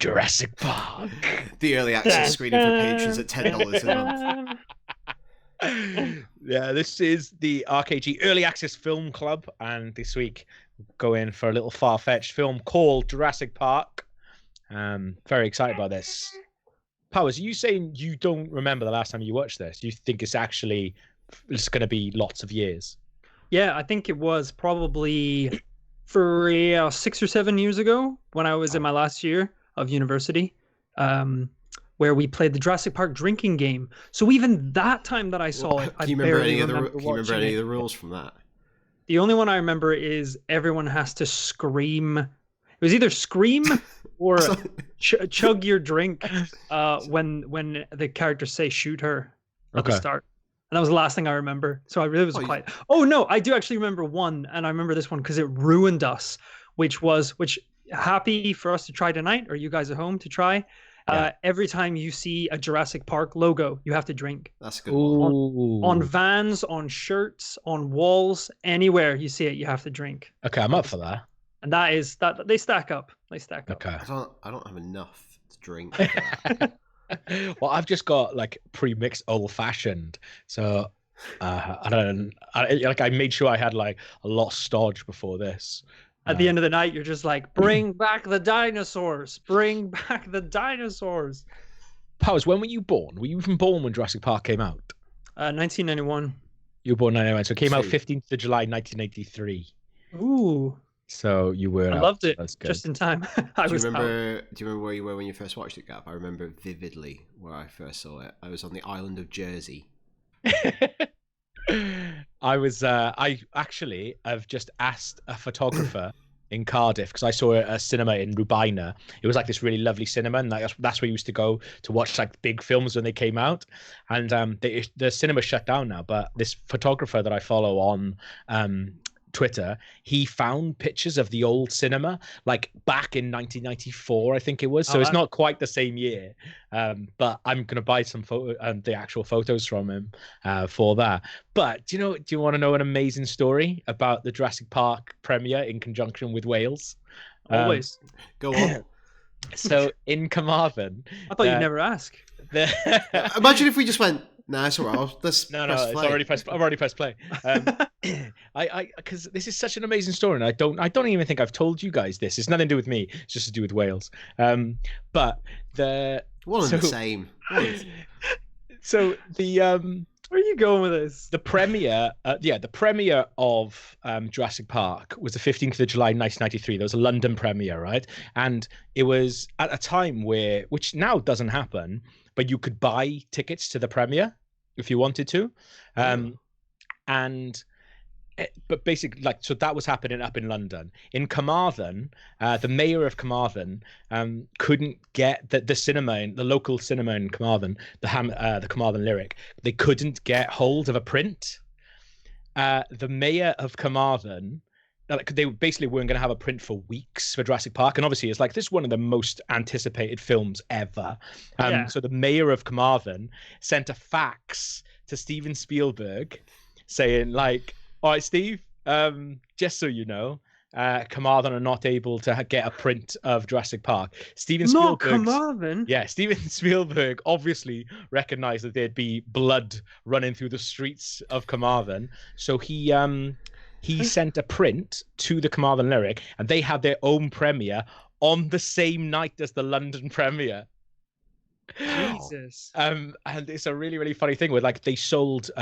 Jurassic Park. The early access screening for patrons at $10 a month. Yeah, this is the RKG Early Access Film Club, and this week we're going for a little far-fetched film called Jurassic Park. Very excited about this. Powers, are you saying you don't remember the last time you watched this? You think it's going to be lots of years? Yeah, I think it was probably 6 or 7 years ago when I was in my last year of university, where we played the Jurassic Park drinking game. So even that time that I saw it, can you remember any of the rules from that? The only one I remember is everyone has to scream. It was either scream or chug your drink when the characters say shoot her at the start. And that was the last thing I remember. So I really was quite... Oh, no, I do actually remember one. And I remember this one because it ruined us, which happy for us to try tonight, or you guys at home to try. Yeah. Every time you see a Jurassic Park logo, you have to drink. That's a good one. On vans, on shirts, on walls, anywhere you see it, you have to drink. Okay, I'm up for that. And that they stack up. They stack up. Okay. I don't have enough to drink. Well, I've just got like pre-mixed old-fashioned, so I made sure I had like a lot of stodge before this. At the end of the night, you're just like, bring back the dinosaurs! Bring back the dinosaurs! Powers, when were you born? Were you even born when Jurassic Park came out? 1991. You were born in 1991, so it came out 15th of July, 1983. Ooh. So you were... I loved it, just in time. Do you remember where you were when you first watched it, Gab? I remember vividly where I first saw it. I was on the island of Jersey. I've just asked a photographer in Cardiff, because I saw a cinema in Rubina. It was like this really lovely cinema, and that's where we used to go to watch like big films when they came out. And the cinema shut down now, but this photographer that I follow on Twitter, he found pictures of the old cinema like back in 1994, I think it was. So it's not quite the same year, but I'm gonna buy some the actual photos from him for that. But do you want to know an amazing story about the Jurassic Park premiere in conjunction with Wales? Always. Go on. So in Carmarthen, I thought you'd never ask. Imagine if we just went, nah, it's all right. It's already pressed. I've already pressed play. Because this is such an amazing story, and I don't even think I've told you guys this. It's nothing to do with me. It's just to do with Wales. But the same. So the where are you going with this? The premiere, the premiere of Jurassic Park was the 15th of July, 1993. There was a London premiere, right? And it was at a time which now doesn't happen, but you could buy tickets to the premiere if you wanted to. But basically, so that was happening up in London. In Carmarthen, the mayor of Carmarthen couldn't get the cinema, the local cinema in Carmarthen, the Carmarthen Lyric. They couldn't get hold of a print. The mayor of Carmarthen, they basically weren't going to have a print for weeks for Jurassic Park, and obviously it's like this is one of the most anticipated films ever. So the mayor of Carmarthen sent a fax to Steven Spielberg saying like, all right, Steve, just so you know, Carmarthen are not able to get a print of Jurassic Park. Steven Spielberg obviously recognized that there'd be blood running through the streets of Carmarthen, so he sent a print to the Carmarthen Lyric, and they had their own premiere on the same night as the London premiere. Jesus. And it's a really, really funny thing where like they sold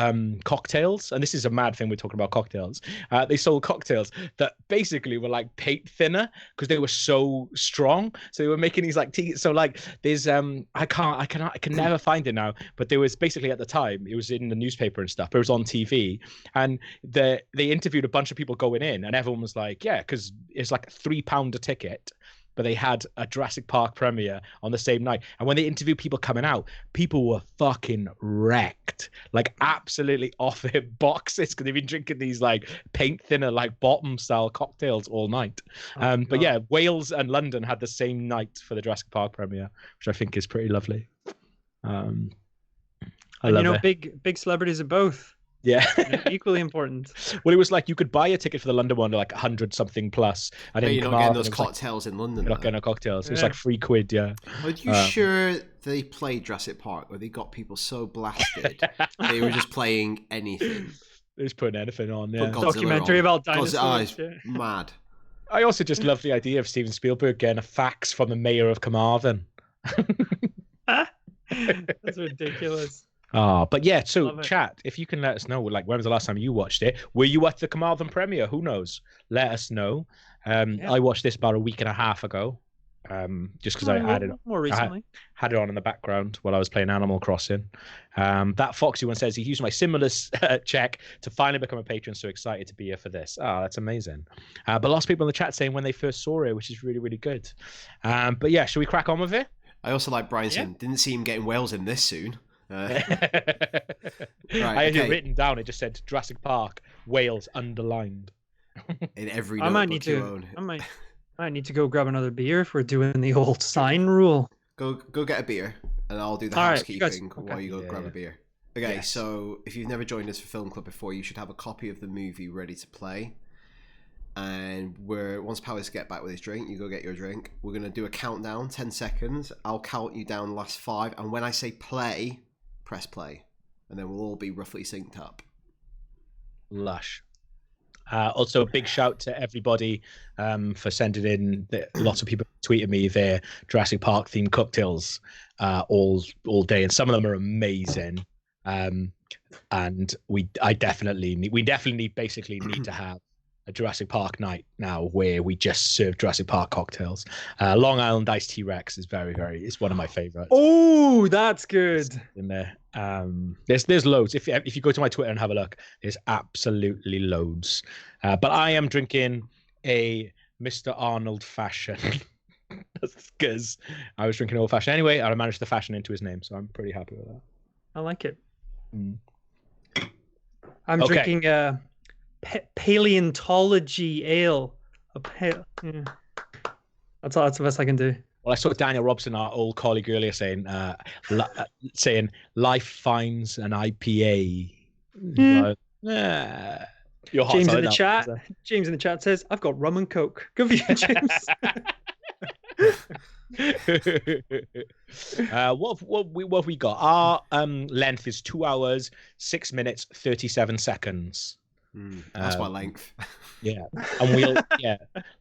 cocktails, and this is a mad thing, we're talking about cocktails. They sold cocktails that basically were like paint thinner because they were so strong. So they were making these like tea. So like there's I can never find it now, but there was basically at the time it was in the newspaper and stuff, but it was on TV, and they interviewed a bunch of people going in, and everyone was like, yeah, because it's like £3 a ticket. But they had a Jurassic Park premiere on the same night. And when they interviewed people coming out, people were fucking wrecked. Like absolutely off their boxes because they've been drinking these like paint thinner, like bottom style cocktails all night. But yeah, Wales and London had the same night for the Jurassic Park premiere, which I think is pretty lovely. I love it. Big celebrities of both. Yeah. Equally important. Well, it was like you could buy a ticket for the London one like 100 something plus, and But in you're not getting Carmarthen, those it was like, cocktails in London. you're not Though. getting no cocktails. It was Yeah. like £3, yeah. Are you sure they played Jurassic Park where they got people so blasted they were just playing anything? They just putting anything on, Put yeah. Godzilla Documentary on. about Godzilla dinosaurs. is Yeah. mad. I also just love the idea of Steven Spielberg getting a fax from the mayor of Carmarthen. That's ridiculous. But yeah, so Love it. chat, if you can let us know, like, when was the last time you watched it? Were you at the Carmarthen premiere? Who knows? Let us know. I watched this about a week and a half ago, just because I had it more recently. had it on in the background while I was playing Animal Crossing. That Foxy one says he used my stimulus check to finally become a patron. So excited to be here for this. Oh, that's amazing. But lots of people in the chat saying when they first saw it, which is really, really good. But yeah, should we crack on with it? I also like Brian saying, didn't see him getting Wales in this soon. I had it written down. It just said Jurassic Park, Wales underlined. In every I might need you to. own. I might need to go grab another beer if we're doing the old sign rule. Go get a beer, and I'll do the All right, housekeeping okay. while you go grab a beer. Okay, so if you've never joined us for Film Club before, you should have a copy of the movie ready to play. And once Powers get back with his drink, you go get your drink. We're gonna do a countdown, 10 seconds. I'll count you down the last 5, and when I say play, press play, and then we'll all be roughly synced up. Lush. Also, a big shout to everybody for sending in. Lots of people tweeted me their Jurassic Park themed cocktails all day, and some of them are amazing. And we definitely basically need to have a Jurassic Park night now where we just serve Jurassic Park cocktails. Long Island Iced T-Rex is it's one of my favorites. Oh, that's good. In there, there's loads. If you go to my Twitter and have a look, there's absolutely loads. But I am drinking a Mr. Arnold fashion because I was drinking old fashioned anyway, and I managed to fashion into his name, so I'm pretty happy with that. I like it. I'm drinking a paleontology ale. That's the best I can do. Well, I saw Daniel Robson, our old colleague, earlier saying life finds an IPA. Your heart's James on in the it chat. now. James in the chat says, "I've got rum and coke." Good for you, James. What have we got? Our length is 2 hours, 6 minutes, 37 seconds. That's my length. Yeah, and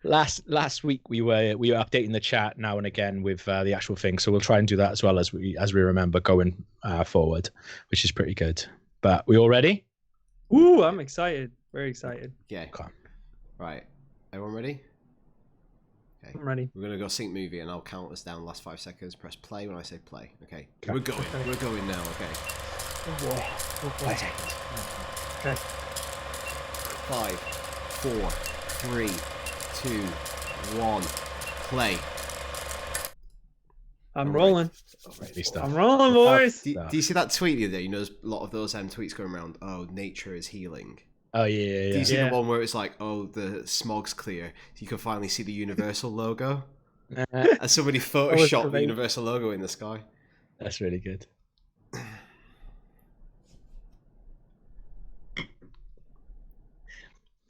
last week we were updating the chat now and again with the actual thing, so we'll try and do that as well as we remember going forward, which is pretty good. But we all ready? Ooh, I'm excited. Very excited. Yeah. Okay. Right. Everyone ready? Okay. I'm ready. We're gonna go sync movie, and I'll count us down. Last 5 seconds. Press play when I say play. Okay. We're going. We're going now. Okay. 5 seconds. Okay. 5, 4, 3, 2, 1. Play. I'm rolling. Already start. I'm rolling, boys. Do you see that tweet the other day? You know, there's a lot of those tweets going around. Oh, nature is healing. Oh yeah. Do you see the one where it's like, oh, the smog's clear, you can finally see the Universal logo, and somebody photoshopped the Universal logo in the sky? That's really good.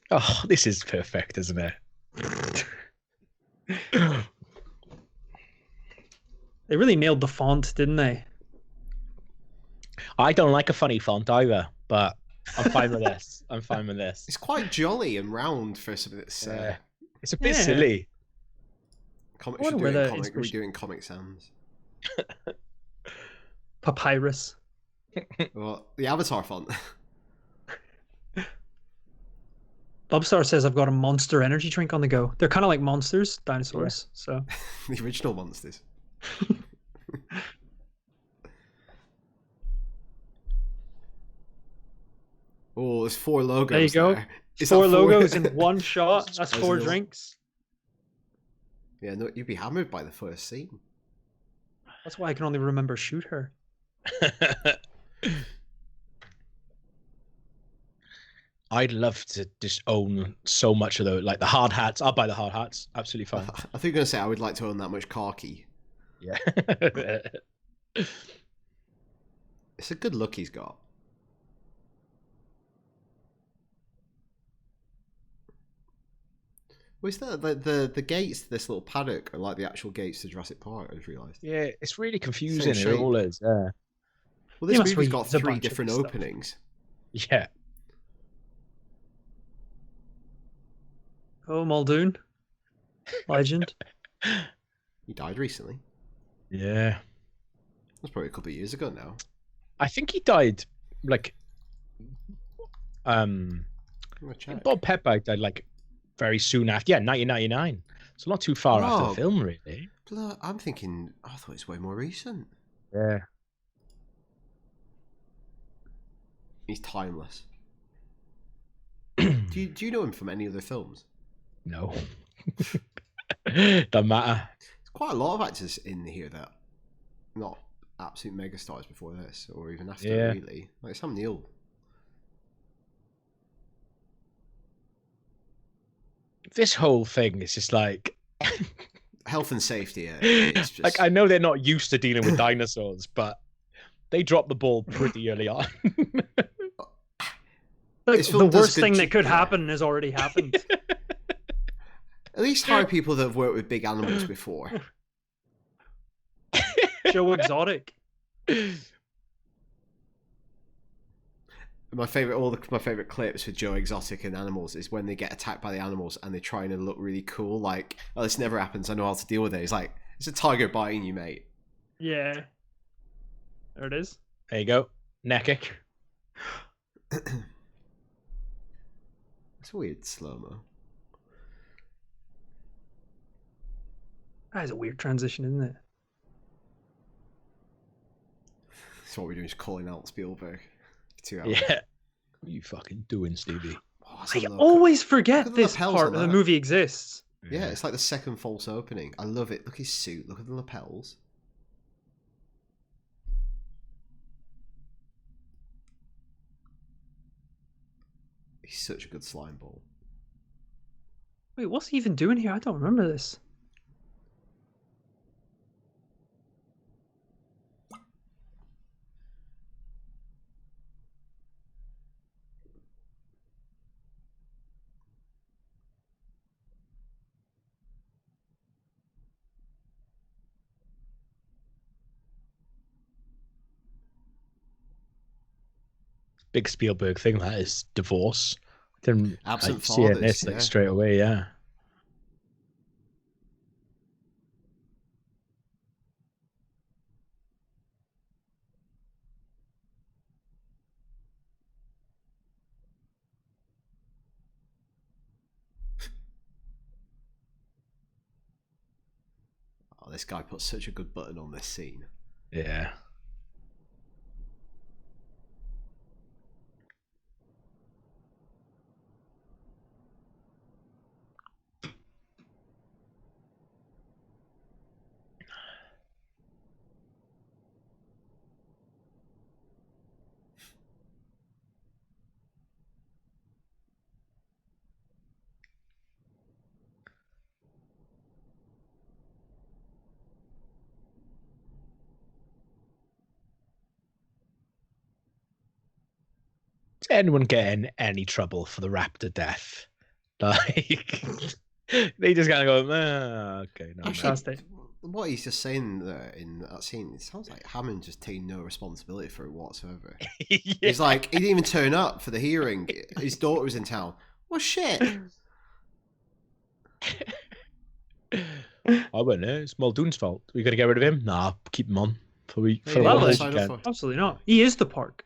Oh, this is perfect, isn't it? They really nailed the font, didn't they? I don't like a funny font either, but I'm fine with this. I'm fine with this. It's quite jolly and round for something that's. It's a bit silly. We're doing Comic Sans. Papyrus. Well, the Avatar font. Bobstar says I've got a Monster energy drink on the go. They're kind of like monsters, dinosaurs. So the original monsters. Oh, there's 4 logos. There you go. There. 4 logos in one shot. That's 4 drinks. Yeah, no, you'd be hammered by the first scene. That's why I can only remember Shoot Her. I'd love to just own so much of the hard hats. I'll buy the hard hats. Absolutely fine. I think you're going to say I would like to own that much khaki. Yeah. It's a good look he's got. Was that the gates to this little paddock are like the actual gates to Jurassic Park? I just realised. Yeah, it's really confusing. Same It all shape. is. Yeah. Well, this must movie's got reuse a 3 bunch of different this stuff. openings. Yeah. Oh, Muldoon, legend. He died recently. Yeah. That's probably a couple of years ago now. I think he died like I'm gonna check. Bob Pepper died like very soon after. Yeah, 1999. So not too far after Oh. the film, really. I'm thinking. I thought it was way more recent. Yeah. He's timeless. do you know him from any other films? No. Doesn't matter. There's quite a lot of actors in here that not absolute megastars before this, or even after. Yeah. Really, like Sam Neill. This whole thing is just like Health and safety. It's just... like I know they're not used to dealing with dinosaurs, but they dropped the ball pretty early on. Like, This the film does worst a good thing jo- that could yeah. happen has already happened. At least hire people that have worked with big animals before. Joe Exotic. My favorite clips for Joe Exotic and animals is when they get attacked by the animals and they're trying to look really cool, like, oh, this never happens, I know how to deal with it. It's like, it's a tiger biting you, mate. Yeah. There it is. There you go. Neck kick. It's weird slow-mo. That is a weird transition, isn't it? So what we're doing is calling out Spielberg. 2 hours. Yeah. What are you fucking doing, Stevie? Oh, I look. always Look forget at the this lapels part on of the that. movie exists. Yeah, it's like the second false opening. I love it. Look at his suit. Look at the lapels. He's such a good slime ball. Wait, what's he even doing here? I don't remember this. Big Spielberg thing, that is divorce. Didn't Absent see it in fathers, this like yeah. straight away, yeah. Oh, this guy put such a good button on this scene. Yeah. Is anyone getting any trouble for the raptor death? Like, they just kind of go, okay, no. Actually, Fantastic. what he's just saying there in that scene, it sounds like Hammond just taking no responsibility for it whatsoever. Yeah. He's like, he didn't even turn up for the hearing. His daughter was in town. Well, shit. I went there. It's Muldoon's fault. We got to get rid of him. Nah, keep him on for Maybe the Love whole it. sign up weekend. for- Absolutely not. He is the park.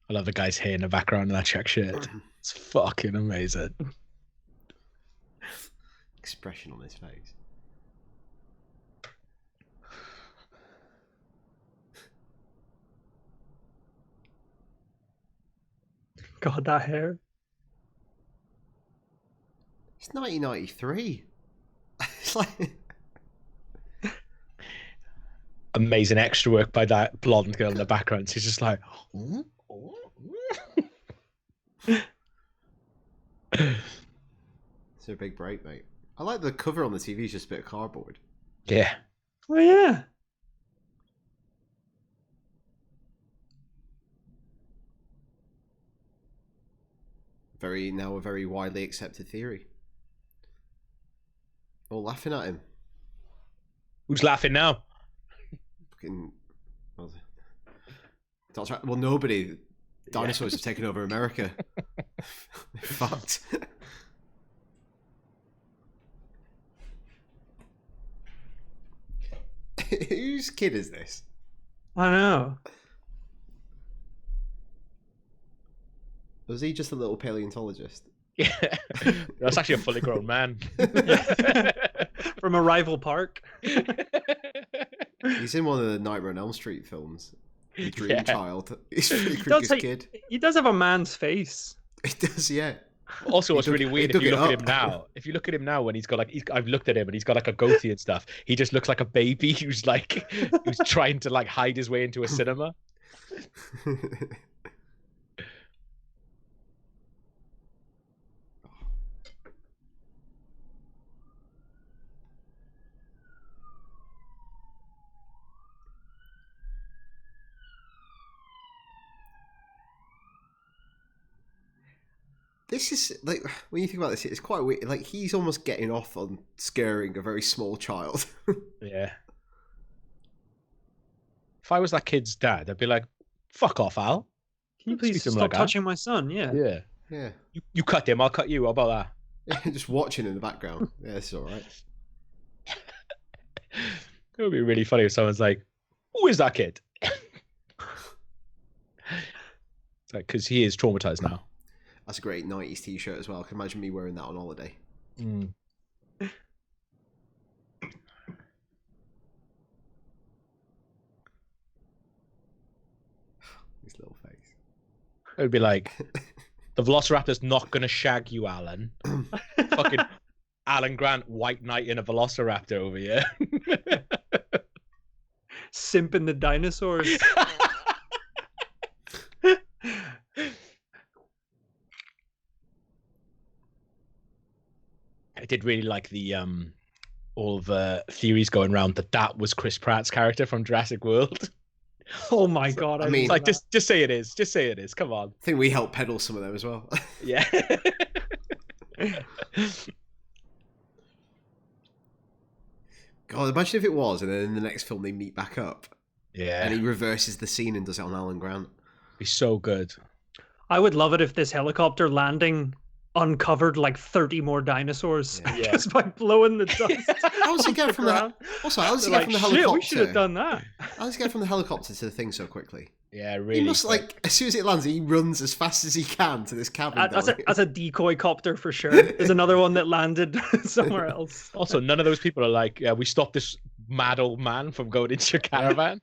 I love the guy's hair in the background of that check shirt. It's fucking amazing. Expression on his face. God, that hair. It's 1993. It's like... Amazing extra work by that blonde girl in the background. She's just like... It's a big break, mate. I like the cover on the TV is just a bit of cardboard. Yeah. Oh yeah. Now a very widely accepted theory. All laughing at him. Who's laughing now? Fucking... Well, nobody. Dinosaurs have taken over America. Fucked. Whose kid is this? I know. Was he just a little paleontologist? Yeah. That's actually a fully grown man. From a rival park. He's in one of the Nightmare on Elm Street films. The Dream Child. He's really He creepy as kid. He does have a man's face. He does, yeah. Also, what's really weird if you look at him now. If you look at him now, when he's got like, I've looked at him and he's got like a goatee and stuff. He just looks like a baby who's trying to like hide his way into a cinema. This is like, when you think about this, it's quite weird. Like, he's almost getting off on scaring a very small child. Yeah. If I was that kid's dad, I'd be like, "Fuck off, Al. Can you please stop touching my son?" Yeah. Yeah. Yeah. You cut him, I'll cut you. How about that? Just watching in the background. Yeah, this is all right. It would be really funny if someone's like, "Who is that kid?" It's like, because he is traumatized now. That's a great 90s t-shirt as well. I can imagine me wearing that on holiday. Mm. His little face. It would be like, the Velociraptor's not going to shag you, Alan. Fucking Alan Grant, white knight in a Velociraptor over here. Simping the dinosaurs. I did really like the all the theories going around that was Chris Pratt's character from Jurassic World. Oh my god! I mean, it's like just say it is. Just say it is. Come on. I think we helped peddle some of them as well. Yeah. God, imagine if it was, and then in the next film they meet back up. Yeah. And he reverses the scene and does it on Alan Grant. Be so good. I would love it if this helicopter landing uncovered like 30 more dinosaurs just by blowing the dust. How does he get from the Also, how does he get from the helicopter? We should have done that. How does he get from the helicopter to the thing so quickly? Yeah, really. He must like, as soon as it lands, he runs as fast as he can to this cabin. That's a decoy copter for sure. There's another one that landed somewhere else. Also, none of those people are like, we stopped this mad old man from going into your caravan.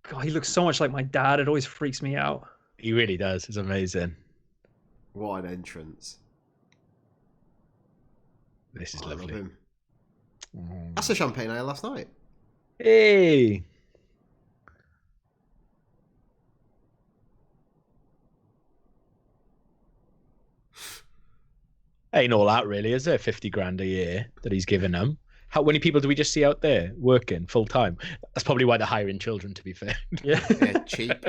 God, he looks so much like my dad. It always freaks me out. He really does. It's amazing. What an entrance. This is lovely. That's the champagne I had last night. Hey. Ain't all that really, is there? 50 grand a year that he's giving them. How many people do we just see out there working full time? That's probably why they're hiring children, to be fair. Yeah, cheap.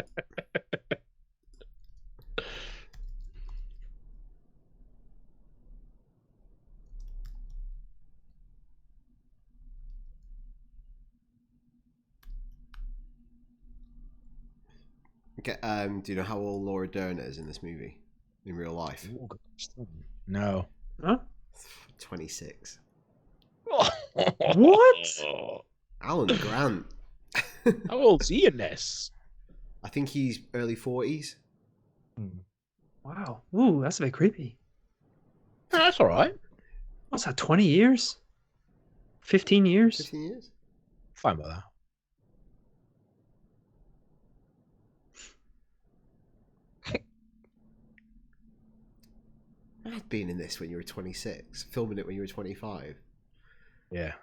Okay, do you know how old Laura Dern is in this movie? In real life? No. Huh? 26. What? Alan Grant. How old's he in this? I think he's early 40s. Wow. Ooh, that's a bit creepy. Oh, that's all right. What's that, 20 years? 15 years? 15 years? Fine with that. mad being in this when you were 26, filming it when you were 25. Yeah.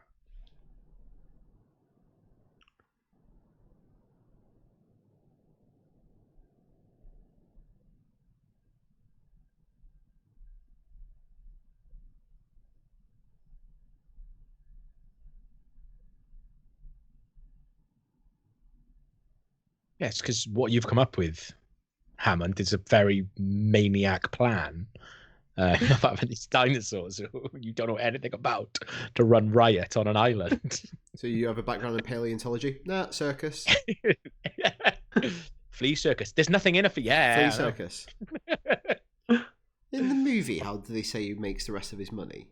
Yes, because what you've come up with, Hammond, is a very maniac plan of having these dinosaurs who you don't know anything about to run riot on an island. So you have a background in paleontology? Nah, circus. Flea circus. There's nothing in it for Flea circus. In the movie, how do they say he makes the rest of his money?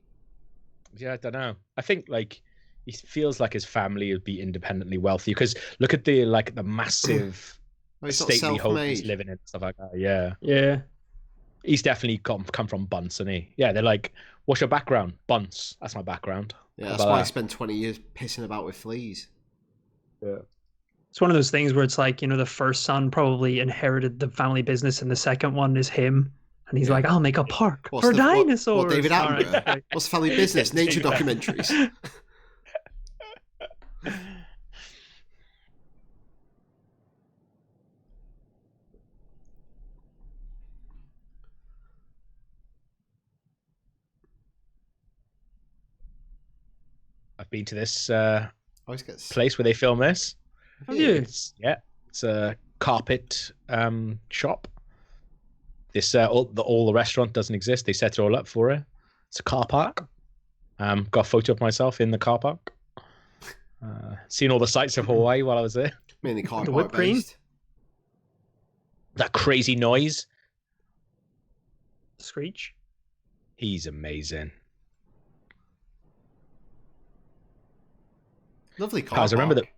Yeah, I don't know. I think like he feels like his family would be independently wealthy because look at the massive stately home he's living in and stuff like that. Yeah. Yeah. He's definitely come from Bunce, isn't he? Yeah, they're like, what's your background? Bunce. That's my background. Yeah, that's why I spent 20 years pissing about with fleas. Yeah. It's one of those things where it's like, you know, the first son probably inherited the family business and the second one is him. And he's like, I'll make a park for dinosaurs. What, David Attenborough? Right. What's the family business? Nature documentaries. I've been to this place where they film this. Have you? It's a carpet shop. This all the restaurant doesn't exist. They set it all up for it. It's a car park. Got a photo of myself in the car park. Seen all the sights of Hawaii while I was there. Mainly car park based. That crazy noise. Screech. He's amazing. Lovely car Powers, park.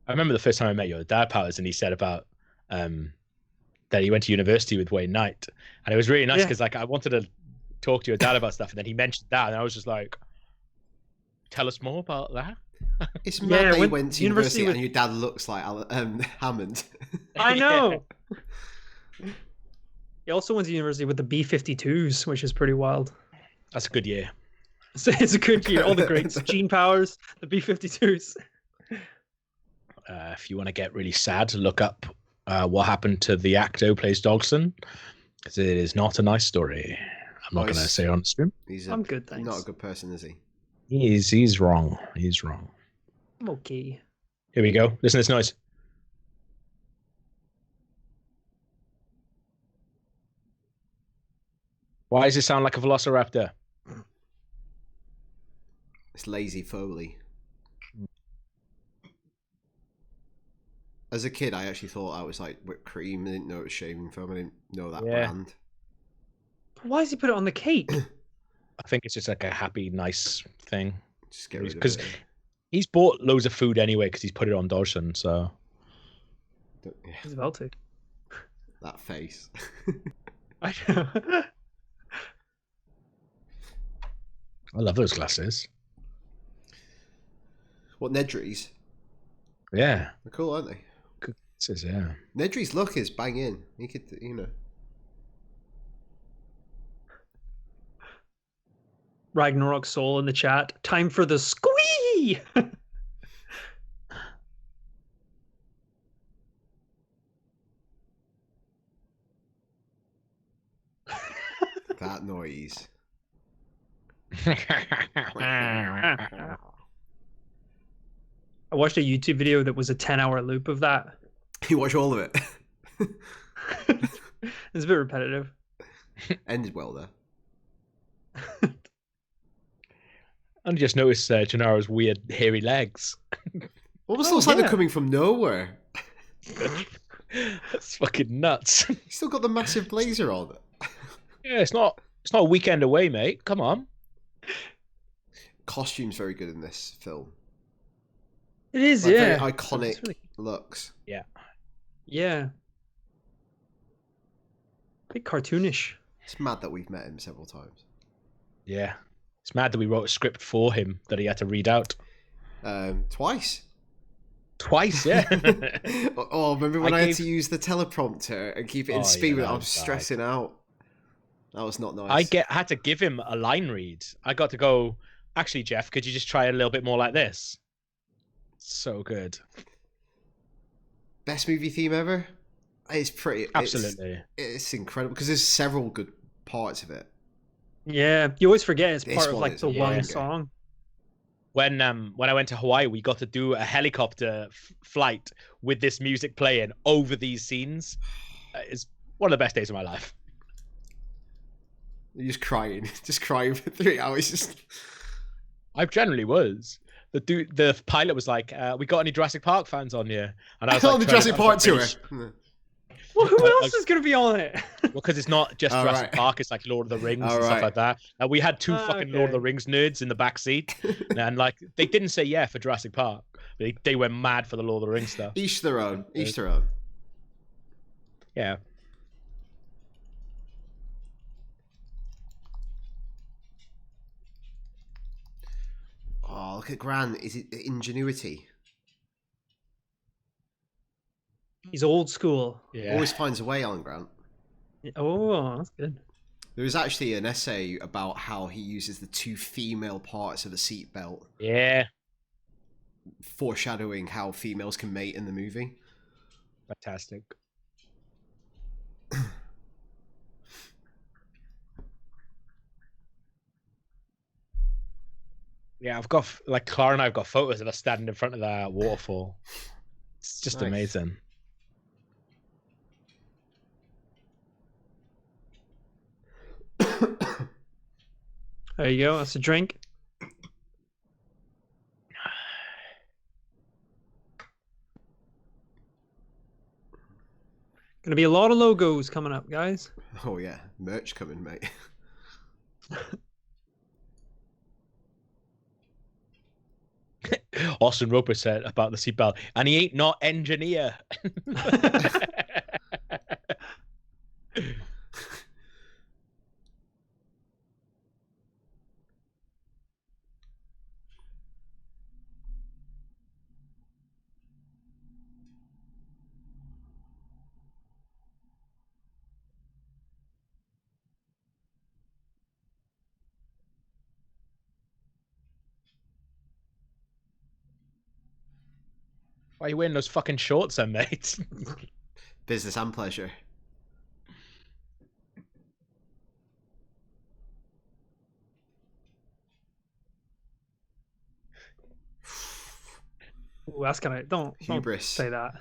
I remember the first time I met your dad, Powers, and he said about that he went to university with Wayne Knight, and it was really nice because like I wanted to talk to your dad about stuff, and then he mentioned that, and I was just like, "Tell us more about that." It's mad that he went to university and your dad looks like Hammond. I know. He also went to university with the B-52s, which is pretty wild. That's a good year. So it's a good year. All the greats. Gene Powers, the B-52s. If you want to get really sad, look up what happened to the actor who plays Dodgson, because it is not a nice story. I'm not going to say it on the stream. I'm good, thanks. Not a good person, is he? He's wrong. He's wrong. I'm okay. Here we go. Listen to this noise. Why does it sound like a velociraptor? It's lazy Foley. As a kid, I actually thought I was like whipped cream. I didn't know it was shaving foam. I didn't know that brand. Why does he put it on the cake? I think it's just like a happy, nice thing. Just get rid of it. Because he's bought loads of food anyway because he's put it on Dodgson, so... He's about to. That face. I know. I love those glasses. What, Nedry's? Yeah. They're cool, aren't they? Good glasses, yeah. Nedry's look is bang in. He could, you know. Ragnarok Soul in the chat. Time for the squee! That noise. I watched a YouTube video that was a 10-hour loop of that. You watch all of it? It's a bit repetitive. Ended well there. And just noticed Gennaro's weird hairy legs. Almost looks like they're coming from nowhere. That's fucking nuts. He's still got the massive blazer on. Yeah, it's not a weekend away, mate. Come on. Costume's very good in this film. It is, like, yeah. Very iconic looks. Yeah. Yeah. A bit cartoonish. It's mad that we've met him several times. Yeah. It's mad that we wrote a script for him that he had to read out. Twice. Twice, yeah. Oh, remember when I had to use the teleprompter and keep it in speed? I was stressing out. That was not nice. I had to give him a line read. I got to go, actually, Jeff, could you just try a little bit more like this? So good. Best movie theme ever? It's pretty... Absolutely. It's incredible, because there's several good parts of it. Yeah, you always forget it's This part of one like is the one banger. song. When I went to Hawaii, we got to do a helicopter flight with this music playing over these scenes. It's one of the best days of my life. You're just crying for 3 hours. I generally was. The pilot was like, "We got any Jurassic Park fans on here?" And I was on like, the Jurassic Park tour. Well, who else is going to be on it? Well, because it's not just Jurassic Park; it's like Lord of the Rings and stuff like that. And we had two fucking Lord of the Rings nerds in the back seat, and like they didn't say yeah for Jurassic Park. They went mad for the Lord of the Rings stuff. Each their own. Each their own. Yeah. Oh, look at Grant. Is it ingenuity? He's old school. Yeah. Always finds a way, Alan Grant. Oh, that's good. There was actually an essay about how he uses the 2 female parts of a seatbelt. Yeah. Foreshadowing how females can mate in the movie. Fantastic. Yeah, I've got like Clara and I've got photos of us standing in front of the waterfall. It's just amazing. There you go. That's a drink. Gonna be a lot of logos coming up, guys. Oh yeah, merch coming, mate. Austin Roper said about the seatbelt, and he ain't not engineer. Why are you wearing those fucking shorts then, mate? Business and pleasure. Ooh, that's gonna don't say that.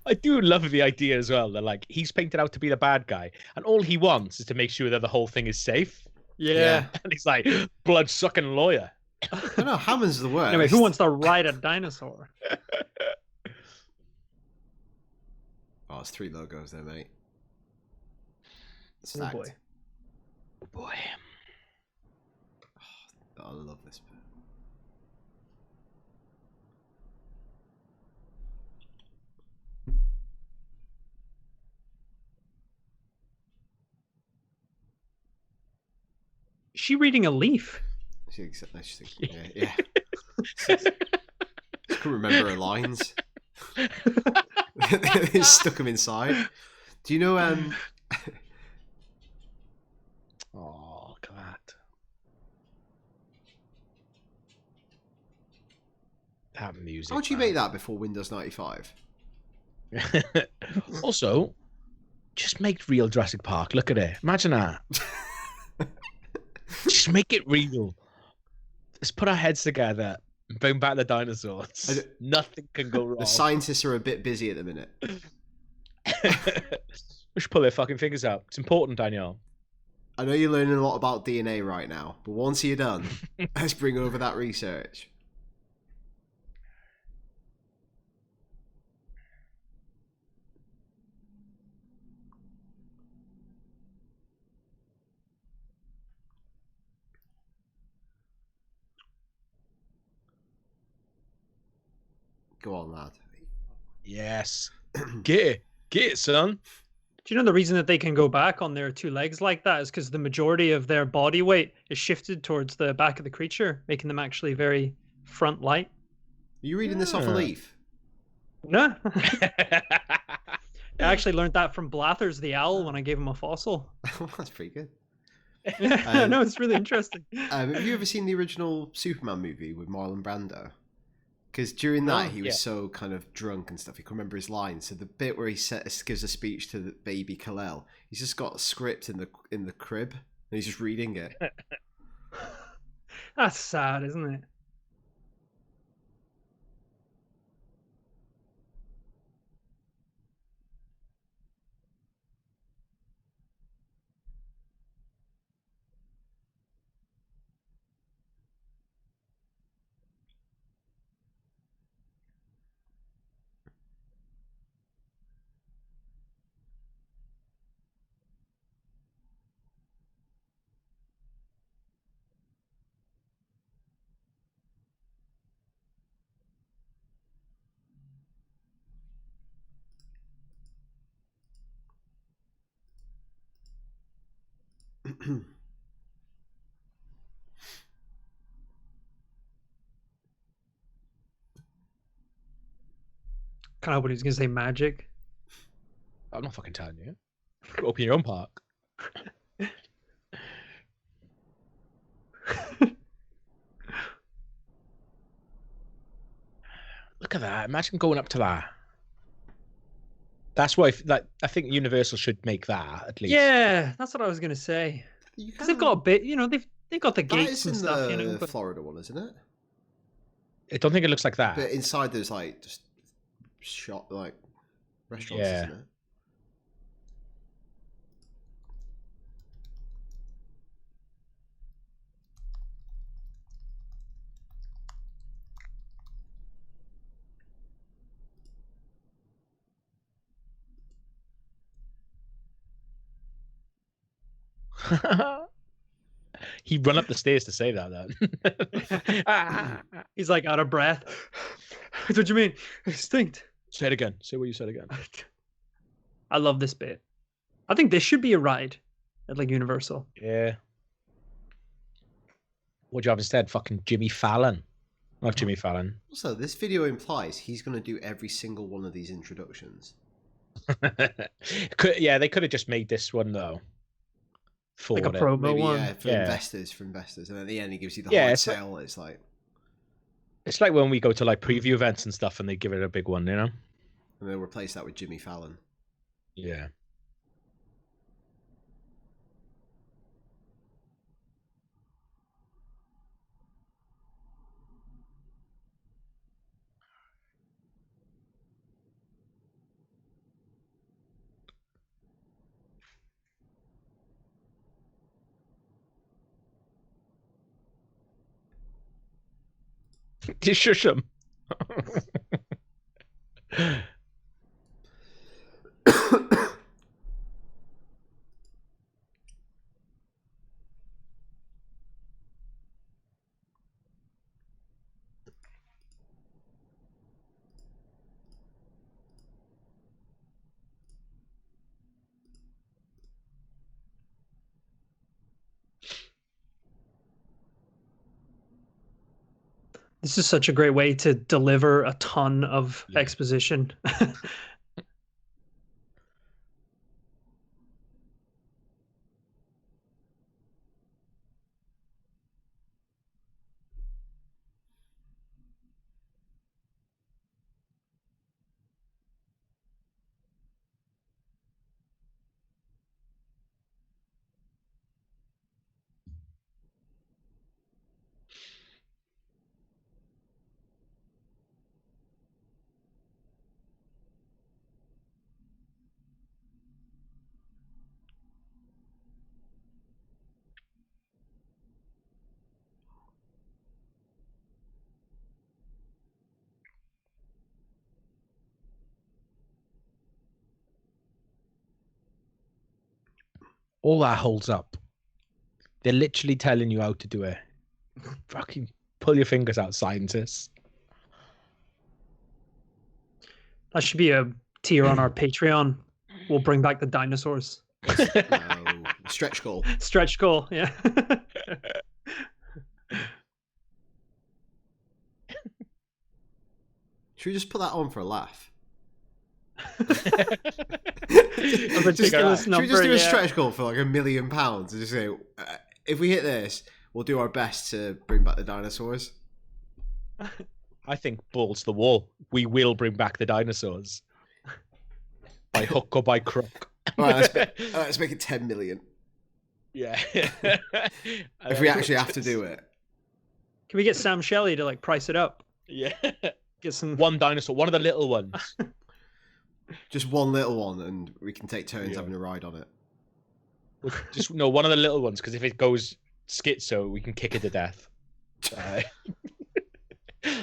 I do love the idea as well that like he's painted out to be the bad guy, and all he wants is to make sure that the whole thing is safe. Yeah. And he's like blood sucking lawyer. I know Hammond's the worst. Anyway, who wants to ride a dinosaur? Oh, it's 3 logos there, mate. Stacked. Oh boy. Oh boy. Oh, I love this bit. Is she reading a leaf? Yeah. She couldn't remember her lines. They stuck them inside. Do you know? Oh God. That music. How'd you make that before Windows 95? Also, just make real Jurassic Park. Look at it. Imagine that. Just make it real. Let's put our heads together and bring back the dinosaurs. Nothing can go wrong. The scientists are a bit busy at the minute. We should pull their fucking fingers out. It's important, Daniel. I know you're learning a lot about DNA right now, but once you're done, let's bring over that research. Go on, lad. Yes. Get it, son. Do you know the reason that they can go back on their 2 legs like that is because the majority of their body weight is shifted towards the back of the creature, making them actually very front light. Are you reading this off a leaf? No. I actually learned that from Blathers the owl when I gave him a fossil. That's pretty good. I know, it's really interesting. Have you ever seen the original Superman movie with Marlon Brando? Because during that, he was so kind of drunk and stuff, he couldn't remember his lines. So the bit where he gives a speech to the baby Kal-El, he's just got a script in the crib, and he's just reading it. That's sad, isn't it? Kind of what he's gonna say, magic. I'm not fucking telling you. Open your own park. Look at that! Imagine going up to that. That's why, I think Universal should make that at least. Yeah, that's what I was gonna say. Because they've got a bit, you know, they've got the gates and stuff. You know, but Florida one, isn't it? I don't think it looks like that. But inside there's like just shop like restaurants, isn't it? He'd run up the stairs to say that then. He's like out of breath. What do you mean? Extinct. Say it again. Say what you said again. I love this bit. I think this should be a ride at like Universal. Yeah. What do you have instead? Fucking Jimmy Fallon. I love Jimmy Fallon. Also, this video implies he's going to do every single one of these introductions. Yeah, they could have just made this one though. For like a promo one. Yeah, for investors. And at the end, he gives you the hard sell. It's like when we go to like preview events and stuff, and they give it a big one, you know. And they'll replace that with Jimmy Fallon. Yeah. Just shush him. This is such a great way to deliver a ton of exposition. All that holds up. They're literally telling you how to do it. Fucking pull your fingers out, scientists. That should be a tier on our Patreon. We'll bring back the dinosaurs. No. Stretch goal. Stretch goal, yeah. Should we just put that on for a laugh? A ridiculous number. Should we just do a stretch goal for like £1 million and just say, if we hit this, we'll do our best to bring back the dinosaurs? I think balls to the wall. We will bring back the dinosaurs. By hook or by crook. All right, let's make it 10 million. Yeah. If we actually have to do it. Can we get Sam Shelley to like price it up? Yeah. Get some one dinosaur, one of the little ones. Just one little one, and we can take turns having a ride on it. Just no, one of the little ones, because if it goes schizo, we can kick it to death.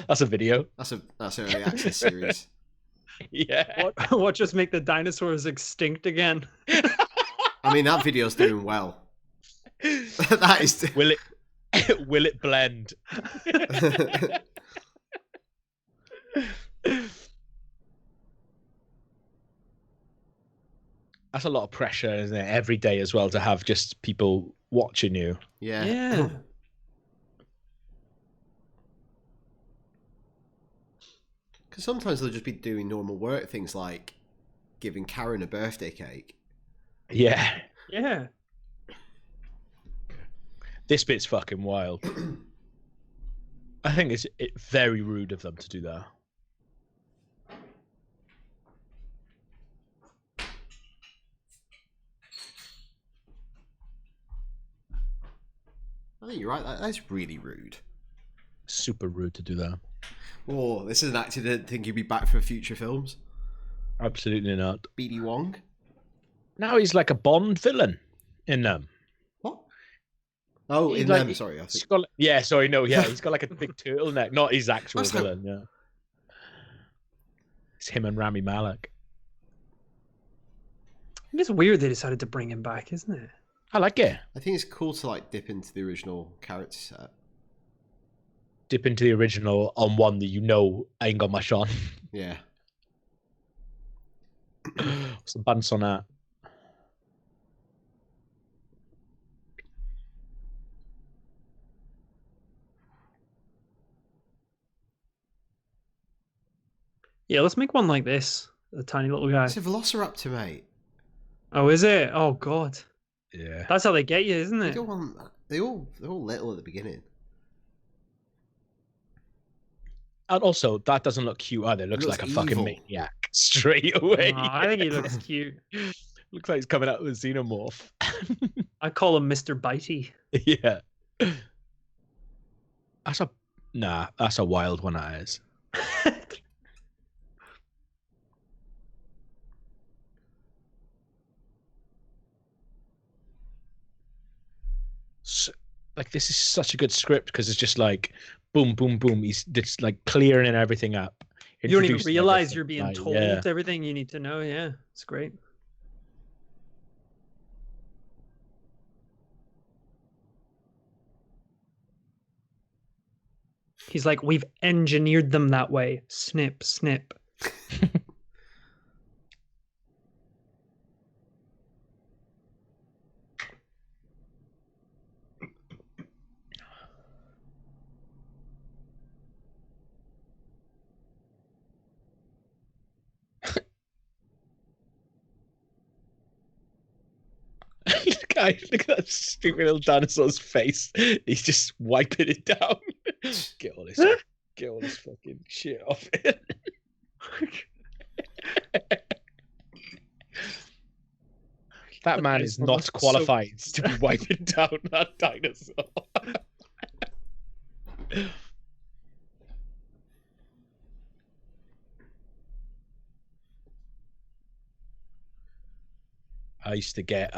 That's a video. That's an early access series. Yeah. What just make the dinosaurs extinct again? I mean, that video's doing well. That is. Will it blend? That's a lot of pressure, isn't it? Every day as well, to have just people watching you. Yeah. Yeah. Because sometimes they'll just be doing normal work, things like giving Karen a birthday cake. Yeah. Yeah. This bit's fucking wild. I think it's very rude of them to do that. I think you're right. That's really rude. Super rude to do that. Oh, this is an actor that didn't think he'd be back for future films. Absolutely not. BD Wong. Now he's like a Bond villain in them. What? Oh, He's in like, them. Sorry, I think. he's got like a big turtleneck. Not his actual villain. Yeah. It's him and Rami Malek. It's weird they decided to bring him back, isn't it? I like it. I think it's cool to like dip into the original character set. Dip into the original on one that you know ain't got much on. Yeah. What's the bounce on that? Yeah, let's make one like this. The tiny little guy. It's a velociraptor, mate. Oh, is it? Oh, God. Yeah. That's how they get you, isn't They it? don't want that. They're all little at the beginning. And also, that doesn't look cute either. It looks like a fucking evil. maniac straight away. Oh, I think he looks cute. Looks like he's coming out with a xenomorph. I call him Mr. Bitey. Yeah. That's a wild one, that is. So, like, this is such a good script because it's just like boom, boom, boom. He's just like clearing everything up. You don't even Introducing realize everything. you're being Like, told yeah. everything you need to know. Yeah, it's great. He's like, we've engineered them that way. Snip, snip. Look at that stupid little dinosaur's face. He's just wiping it down. Get all this fucking shit off it. That man is not qualified to be wiping down that dinosaur. I used to get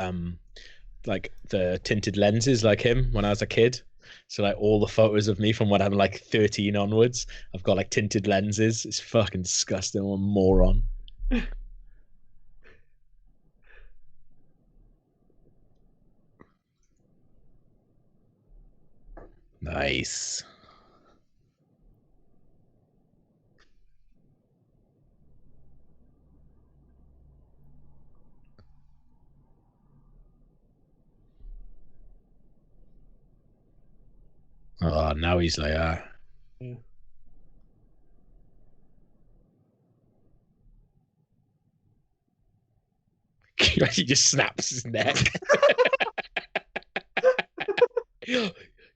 like the tinted lenses like him when I was a kid. So like all the photos of me from when I'm like 13 onwards, I've got like tinted lenses. It's fucking disgusting. I'm a moron. Nice. Oh, now he's like, Yeah. He just snaps his neck.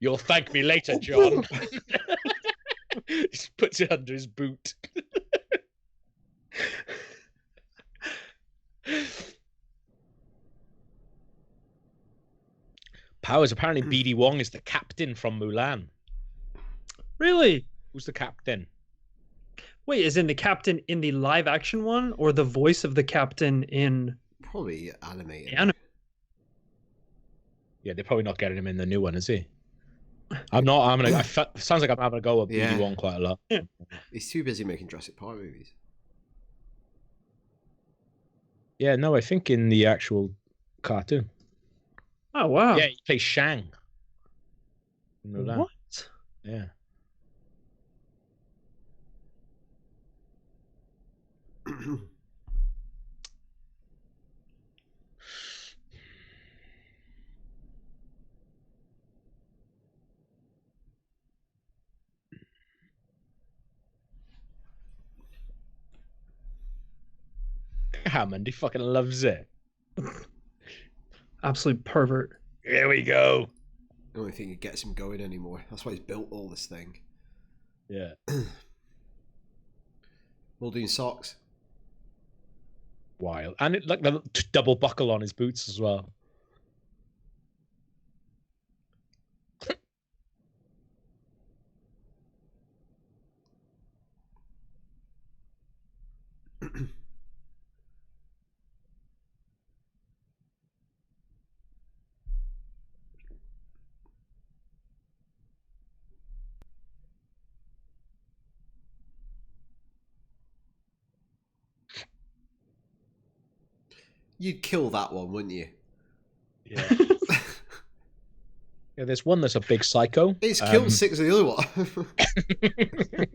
You'll thank me later, John. Just puts it under his boot. Powers, apparently BD Wong is the captain from Mulan. Really? Who's the captain? Wait, is in the captain in the live action one, or the voice of the captain in Probably animated. Yeah, they're probably not getting him in the new one, is he? Sounds like I'm having a go at BD Wong quite a lot. Yeah. He's too busy making Jurassic Park movies. Yeah, no, I think in the actual cartoon. Oh wow. Yeah, he plays Shang. Mulan. What? Yeah. Hammond, he fucking loves it. Absolute pervert. Here we go. The only thing that gets him going anymore. That's why he's built all this thing. Yeah. Muldoon socks. Wild. And it like the double buckle on his boots as well. You'd kill that one, wouldn't you? Yeah. Yeah, there's one that's a big psycho. It's killed 6 of the other one.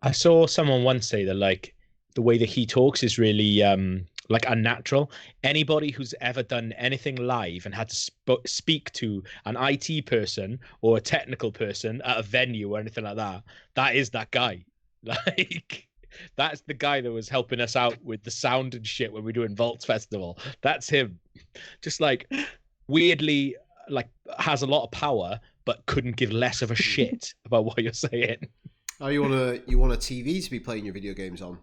I saw someone once say that like the way that he talks is really like unnatural. Anybody who's ever done anything live and had to speak to an IT person or a technical person at a venue or anything like that, that is that guy. Like that's the guy that was helping us out with the sound and shit when we were doing Vaults Festival. That's him. Just like weirdly like has a lot of power but couldn't give less of a shit about what you're saying. Oh, you want a TV to be playing your video games on?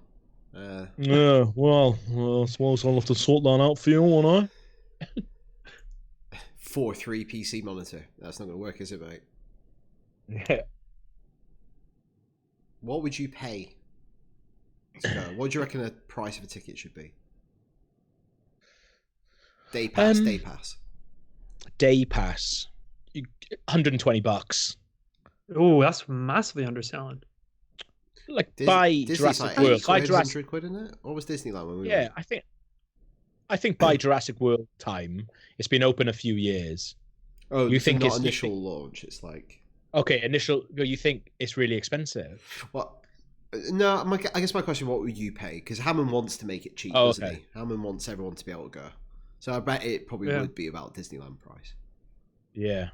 Yeah, well, I suppose I'll have to sort that out for you, won't I? 4.3 PC monitor. That's not going to work, is it, mate? Yeah. What would you pay to go? What do you reckon the price of a ticket should be? Day pass. Day pass. $120. Oh, that's massively underselling. Like buy Jurassic World. Buy Jurassic quid in it? Or was Disneyland when we Yeah, went? I think by Jurassic World time, it's been open a few years. Oh, you think not it's initial launch? It's like initial. You think it's really expensive? Well, no. I guess my question: what would you pay? Because Hammond wants to make it cheap, doesn't he? Hammond wants everyone to be able to go. So I bet it probably would be about Disneyland price. Yeah.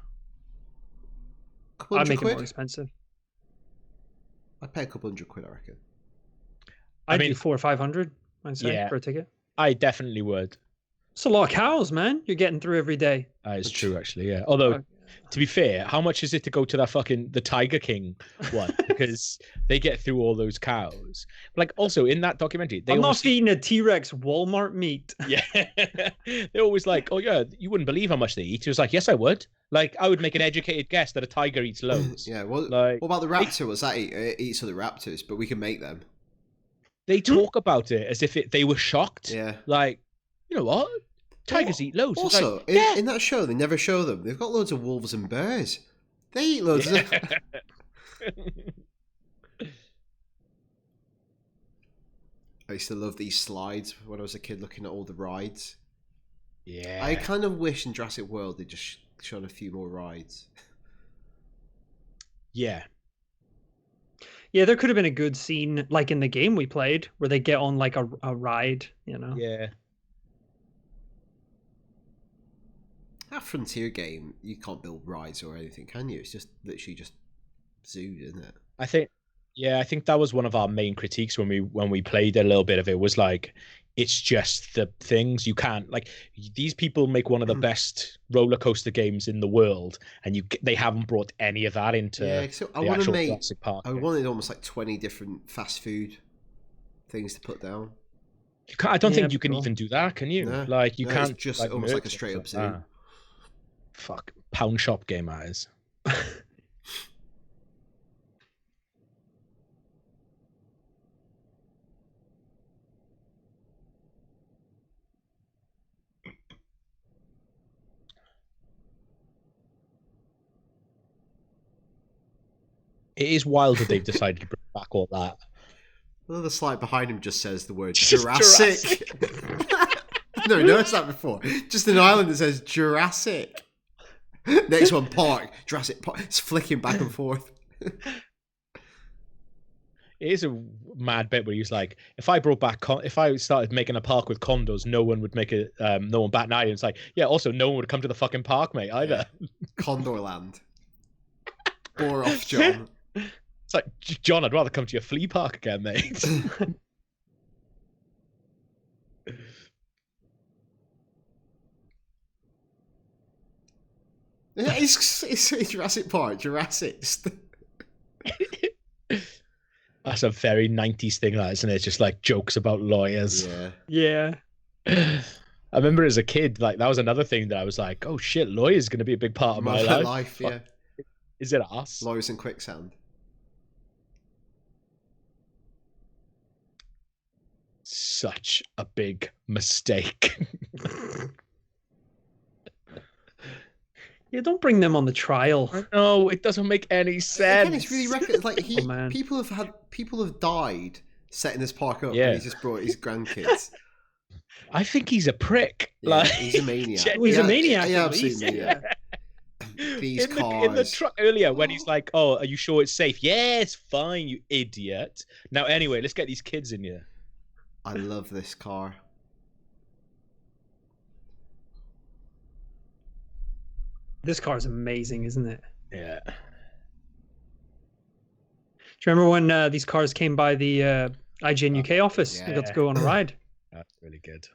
I'd make it more expensive. I'd pay a couple £100, I reckon. I'd do 400 or 500, I'd say, for a ticket. I definitely would. It's a lot of cows, man. You're getting through every day. It's true, actually, yeah. Although, to be fair, how much is it to go to that the Tiger King one? Because they get through all those cows. Like, also, in that documentary... I'm not feeding a T-Rex Walmart meat. Yeah. They're always like, oh, yeah, you wouldn't believe how much they eat. He was like, yes, I would. Like, I would make an educated guess that a tiger eats loads. Yeah, what about the raptor? Was that it eats other raptors, but we can make them. They talk about it as if they were shocked. Yeah. Like, you know what? Tigers eat loads. Also, like, in that show, they never show them. They've got loads of wolves and bears. They eat loads of I used to love these slides when I was a kid looking at all the rides. Yeah. I kind of wish in Jurassic World they just shown a few more rides. Yeah. Yeah, there could have been a good scene, like in the game we played, where they get on like a ride, you know? Yeah. That Frontier game, you can't build rides or anything, can you? It's just literally just zoos, isn't it? I think that was one of our main critiques when we played a little bit of it, was like, It's just the things you can't like. These people make one of the best roller coaster games in the world, and they haven't brought any of that into so the actual Jurassic Park. I wanted almost like 20 different fast food things to put down. I don't think you can even do that, can you? No, like you can't. It's just like, almost like a straight up zoo. Fuck, pound shop game that is. It is wild that they've decided to bring back all that. Well, the slide behind him just says the word Jurassic. No, noticed that before. Just an island that says Jurassic. Next one, Park. Jurassic Park. It's flicking back and forth. It is a mad bit where he's like, if I started making a park with condos, no one would make it. No one bat an eye. And it's like, yeah. Also, no one would come to the fucking park, mate. Either. Yeah. Condorland. Bore off, John. It's like, John, I'd rather come to your flea park again, mate. Yeah, it's Jurassic Park. Jurassic. That's a very 90s thing, that, isn't it? Just like jokes about lawyers. Yeah. I remember as a kid, like that was another thing that I was like, oh shit, lawyers going to be a big part of my life. Yeah. Is it us? Lawyers in quicksand. Such a big mistake. Yeah, don't bring them on the trial. No, it doesn't make any sense. Again, it's really like people have died setting this park up. Yeah. And he's just brought his grandkids. I think he's a prick. Yeah, like he's a maniac. He's a maniac. Yeah, absolutely. Yeah. These cars in the truck earlier when he's like, "Oh, are you sure it's safe?" Yeah, it's fine, you idiot. Now, anyway, let's get these kids in here. I love this car. This car is amazing, isn't it? Yeah. Do you remember when these cars came by the IGN UK office? Yeah. We got to go on a ride. That's really good.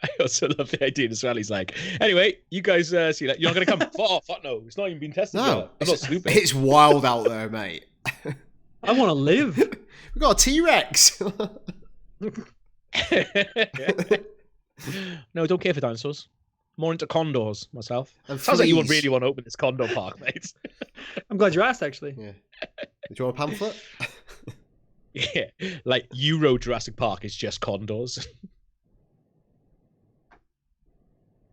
I also love the idea as well. He's like, anyway, you guys see that? You're not going to come? Fuck no. It's not even been tested yet. I'm not stupid. It's wild out there, mate. I want to live. We've got a T-Rex. No, don't care for dinosaurs. More into condors myself. And sounds like you would fleas. really want to open this condo park, mate. I'm glad you asked, actually. Yeah. Do you want a pamphlet? Yeah, like Euro Jurassic Park is just condors.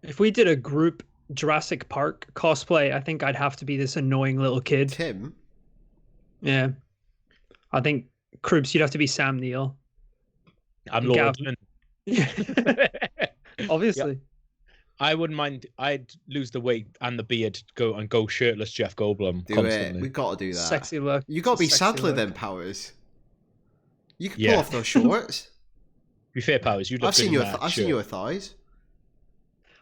If we did a group Jurassic Park cosplay, I think I'd have to be this annoying little kid. Tim? Yeah. I think, Krups, you'd have to be Sam Neill. I'm Lord. Obviously. Yep. I wouldn't mind. I'd lose the weight and the beard, go shirtless Jeff Goldblum constantly. We've got to do that. Sexy look. You got to be Sadler then, Powers. You can pull off those shorts. To be fair, Powers, you look I've seen your thighs.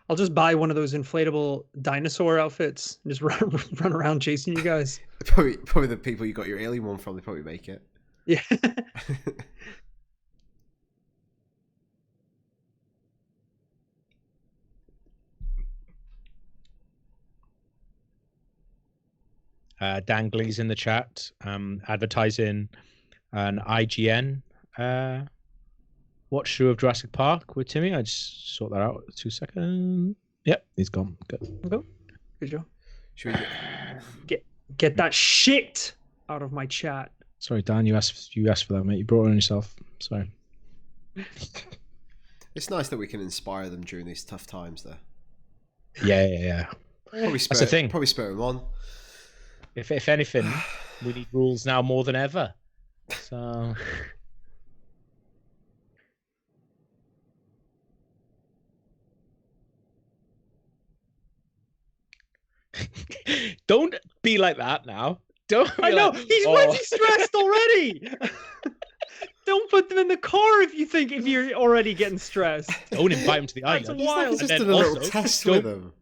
I'll just buy one of those inflatable dinosaur outfits and just run around chasing you guys. Probably the people you got your alien one from, they probably make it. Yeah. Dangley's in the chat, advertising an IGN watch through of Jurassic Park with Timmy. I just sort that out. 2 seconds. Yep, he's gone. Good. Good job. Should we get that shit out of my chat? Sorry, Dan. You asked for that, mate. You brought it on yourself. Sorry. It's nice that we can inspire them during these tough times, though. Yeah. That's the thing. Probably spur them on. If anything, we need rules now more than ever. So. Don't be like that now. I know, he's already stressed already. Don't put them in the car if you're already getting stressed. Don't invite him to the island. He's like just done a little test with them.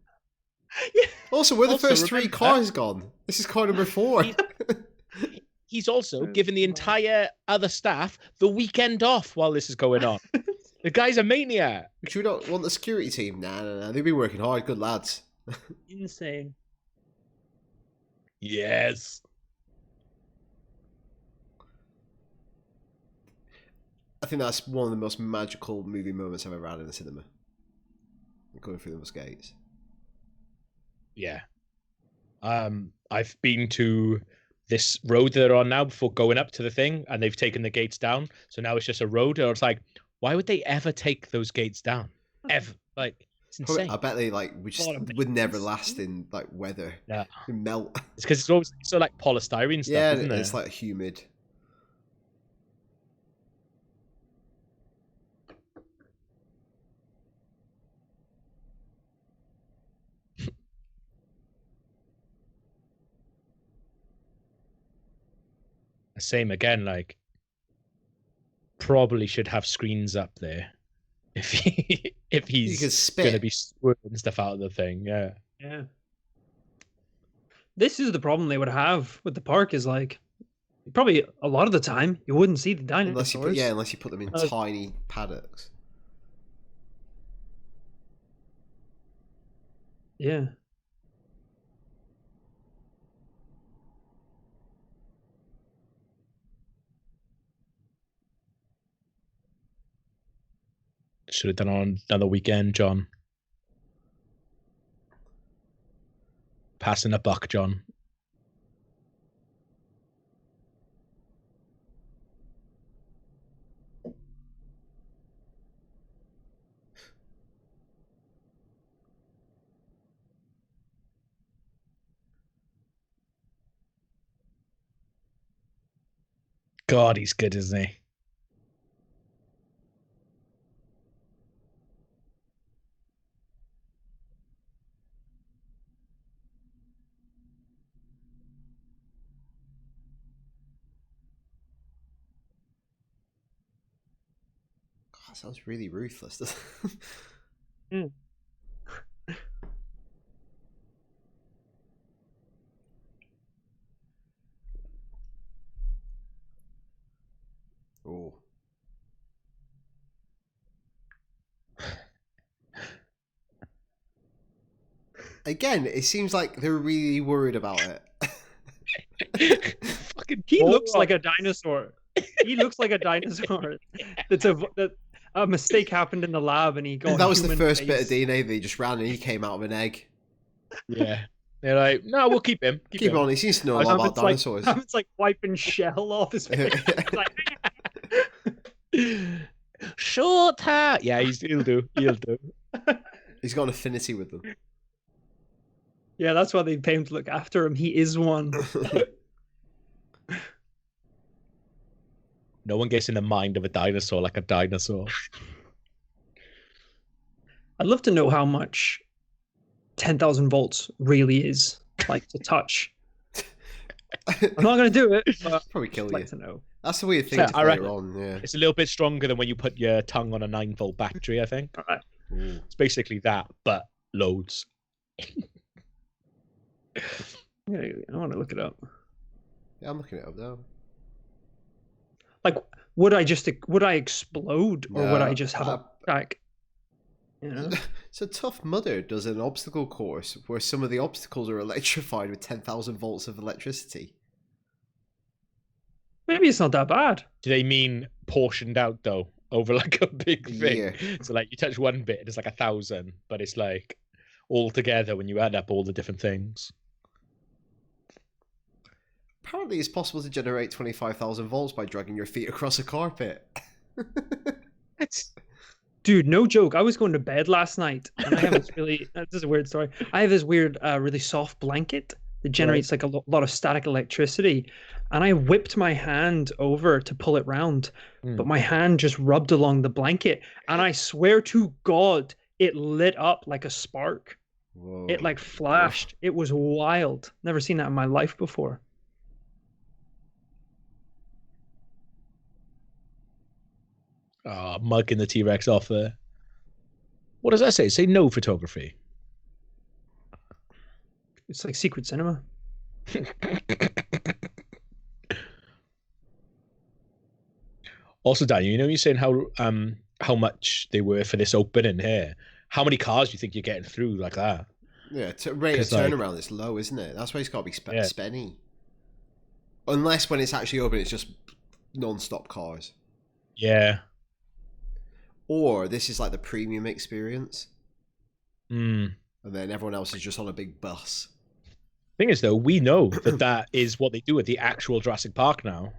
Yeah. Also, we're the first 3 cars gone. This is car number 4. he's also given the entire other staff the weekend off while this is going on. The guy's a maniac. Should we not want the security team? Nah. They've been working hard. Good lads. Insane. Yes. I think that's one of the most magical movie moments I've ever had in the cinema. Going through those gates. Yeah. I've been to this road they're on now before going up to the thing, and they've taken the gates down. So now it's just a road, and it's like, why would they ever take those gates down? Ever? Like, it's insane. I bet they would never last in like weather. Yeah. Melt. It's because it's always so like polystyrene stuff. Yeah, isn't it? It's like humid. Same again, like probably should have screens up there if he's gonna be squirting stuff out of the thing. Yeah. This is the problem they would have with the park, is like probably a lot of the time you wouldn't see the dinosaurs unless you put them in tiny paddocks. Yeah. Should have done on another weekend, John. Passing a buck, John. God, he's good, isn't he? That sounds really ruthless. Oh. Again, it seems like they're really worried about it. He looks like a dinosaur. He looks like a dinosaur. A mistake happened in the lab, and he got. That was the first bit of DNA they just ran, and he came out of an egg. Yeah, they're like, no, we'll keep him. Keep him on. He seems to know a lot about dinosaurs. It's like wiping shell off his face. Short hair. Yeah, he'll do. He's got an affinity with them. Yeah, that's why they pay him to look after him. He is one. No one gets in the mind of a dinosaur like a dinosaur. I'd love to know how much 10,000 volts really is like to touch. I'm not going to do it, but probably kill I'd you. Like to know. That's the weird thing to play on. Yeah, it's a little bit stronger than when you put your tongue on a 9-volt battery. I think. All right. It's basically that, but loads. I want to look it up. Yeah, I'm looking it up now. Like, would I explode, or would I just have a crack? You know? So Tough Mudder does an obstacle course where some of the obstacles are electrified with 10,000 volts of electricity. Maybe it's not that bad. Do they mean portioned out though, over like a big thing? Yeah. So like you touch one bit, it's like 1,000, but it's like all together when you add up all the different things. Apparently, it's possible to generate 25,000 volts by dragging your feet across a carpet. Dude, no joke. I was going to bed last night, and I have this really... this is a weird story. I have this weird, really soft blanket that generates like a lot of static electricity, and I whipped my hand over to pull it round, but my hand just rubbed along the blanket, and I swear to God, it lit up like a spark. Whoa. It like flashed. It was wild. Never seen that in my life before. Mugging the T-Rex off there. What does that say? Say no photography. It's like secret cinema. Also, Daniel, you know, you're saying how much they were for this opening here. How many cars do you think you're getting through like that? Yeah, rate of turnaround is low, isn't it? That's why it's got to be spenny. Unless when it's actually open, it's just non-stop cars. Yeah. Or this is like the premium experience. Mm. And then everyone else is just on a big bus. Thing is, though, we know that is what they do at the actual Jurassic Park now.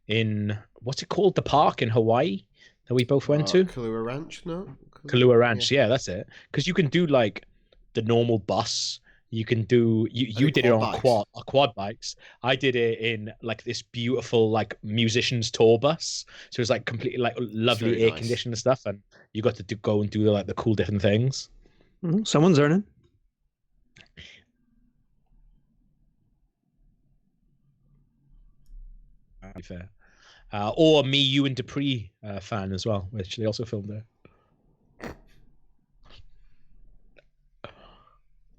In what's it called? The park in Hawaii that we both went to? Kailua Ranch, no? Kailua Ranch, yeah, that's it. Because you can do like the normal bus. You can do you did it on quad bikes. I did it in like this beautiful like musicians tour bus. So it was like completely like lovely air conditioned and stuff, and you got to go and do like the cool different things. Someone's earning. To be fair. Or me, you, and Dupree fan as well, which they also filmed there.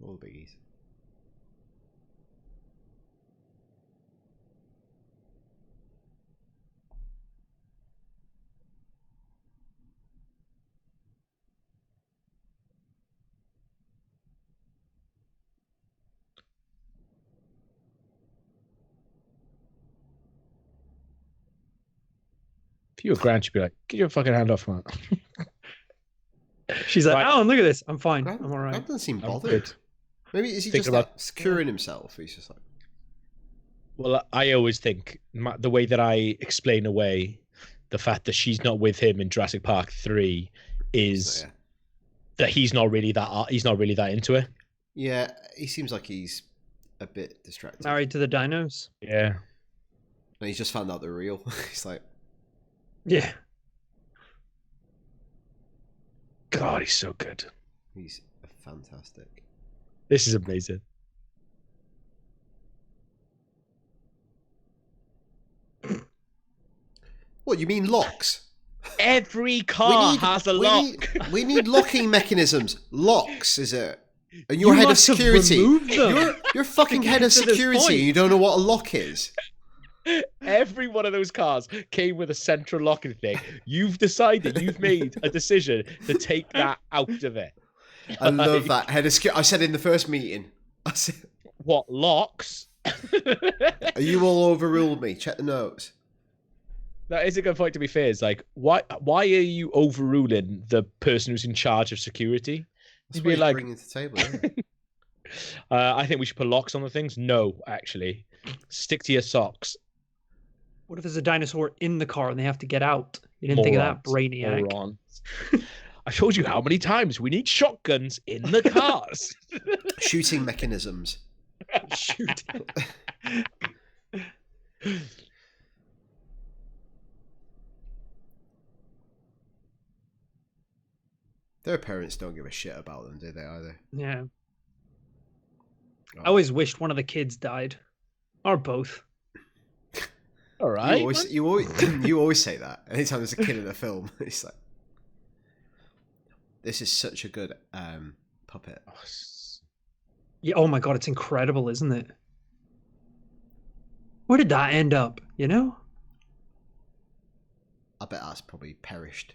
All the biggies. If you were Grant, you'd be like, get your fucking hand off, man. She's like, right. Oh, look at this. I'm fine. Grant, I'm all right. Grant doesn't seem bothered. Maybe is he just like securing himself? He's just like... Well, I always think the way that I explain away the fact that she's not with him in Jurassic Park 3 is that he's not really that into it. Yeah, he seems like he's a bit distracted. Married to the dinos. Yeah. And he's just found out they're real. He's like, yeah. God, he's so good. He's fantastic. This is amazing. What, you mean locks? Every car has a lock. We need locking mechanisms. Locks, is it? And you're head of security. You're fucking head of security and you don't know what a lock is. Every one of those cars came with a central locking thing. You've made a decision to take that out of it. I love that. Head of security. I said in the first meeting. I said, what, locks? You all overruled me. Check the notes. That is a good point, to be fair. It's like, why are you overruling the person who's in charge of security? That's what you're bringing to the table, yeah. I think we should put locks on the things. No, actually. Stick to your socks. What if there's a dinosaur in the car and they have to get out? You didn't think of that, brainiac. I told you how many times we need shotguns in the cars. Shooting mechanisms. Shooting. Their parents don't give a shit about them, do they, either? Yeah. Oh. I always wished one of the kids died. Or both. All right. You always say that. Anytime there's a kid in a film, it's like, this is such a good puppet. Yeah. Oh my God, it's incredible, isn't it? Where did that end up? You know? I bet that's probably perished.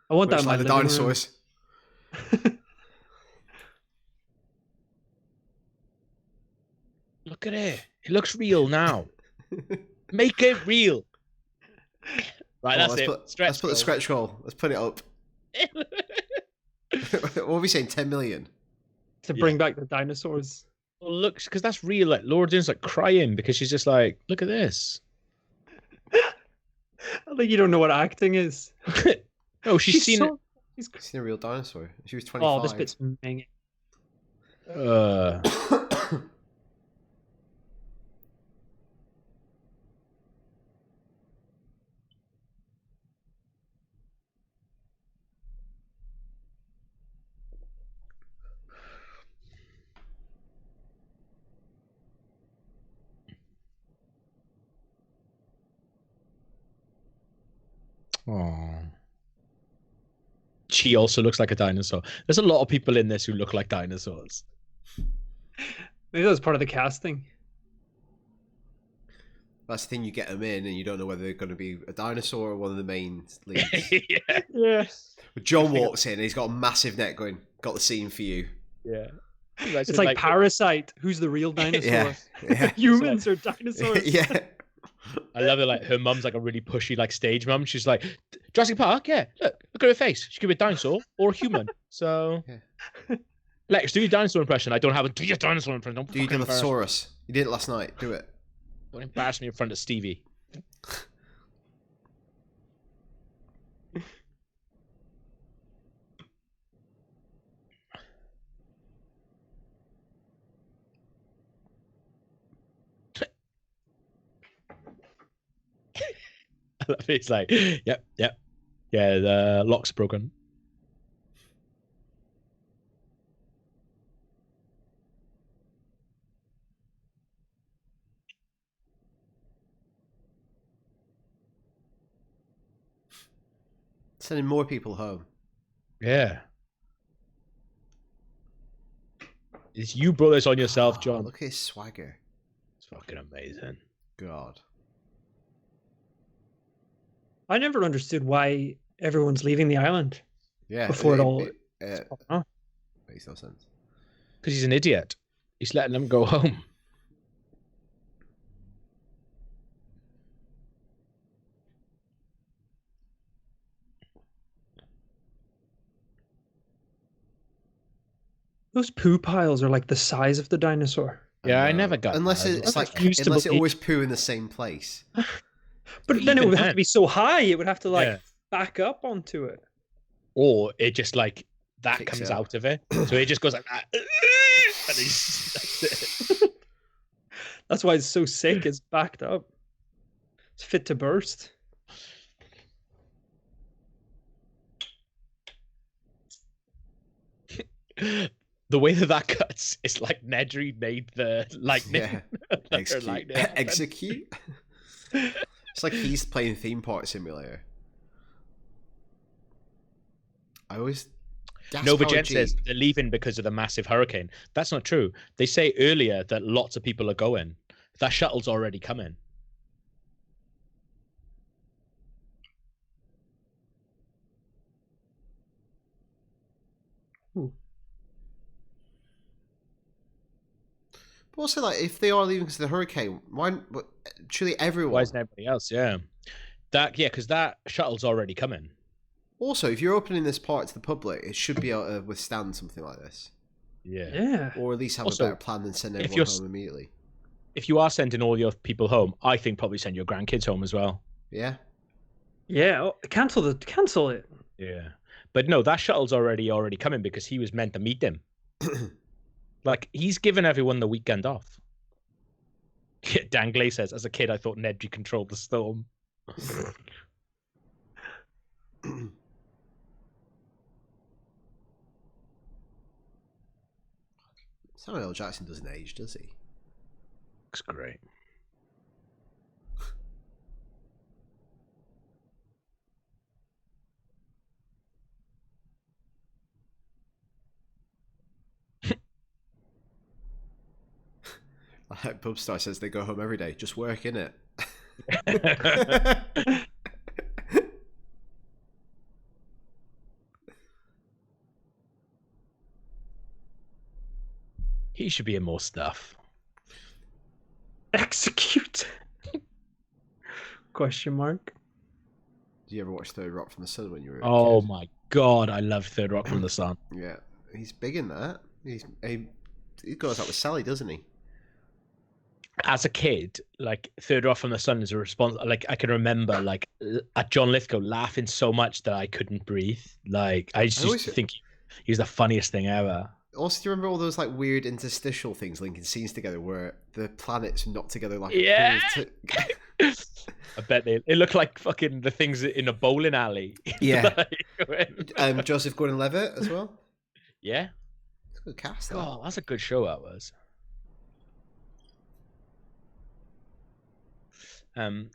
I want that in my the dinosaurs. Look at it. It looks real now. Make it real. Right, that's it. Let's put the stretch goal. Let's put it up. What are we saying? 10 million? To bring back the dinosaurs. Well, look, because that's real. Like, Laura Dern's like crying because she's just like, look at this. I think you don't know what acting is. No, she's seen it. She's seen a real dinosaur. She was 25. Oh, this bit's minging. Oh. She also looks like a dinosaur. There's a lot of people in this who look like dinosaurs. Maybe that was part of the casting. That's the thing. You get them in, and you don't know whether they're going to be a dinosaur or one of the main leads. Yeah. John walks in, and he's got a massive net going. Got the scene for you. Yeah. It's like Parasite. Who's the real dinosaur? Yeah. Humans or dinosaurs? Yeah. I love it. Like her mum's like a really pushy, like stage mum. She's like, Jurassic Park. Yeah, look at her face. She could be a dinosaur or a human. So, Lex, do your dinosaur impression. I don't have a do your dinosaur impression. Don't do your Dilophosaurus. You did it last night. Do it. Don't embarrass me in front of Stevie. It's like, yep. Yeah, the lock's broken. Sending more people home. Yeah. It's you brought this on yourself, John. Look at his swagger. It's fucking amazing. God. I never understood why everyone's leaving the island. Yeah. Before it all. Makes no sense. Because he's an idiot. He's letting them go home. Those poo piles are like the size of the dinosaur. Yeah, I never got unless that. it's like unless it always poo in the same place. But then it would have to be so high, it would have to like back up onto it. Or it just like that Kicks comes out. out of it. So it just goes like that. And that's it. That's why it's so sick, it's backed up. It's fit to burst. The way that cuts, it's like Nedry made the lightning. Yeah. Execute. It's like he's playing Theme Park Simulator. I always. Nova Jen says they're leaving because of the massive hurricane. That's not true. They say earlier that lots of people are going. That shuttle's already coming. But also, like, if they are leaving because of the hurricane, why? Surely everyone. Why isn't everybody else? Yeah. Because that shuttle's already coming. Also, if you're opening this part to the public, it should be able to withstand something like this. Yeah. Or at least have Also, a better plan than send everyone home immediately. If you are sending all your people home, I think probably send your grandkids home as well. Yeah. Yeah. Cancel it. Yeah. But no, that shuttle's already coming because he was meant to meet them. Like, he's given everyone the weekend off. Dangley says, as a kid, I thought Nedry controlled the storm. Samuel L. Jackson doesn't age, does he? Looks great. Like Bubstar says, they go home every day. Just work, innit? He should be in more stuff. Execute. Question mark. Did you ever watch Third Rock from the Sun when you were a kid? My god, I love Third Rock from the Sun. Yeah, he's big in that. He goes out with Sally, doesn't he? As a kid, like Third Rock from the Sun is a response. Like I can remember, like at John Lithgow laughing so much that I couldn't breathe. Like I just used to think he was the funniest thing ever. Also, do you remember all those like weird interstitial things linking scenes together where the planets not together like yeah. I bet it looked like fucking the things in a bowling alley. Yeah. Joseph Gordon-Levitt as well. Yeah. It's a good cast. Oh, that's a good show. That was.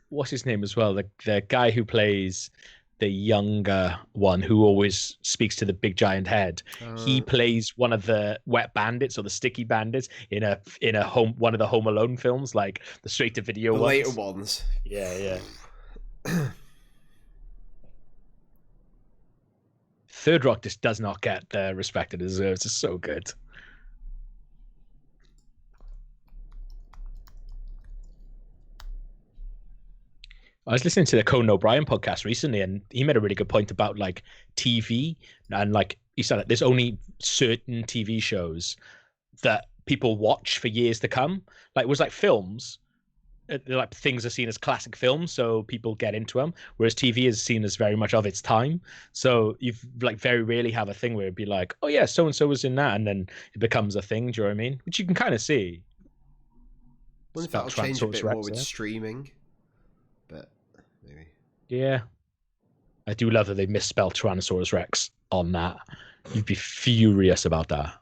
What's his name as well? The guy who plays younger one who always speaks to the big giant head. He plays one of the wet bandits or the sticky bandits in a one of the Home Alone films, like the straight to video the ones. later ones. Yeah. Third Rock just does not get the respect it deserves. It's so good. I was listening to the Conan O'Brien podcast recently, and he made a really good point about like TV, and like he said, there's only certain TV shows that people watch for years to come. Like it was like films, like things are seen as classic films, so people get into them. Whereas TV is seen as very much of its time. So you've like very rarely have a thing where it'd be like, oh yeah, so and so was in that, and then it becomes a thing. Do you know what I mean? Which you can kind of see. Wonder if that'll change a bit more with streaming. But maybe. Yeah. I do love that they misspelled Tyrannosaurus Rex on that. You'd be furious about that.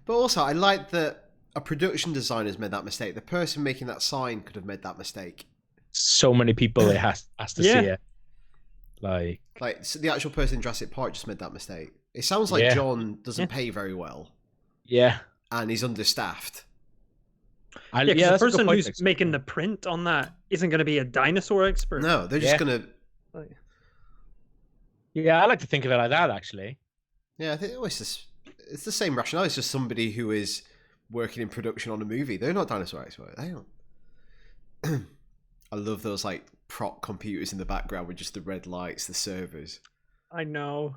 But also, I like that a production designer's made that mistake. The person making that sign could have made that mistake. So many people it has to see it. Like so the actual person in Jurassic Park just made that mistake. It sounds like John doesn't pay very well. Yeah. And he's understaffed. The person who's making the print on that isn't going to be a dinosaur expert. No, they're just going to... Yeah, I like to think of it like that, actually. Yeah, I think it's the same rationale. It's just somebody who is working in production on a movie. They're not dinosaur experts. They don't. I love those like prop computers in the background with just the red lights, the servers. I know.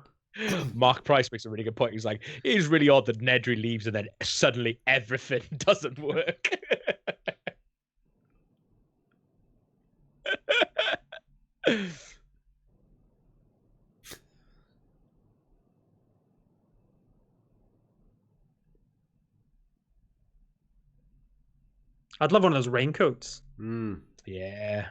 Mark Price makes a really good point. He's like, it is really odd that Nedry leaves and then suddenly everything doesn't work. I'd love one of those raincoats. Yeah.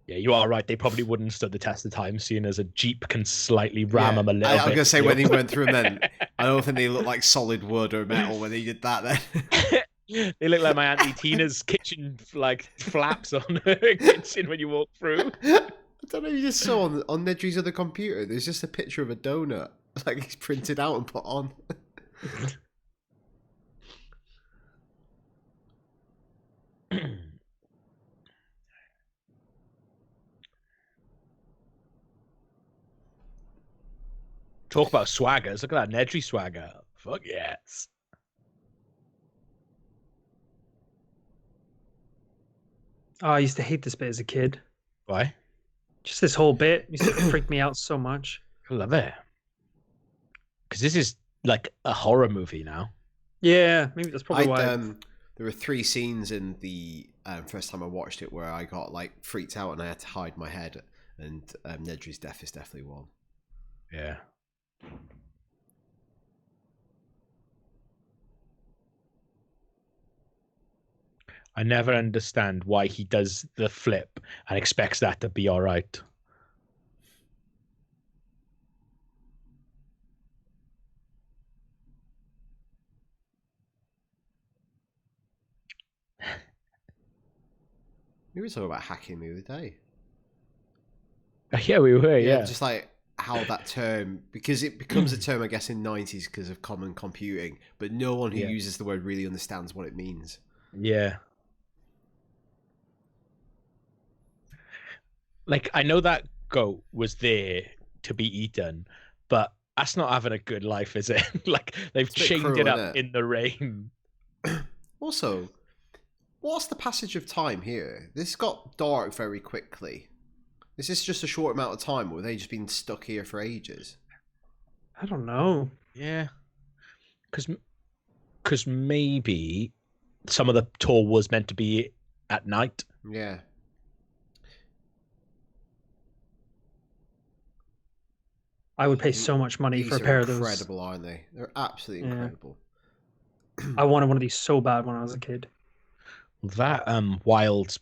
Yeah, you are right. They probably wouldn't have stood the test of time, seeing as a Jeep can slightly ram them a little bit. I was going to say, when he went through them, then I don't think they looked like solid wood or metal when he did that then. They look like my Auntie Tina's kitchen like flaps on her kitchen when you walk through. I don't know if you just saw on Nedry's other computer, there's just a picture of a donut. Like he's printed out and put on. Talk about swaggers. Look at that Nedry swagger. Fuck yes. Oh, I used to hate this bit as a kid. Why? Just this whole bit used to freak me out so much. I love it. Because this is like a horror movie now. Yeah, maybe that's probably why. There were 3 scenes in the first time I watched it where I got like freaked out and I had to hide my head. And Nedry's death is definitely one. Yeah. I never understand why he does the flip and expects that to be all right. We were talking about hacking the other day. Yeah, we were, yeah. Just like how that term, because it becomes a term, I guess, in 90s because of common computing, but no one who uses the word really understands what it means. Yeah. Like, I know that goat was there to be eaten, but that's not having a good life, is it? Like, they've chained cruel, it up in the rain. Also, what's the passage of time here? This got dark very quickly. Is this just a short amount of time, or have they just been stuck here for ages? I don't know. Yeah. Because maybe some of the tour was meant to be at night. Yeah. I would pay so much money for a pair of those. They're incredible, aren't they? They're absolutely incredible. I wanted one of these so bad when I was a kid. That wild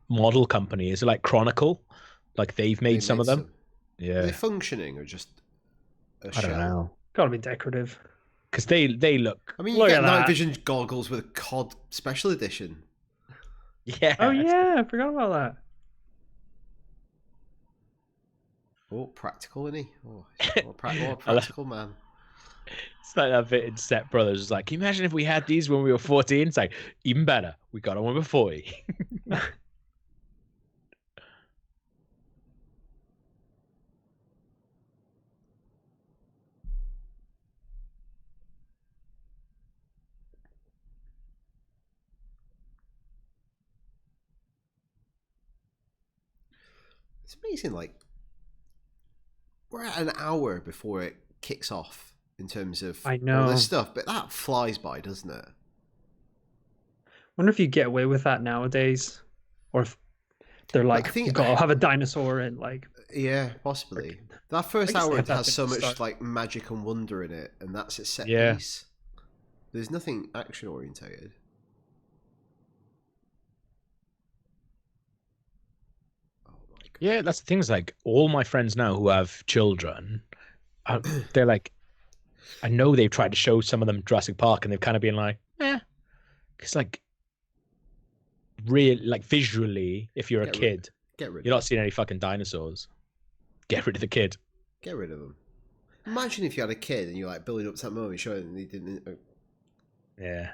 model company, is it like Chronicle? Like they've made some of them? Yeah. Are they functioning or just... a I don't shell? know. Gotta be decorative. Because they look. I mean, you Look get at night that. vision goggles with a COD special edition. Yeah. Oh yeah, I forgot about that. Oh, practical, isn't he? Oh, what a I love- practical man. It's like that bit in Step Brothers. It's like, can you imagine if we had these when we were 14? It's like, even better. We got them when we were 40. It's amazing. Like, we're at an hour before it kicks off in terms of I all know. this stuff, but that flies by, doesn't it? Wonder if you get away with that nowadays, or if they're But I like, think- we gotta have a dinosaur and like. Yeah, possibly. That first guess they hour had that has at so the much start. like magic and wonder in it, and that's its set Yeah. piece. There's nothing action orientated. Oh my god. Yeah, that's the thing. Is like all my friends now who have children, they're like, I know they've tried to show some of them Jurassic Park, and they've kind of been like, it's like real, like visually, if you're a kid, Get rid you're of not seeing any fucking dinosaurs. Get rid of the kid. them. Get rid of them. Imagine if you had a kid and you're like building up to that moment, showing them they didn't. Yeah.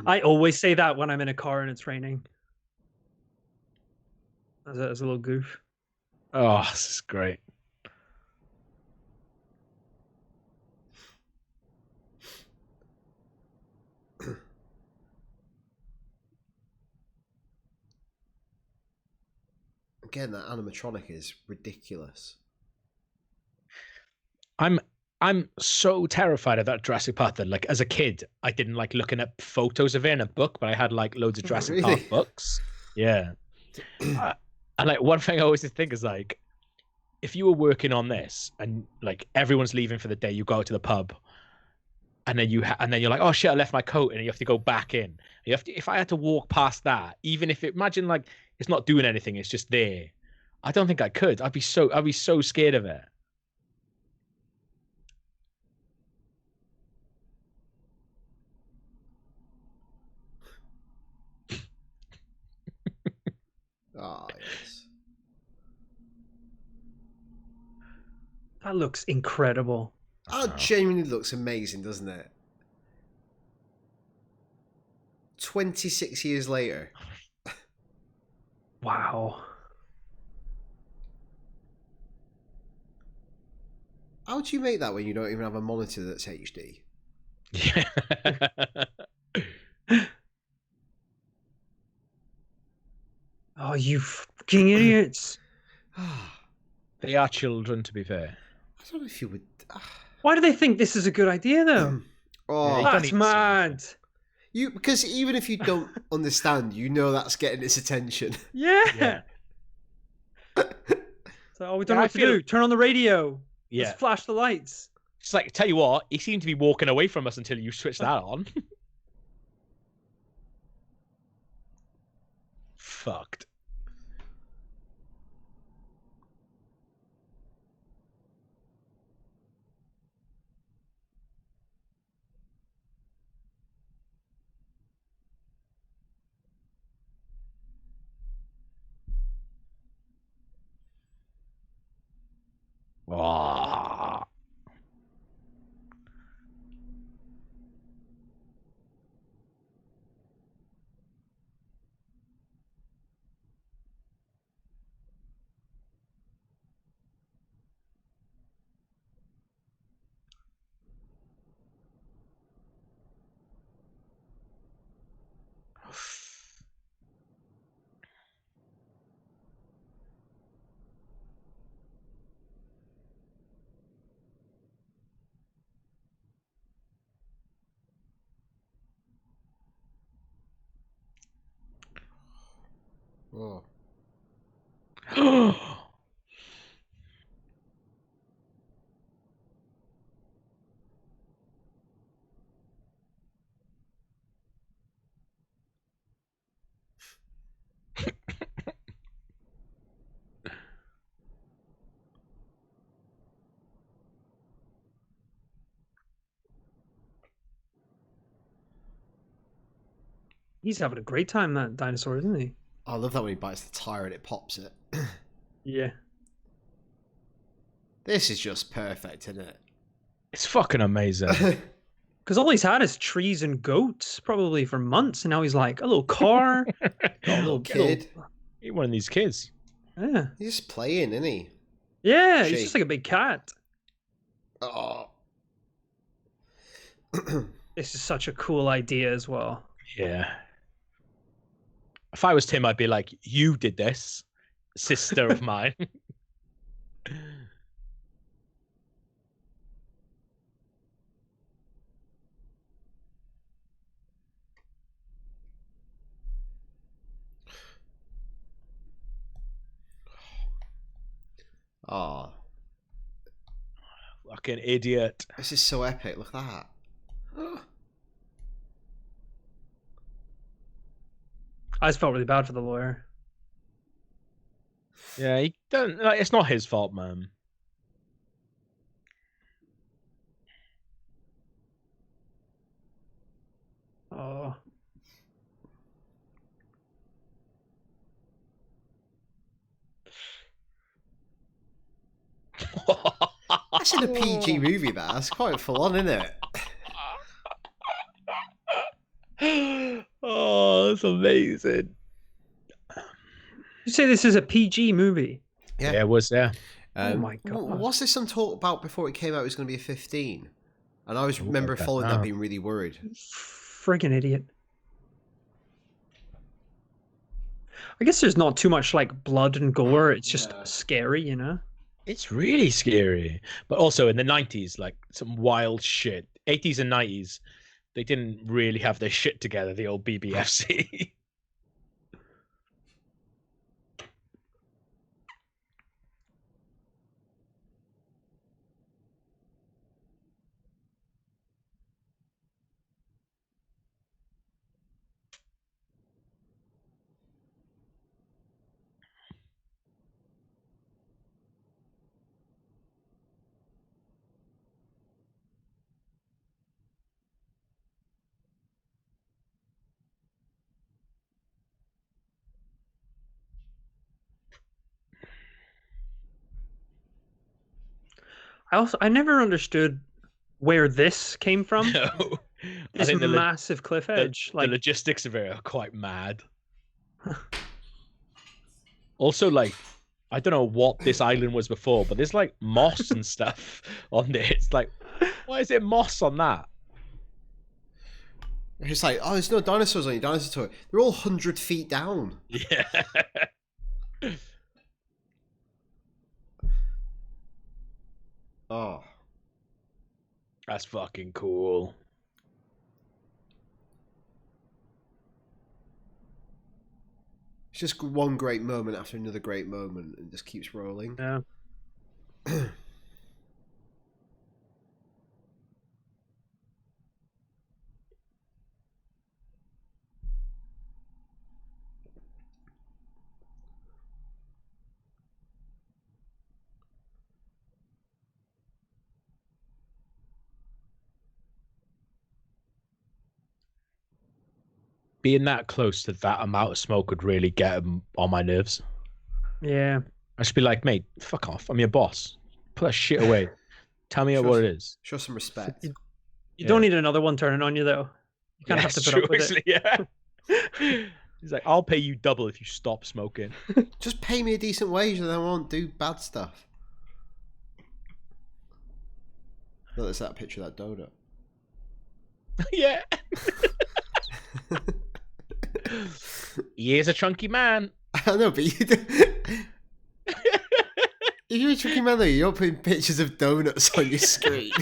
I always say that when I'm in a car and it's raining. As a little goof. Oh, this is great. Again, that animatronic is ridiculous. I'm so terrified of that Jurassic Park that, like, as a kid, I didn't like looking at photos of it in a book, but I had like loads of Jurassic Really? Park books. Yeah. And like one thing I always think is like, if you were working on this and like everyone's leaving for the day, you go out to the pub, and then and then you're like, oh shit, I left my coat, and you have to go back in. You have to. If I had to walk past that, even if imagine like it's not doing anything, it's just there. I don't think I could. I'd be so scared of it. Ah, yes. That looks incredible. That genuinely looks amazing, doesn't it? 26 years later. Wow. How do you make that when you don't even have a monitor that's HD? Yeah. Oh, you fucking idiots. They are children, to be fair. I don't know if you would. Why do they think this is a good idea, though? Oh, Yeah, That's mad. because even if you don't understand, you know that's getting its attention. Yeah. So, oh, we don't know I what to feel- do. Turn on the radio. Yeah. Let's flash the lights. It's like, tell you what, he seemed to be walking away from us until you switched that on. Fucked. Oh. Oh. He's having a great time, that dinosaur, isn't he? I love that when he bites the tire and it pops it. Yeah. This is just perfect, isn't it? It's fucking amazing. Because all he's had is trees and goats, probably for months, and now he's like a little car, a little kid. He's one of these kids. Yeah. He's just playing, isn't he? Yeah, he's just like a big cat. Oh. This is such a cool idea as well. Yeah. If I was Tim, I'd be like, "You did this, sister of mine." Oh. Fucking idiot. This is so epic. Look at that. I just felt really bad for the lawyer. Yeah, he don't. Like, it's not his fault, man. Oh. That's in a PG movie, that's quite full on, isn't it? Oh, that's amazing. You say this is a PG movie? Yeah, it was. Yeah. Oh my god. What's this some talk about before it came out? It was going to be a 15, and I always remember following that, being really worried. Friggin' idiot. I guess there's not too much like blood and gore. It's just scary, you know. It's really scary, but also in the 90s, like some wild shit. 80s and 90s, they didn't really have their shit together. The old BBFC. I never understood where this came from. No. This massive cliff edge. The logistics of it are quite mad. Also, like, I don't know what this island was before, but there's like moss and stuff on it. It's like, why is it moss on that? It's like, oh, there's no dinosaurs on your dinosaur tour. They're all 100 feet down. Yeah. Oh. That's fucking cool. It's just one great moment after another great moment and just keeps rolling. Yeah. Being that close to that amount of smoke would really get on my nerves. Yeah. I should be like, mate, fuck off. I'm your boss. Put that shit away. Tell me what it is. Show some respect. You don't need another one turning on you, though. You kind of have to put up with it. Yeah. He's like, I'll pay you double if you stop smoking. Just pay me a decent wage and I won't do bad stuff. Look, there's that picture of that donut. Yeah. He is a chunky man. I know, but you do... If you're a chunky man, though, you're putting pictures of donuts on your screen.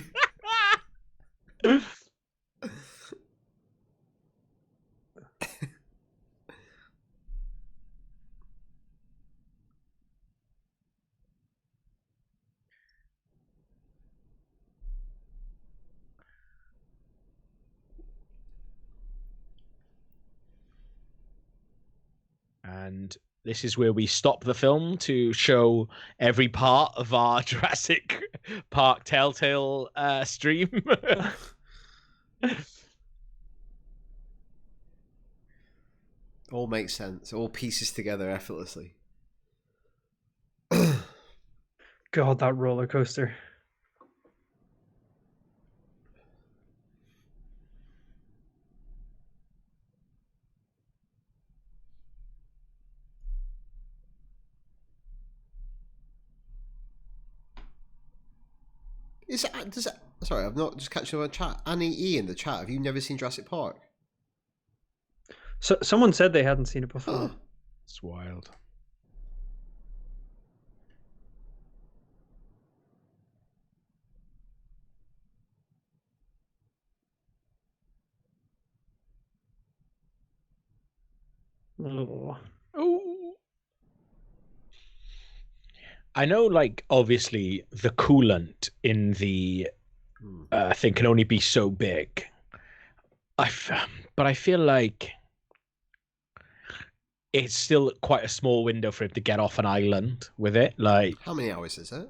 And this is where we stop the film to show every part of our Jurassic Park Telltale stream. All makes sense. All pieces together effortlessly. God, that roller coaster. Sorry, I've not just catching on chat. Annie E in the chat. Have you never seen Jurassic Park? So someone said they hadn't seen it before. It's wild. Oh. I know, like, obviously the coolant in the thing can only be so big. But I feel like it's still quite a small window for him to get off an island with it. Like, how many hours is it?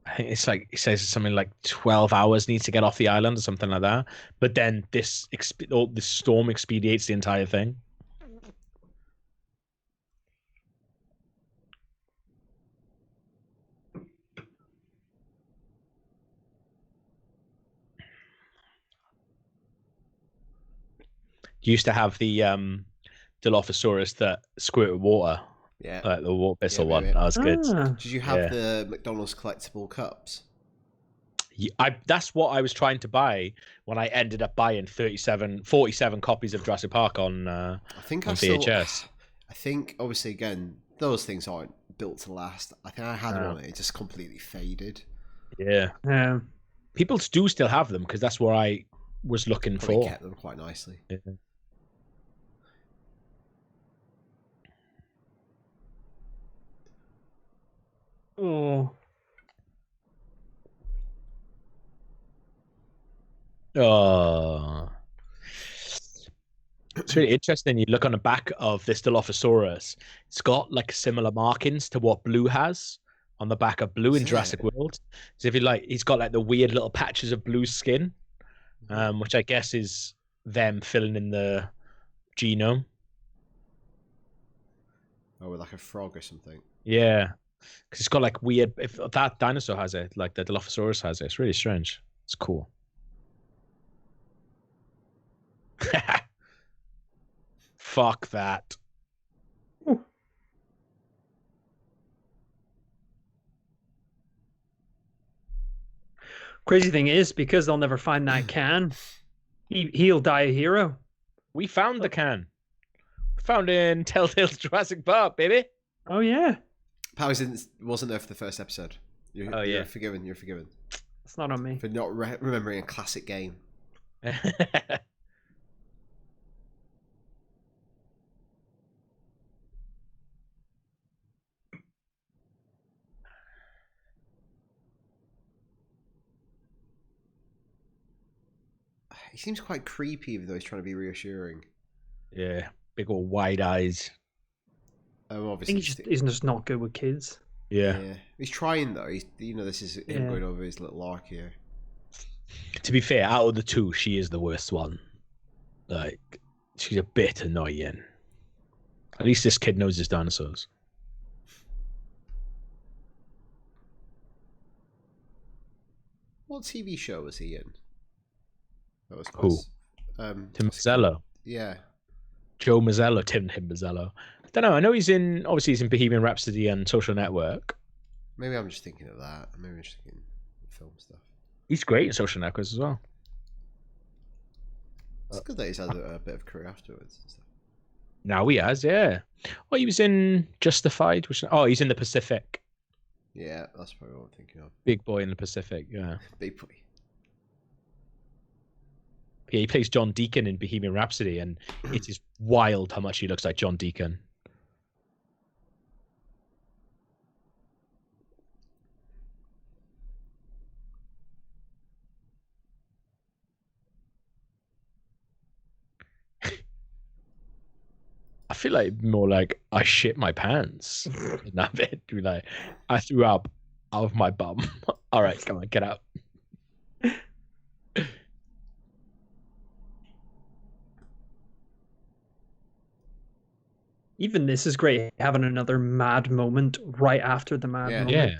I think it's like, it says something like 12 hours needs to get off the island or something like that. But then this storm expedites the entire thing. You used to have the Dilophosaurus that squirted water. Yeah. The water pistol one. That was good. Did you have the McDonald's collectible cups? That's what I was trying to buy when I ended up buying 47 copies of Jurassic Park on VHS. I think, obviously, again, those things aren't built to last. I think I had one and it just completely faded. Yeah. People do still have them because that's what I was looking for. Kept them quite nicely. Yeah. Oh. Oh. It's really interesting. You look on the back of this Dilophosaurus. It's got like similar markings to what Blue has on the back of Blue in Jurassic World. So if you like, he's got like the weird little patches of blue skin, which I guess is them filling in the genome. Oh, like a frog or something. Yeah, because it's got like weird. If that dinosaur has it, like the Dilophosaurus has it, it's really strange. It's cool. Fuck that. Ooh. Crazy thing is, because they'll never find that can, he'll die a hero. We found the can. Found in Telltale's Jurassic Park, baby. Oh yeah. Powers wasn't there for the first episode. You're forgiven. You're forgiven. It's not on me for not remembering a classic game. He seems quite creepy, even though he's trying to be reassuring. Yeah, big old wide eyes. Obviously, I think he's just not good with kids. Yeah. He's trying though. This is him going over his little arc here. To be fair, out of the two, she is the worst one. Like, she's a bit annoying. At least this kid knows his dinosaurs. What TV show was he in? That was Who? Tim Mazzello. Yeah. Joe Mazzello. Tim Mazzello. I don't know. I know he's in Bohemian Rhapsody and Social Network. Maybe I'm just thinking of that. Maybe I'm just thinking film stuff. He's great in Social Network as well. It's good that he's had a bit of a career afterwards and stuff. Now he has, yeah. Well, he was in Justified. He's in The Pacific. Yeah, that's probably what I'm thinking of. Big boy in The Pacific, yeah. Big boy. Yeah, he plays John Deacon in Bohemian Rhapsody, and it is wild how much he looks like John Deacon. I feel like more like I shit my pants in that bit. Like, I threw up out of my bum. All right, come on, get out. Even this is great, having another mad moment right after the mad moment. Yeah.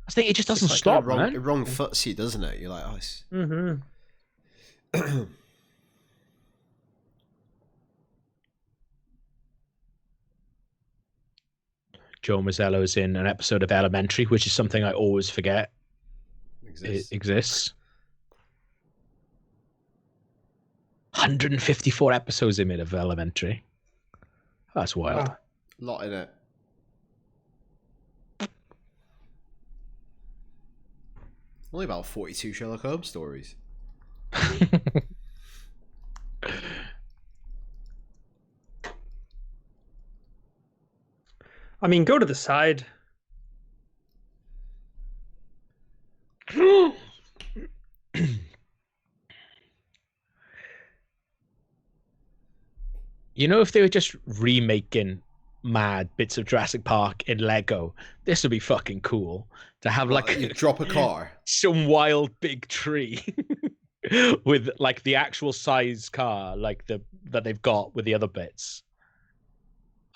I think it just doesn't like stop, wrong, man. wrong footsie, doesn't it? You're like, oh, Joe Mazzello's in an episode of Elementary, which is something I always forget it exists. 154 episodes they made of Elementary. That's wild. Wow. A lot in it. Only about 42 Sherlock Holmes stories. I mean, go to the side. You know, if they were just remaking mad bits of Jurassic Park in Lego, this would be fucking cool. To have like you drop a car, some wild big tree with like the actual size car, like that they've got with the other bits.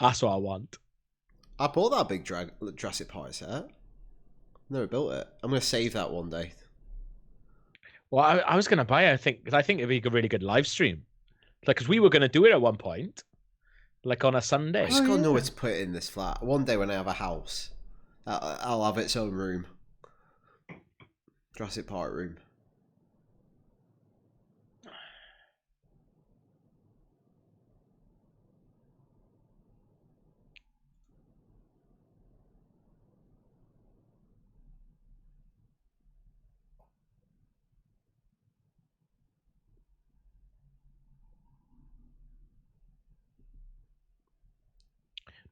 That's what I want. I bought that big Jurassic Park set. Never built it. I'm gonna save that one day. Well, I was gonna buy it. I think it'd be a really good live stream. Like, because we were gonna do it at one point, like on a Sunday. I just gotta know where to put it in this flat. One day when I have a house, I'll have its own room. Jurassic Park room.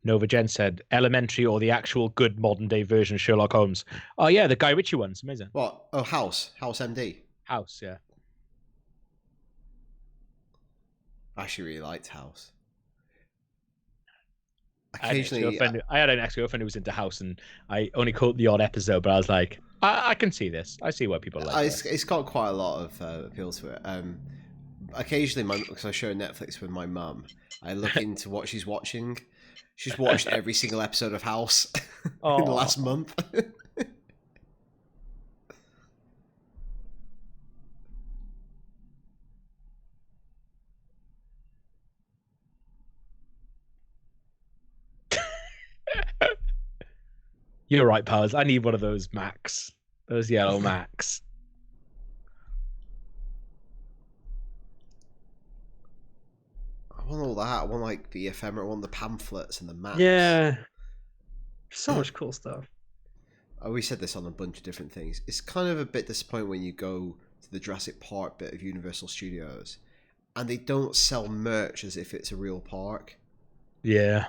Nova Jen said Elementary or the actual good modern day version of Sherlock Holmes. Oh yeah, the Guy Ritchie one's amazing. What? Oh, House MD. House, yeah. I actually really liked House. Occasionally, I had an ex-girlfriend who was into House, and I only caught the odd episode, but I was like, I can see this. I see why people like it. It's got quite a lot of appeal to it. Occasionally, because I share Netflix with my mum, I look into what she's watching. She's watched every single episode of House in the last month. You're right, Powers. I need one of those Macs. Those yellow Macs. I want all that. I want like the ephemera, I want the pamphlets and the maps. Yeah. So much cool stuff. We said this on a bunch of different things. It's kind of a bit disappointing when you go to the Jurassic Park bit of Universal Studios and they don't sell merch as if it's a real park. Yeah.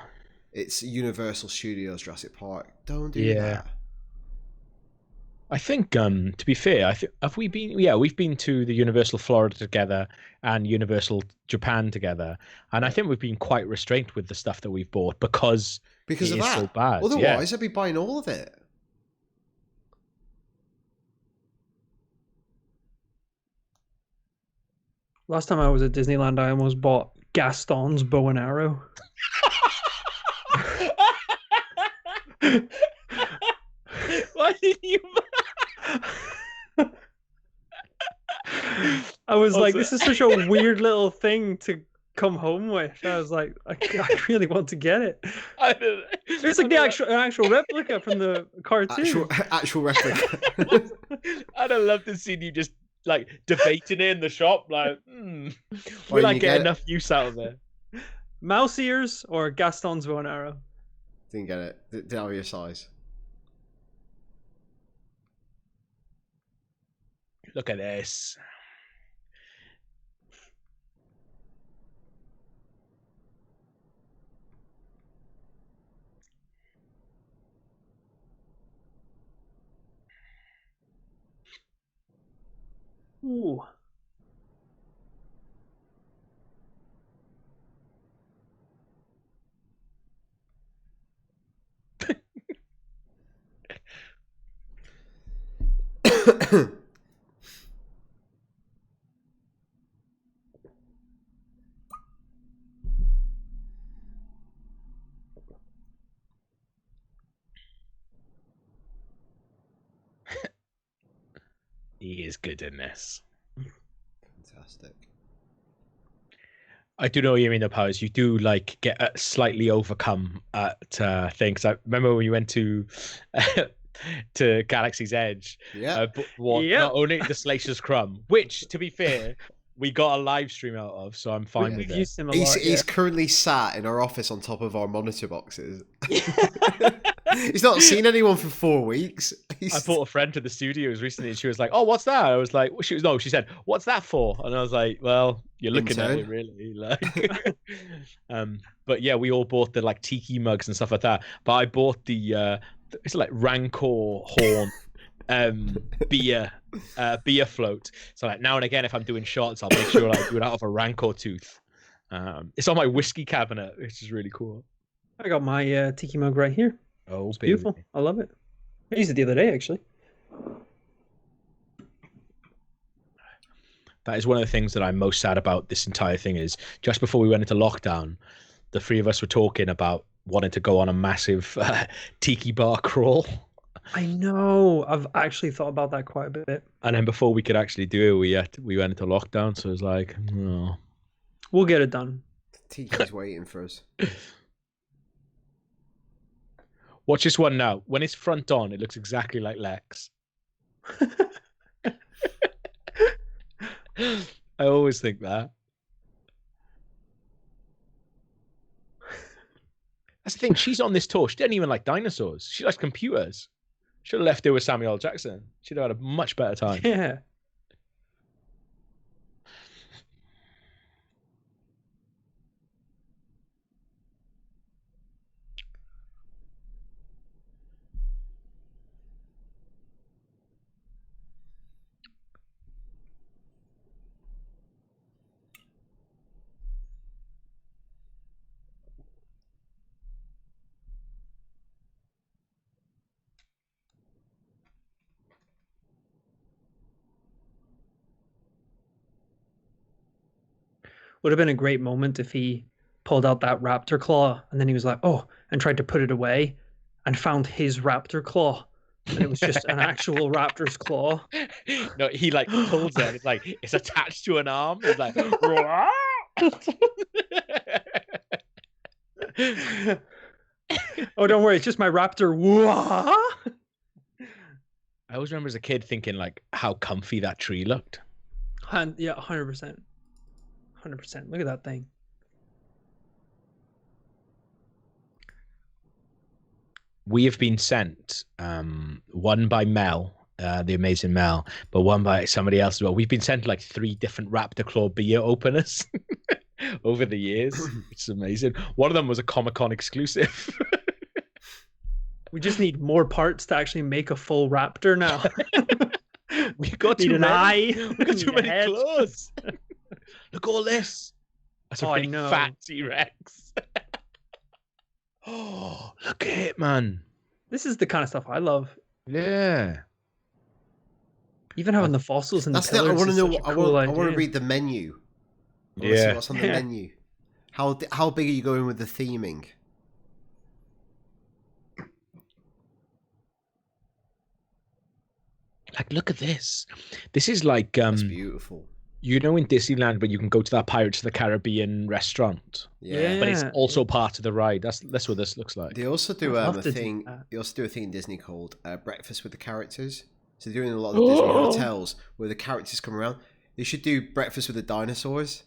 It's Universal Studios Jurassic Park. Don't do that. I think, to be fair, have we been? Yeah, we've been to the Universal Florida together and Universal Japan together, and I think we've been quite restrained with the stuff that we've bought because of it that. Is so bad. Otherwise, I'd be buying all of it. Last time I was at Disneyland, I almost bought Gaston's bow and arrow. Why did you? I was like, this is such a weird little thing to come home with. I was like, I really want to get it. It's like the actual replica from the cartoon. Actual replica. I'd have loved to see you just like debating it in the shop, like, will I get enough use out of it? Mouse ears or Gaston's bow and arrow? Didn't get it. Didn't have your size. Look at this. Ooh. He is good in this. Fantastic. I do know what you mean, though, Powers. You do like get slightly overcome at things. I remember when you went to to Galaxy's Edge. Yeah. Not only the Salacious Crumb, which, to be fair, we got a live stream out of, so I'm fine with We've it. used him a He's, lot. he's currently sat in our office on top of our monitor boxes. He's not seen anyone for 4 weeks. I brought a friend to the studios recently, and she was like, "Oh, what's that?" I was like, "She said, what's that for?" And I was like, "Well, you're looking at it, really." Like, but yeah, we all bought the like tiki mugs and stuff like that. But I bought the it's like Rancor horn beer float. So like now and again, if I'm doing shots, I'll make sure I do it out of a Rancor tooth. It's on my whiskey cabinet, which is really cool. I got my tiki mug right here. Oh, it's beautiful. I love it. I used it the other day, actually. That is one of the things that I'm most sad about this entire thing is just before we went into lockdown, the three of us were talking about wanting to go on a massive tiki bar crawl. I know. I've actually thought about that quite a bit. And then before we could actually do it, we went into lockdown. So it was like, no. We'll get it done. Tiki's waiting for us. Watch this one now. When it's front on, it looks exactly like Lex. I always think that. That's the thing. She's on this tour. She didn't even like dinosaurs. She likes computers. Should have left it with Samuel L. Jackson. She'd have had a much better time. Yeah. Would have been a great moment if he pulled out that raptor claw and then he was like, oh, and tried to put it away and found his raptor claw. And it was just an actual raptor's claw. No, he like pulls it. It's like it's attached to an arm. It's like, oh, don't worry, it's just my raptor. I always remember as a kid thinking like how comfy that tree looked. And yeah, 100%. 100%. Look at that thing. We have been sent, one by Mel, the amazing Mel, but one by somebody else as well. We've been sent like 3 different Raptor Claw beer openers over the years. It's amazing. One of them was a Comic-Con exclusive. We just need more parts to actually make a full raptor now. We got too many. We got too many claws. Look at all this. That's a big fat T-Rex. Oh, look at it, man. This is the kind of stuff I love. Yeah. Even having the fossils and the pillars. I want to know. Cool I want to read the menu. I want to see what's on the menu. How big are you going with the theming? Like, look at this. This is like That's beautiful. You know, in Disneyland, but you can go to that Pirates of the Caribbean restaurant. Yeah, but it's also part of the ride. That's what this looks like. They also do a thing. They also do a thing in Disney called Breakfast with the Characters. So they're doing a lot of Disney hotels where the characters come around. They should do Breakfast with the Dinosaurs.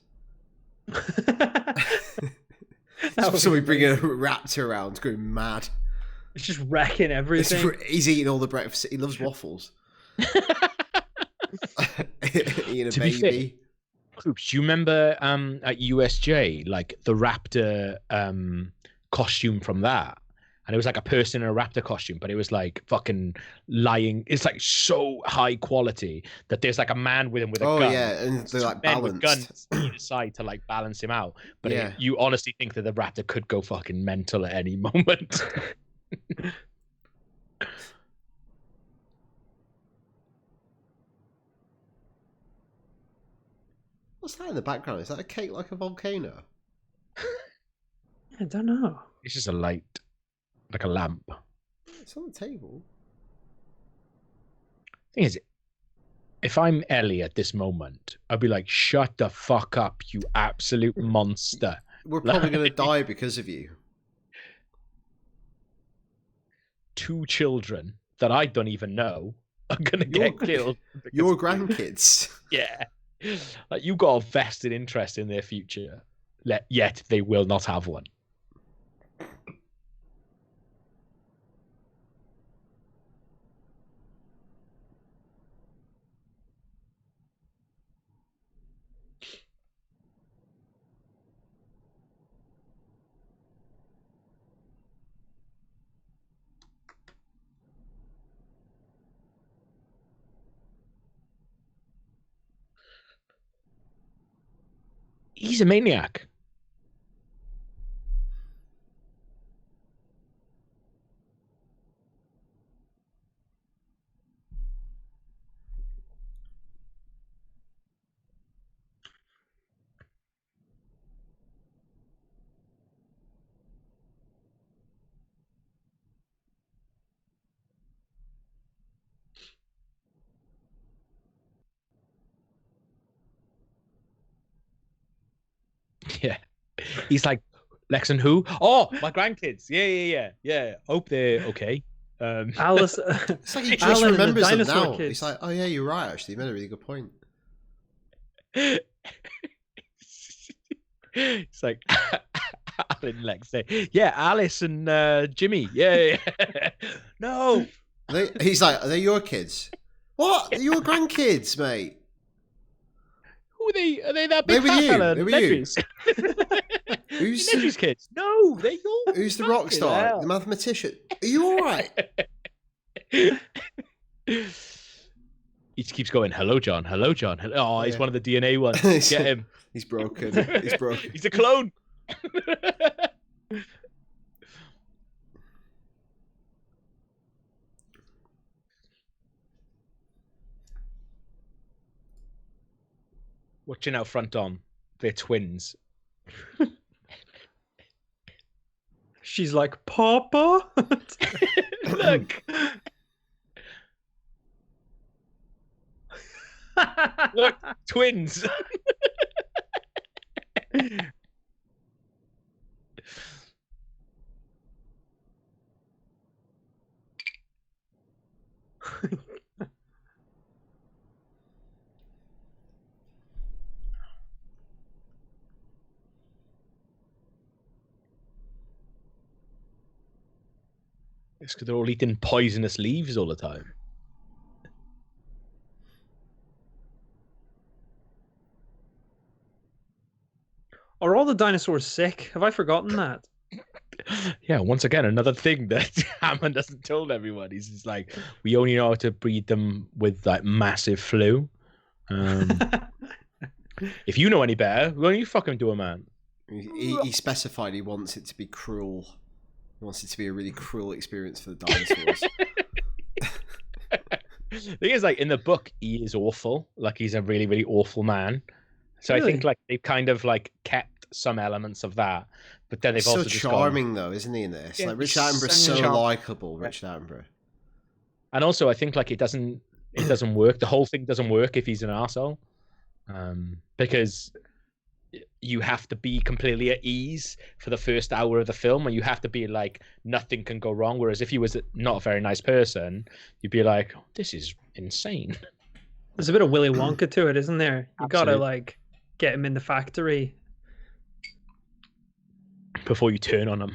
So we bring a raptor around, going mad. It's just wrecking everything. He's eating all the breakfast. He loves waffles. Eating a baby. Oops, do you remember at USJ, like the raptor costume from that? And it was like a person in a raptor costume, but it was like fucking lying. It's like so high quality that there's like a man with him with a gun. Oh yeah, and they're like balanced. With guns either side to like balance him out. But you honestly think that the raptor could go fucking mental at any moment. What's that in the background? Is that a cake like a volcano? I don't know. It's just a light, like a lamp. It's on the table. Thing is, if I'm Ellie at this moment, I'd be like, shut the fuck up, you absolute monster. We're probably going to die because of you. 2 children that I don't even know are going to get killed. Your grandkids. Yeah. Like, you got a vested interest in their future, yet they will not have one. He's a maniac. Yeah. He's like, Lex and who? Oh, my grandkids. Yeah. Hope they're okay. Alice. It's like he just remembers them now. Kids. He's like, oh yeah, you're right. Actually, you made a really good point. It's like Alan Lex say, yeah, Alice and Jimmy. Yeah. No. He's like, are they your kids? What? They're your grandkids, mate. Who are they? Are they that big fella? They were you. Who's Nedry's kids? No, they're yours. Who's the rock star? The mathematician? Are you all right? He just keeps going, hello, John. Hello, John. Oh, he's one of the DNA ones. Get him. He's broken. He's broken. He's a clone. Watching out front on. They're twins. She's like, Papa? Look. Look, twins. It's because they're all eating poisonous leaves all the time. Are all the dinosaurs sick? Have I forgotten that? Yeah, once again, another thing that Hammond doesn't tell everyone. He's just like, we only know how to breed them with like massive flu. If you know any better, why don't you fucking do it, man? He specified he wants it to be cruel. He wants it to be a really cruel experience for the dinosaurs. The thing is, like, in the book, he is awful. Like, he's a really, really awful man. So really? I think like they've kind of like kept some elements of that, but then they've also so charming though, isn't he? In this, yeah, like Richard Attenborough's so likable. Richard Attenborough, and also I think like it doesn't work. The whole thing doesn't work if he's an arsehole, because you have to be completely at ease for the first hour of the film, and you have to be like nothing can go wrong. Whereas if he was not a very nice person, you'd be like, oh, this is insane. There's a bit of Willy Wonka to it, isn't there? You gotta like get him in the factory before you turn on him.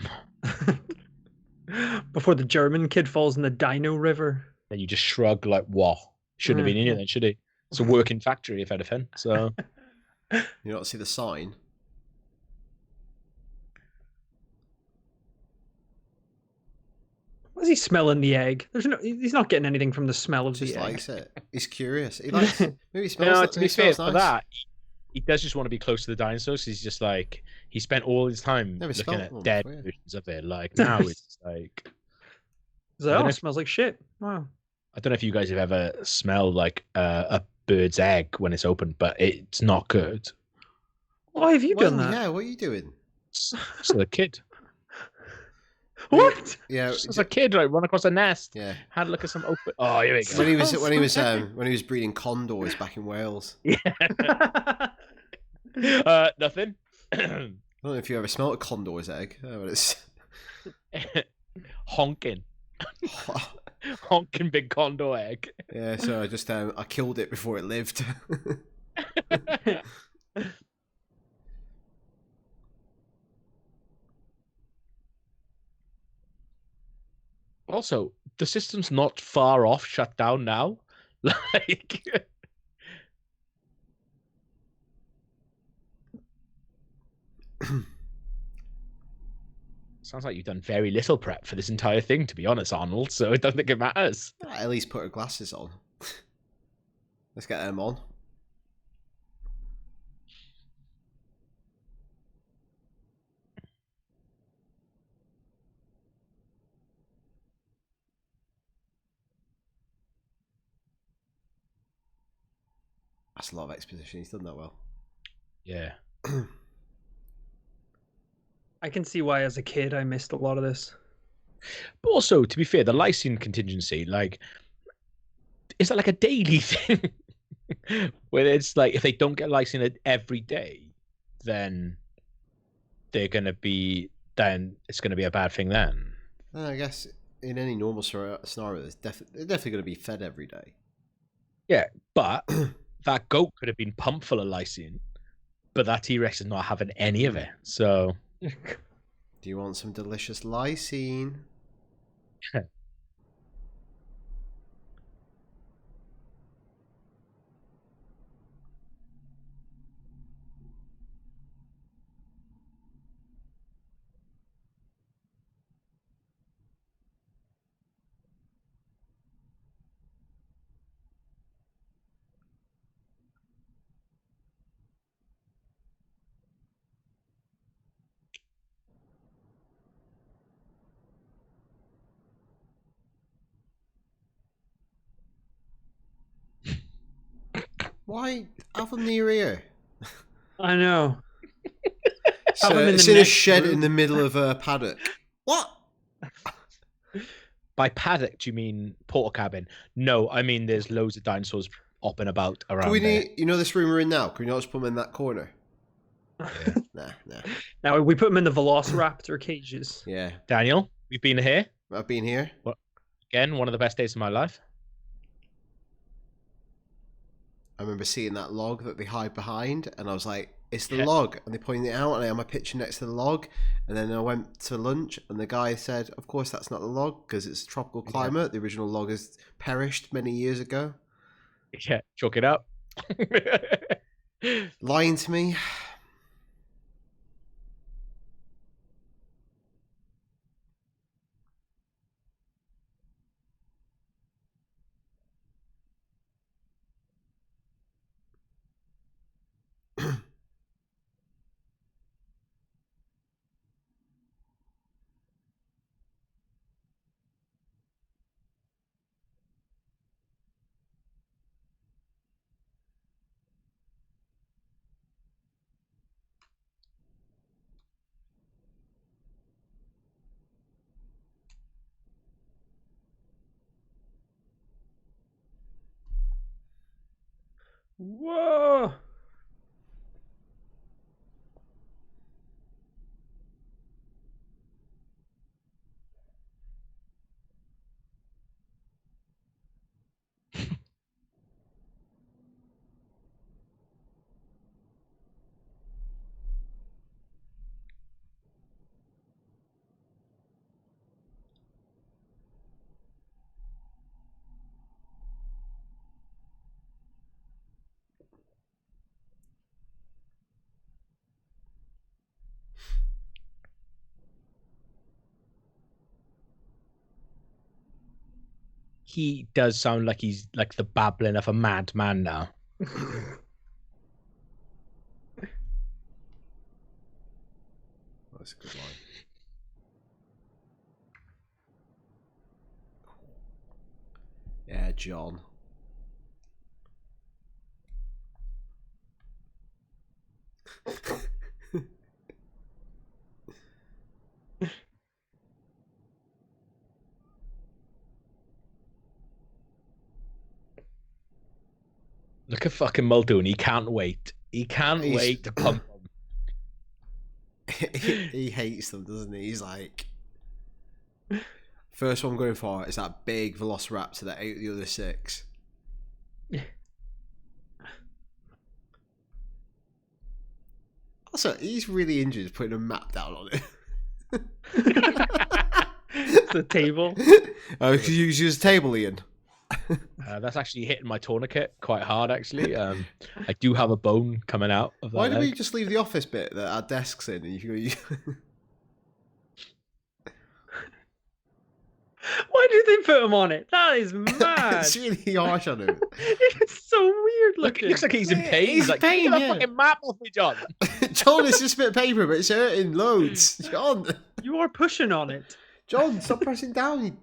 Before the German kid falls in the Dino River. Then you just shrug like, what? Shouldn't have been in here then, should he? It's a working factory, if anything. So you don't see the sign. What is he smelling the egg? He's not getting anything from the smell of the egg. Just likes it. He's curious. He likes. Maybe he smells. No, to be fair, for that, he does just want to be close to the dinosaurs. He's just like, he spent all his time looking at dead versions of it. Like now it's like, it smells like shit. Wow. I don't know if you guys have ever smelled like a bird's egg when it's open, but it's not good. Why have you done that? Yeah, what are you doing? So the kid. What? Yeah, Just as a kid, like run across a nest. yeah. Had a look at some open. Oh, here we go. When he was breeding condors back in Wales. Yeah. Nothing. I don't know if you ever smelled a condor's egg. Oh, it's Honking. Honking big condor egg. yeah. So I just I killed it before it lived. Also, the system's not far off shut down now. Like, sounds like you've done very little prep for this entire thing, to be honest, Arnold. So I don't think it matters. At least put her glasses on. Let's get them on. That's a lot of exposition. He's done that well. Yeah. I can see why, as a kid, I missed a lot of this. But also, to be fair, the lysine contingency, like, is that like a daily thing? Where it's like, if they don't get lysine every day, then it's going to be a bad thing then. I guess in any normal scenario, they're definitely going to be fed every day. Yeah, but that goat could have been pumped full of lysine, but that T-Rex is not having any of it. So, do you want some delicious lysine? Why have them near here? I know. So it's in a shed in the middle of a paddock. What? By paddock, do you mean porter cabin? No, I mean there's loads of dinosaurs hopping about around there. You know this room we're in now? Can we not just put them in that corner? Yeah. Nah. Now we put them in the Velociraptor cages. Yeah. Daniel, we've been here. I've been here. Again, one of the best days of my life. I remember seeing that log that they hide behind, and I was like, it's the log. And they pointed it out, and I had my picture next to the log. And then I went to lunch, and the guy said, of course that's not the log, because it's a tropical climate. Yeah. The original log has perished many years ago. Yeah, chalk it up. Lying to me. Whoa! He does sound like he's like the babbling of a madman now. That's a good line. Yeah, John. Look at fucking Muldoon. He can't wait. He can't wait to pump them. He hates them, doesn't he? He's like, first one I'm going for is that big Velociraptor that ate the other 6. Also, he's really injured putting a map down on it. The table. Oh, could you use a table, Ian? That's actually hitting my tourniquet quite hard, actually. I do have a bone coming out of that. Why did we leg. just leave the office bit that our desks in? And you can go, Why do they put him on it? That is mad. it's really harsh on him. It's so weird Look, looking. it looks like he's in pain. He's in like, pain, get yeah. the fucking map off me, John. John, it's just a bit of paper, but it's hurting loads. John, You are pushing on it. John, stop pressing down.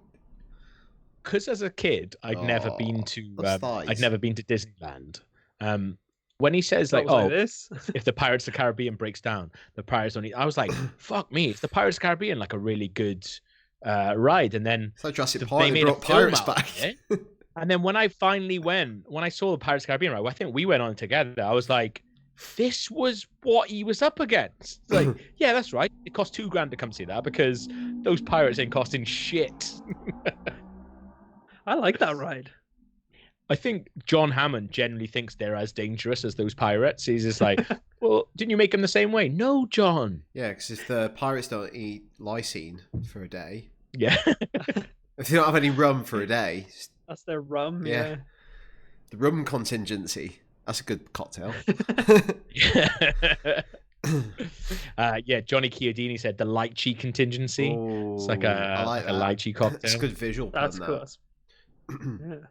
Because as a kid, I'd never been to. that's nice. I'd never been to Disneyland. When he says That like, was "Oh, like this. if the Pirates of the Caribbean breaks down, the Pirates only," I was like, "Fuck me, it's the Pirates of the Caribbean like a really good ride." And then It's like Jurassic they Park. They made a brought film pirates out of back. it. And then when I finally when I saw the Pirates of the Caribbean ride, I think we went on it together. I was like, this was what he was up against. Like, yeah, that's right. It cost $2,000 to come see that because those pirates ain't costing shit. I like that ride. I think John Hammond generally thinks they're as dangerous as those pirates. He's just like, well, didn't you make them the same way? No, John. Yeah, because if the pirates don't eat lysine for a day, Yeah. if they don't have any rum for a day, That's their rum. Yeah. Yeah. the rum contingency. That's a good cocktail. Yeah, Johnny Chiodini said the lychee contingency. It's like I a, like like a that. lychee cocktail. It's a good visual. That's pun, cool. that. Yeah.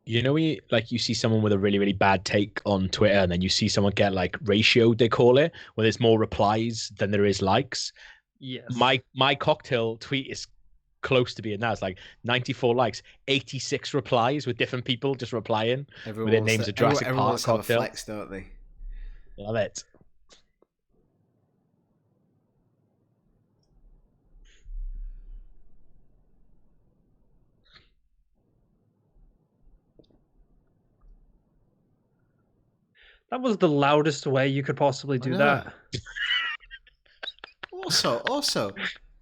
You know, you see someone with a really, really bad take on Twitter, and then you see someone get like ratioed, they call it, where there's more replies than there is likes. Yes. My cocktail tweet is close to being that. It's like 94 likes, 86 replies with different people just replying with their names of Jurassic everyone Park wants to have a cocktail. flex, don't they? Love it. That was the loudest way you could possibly do know. that. Also,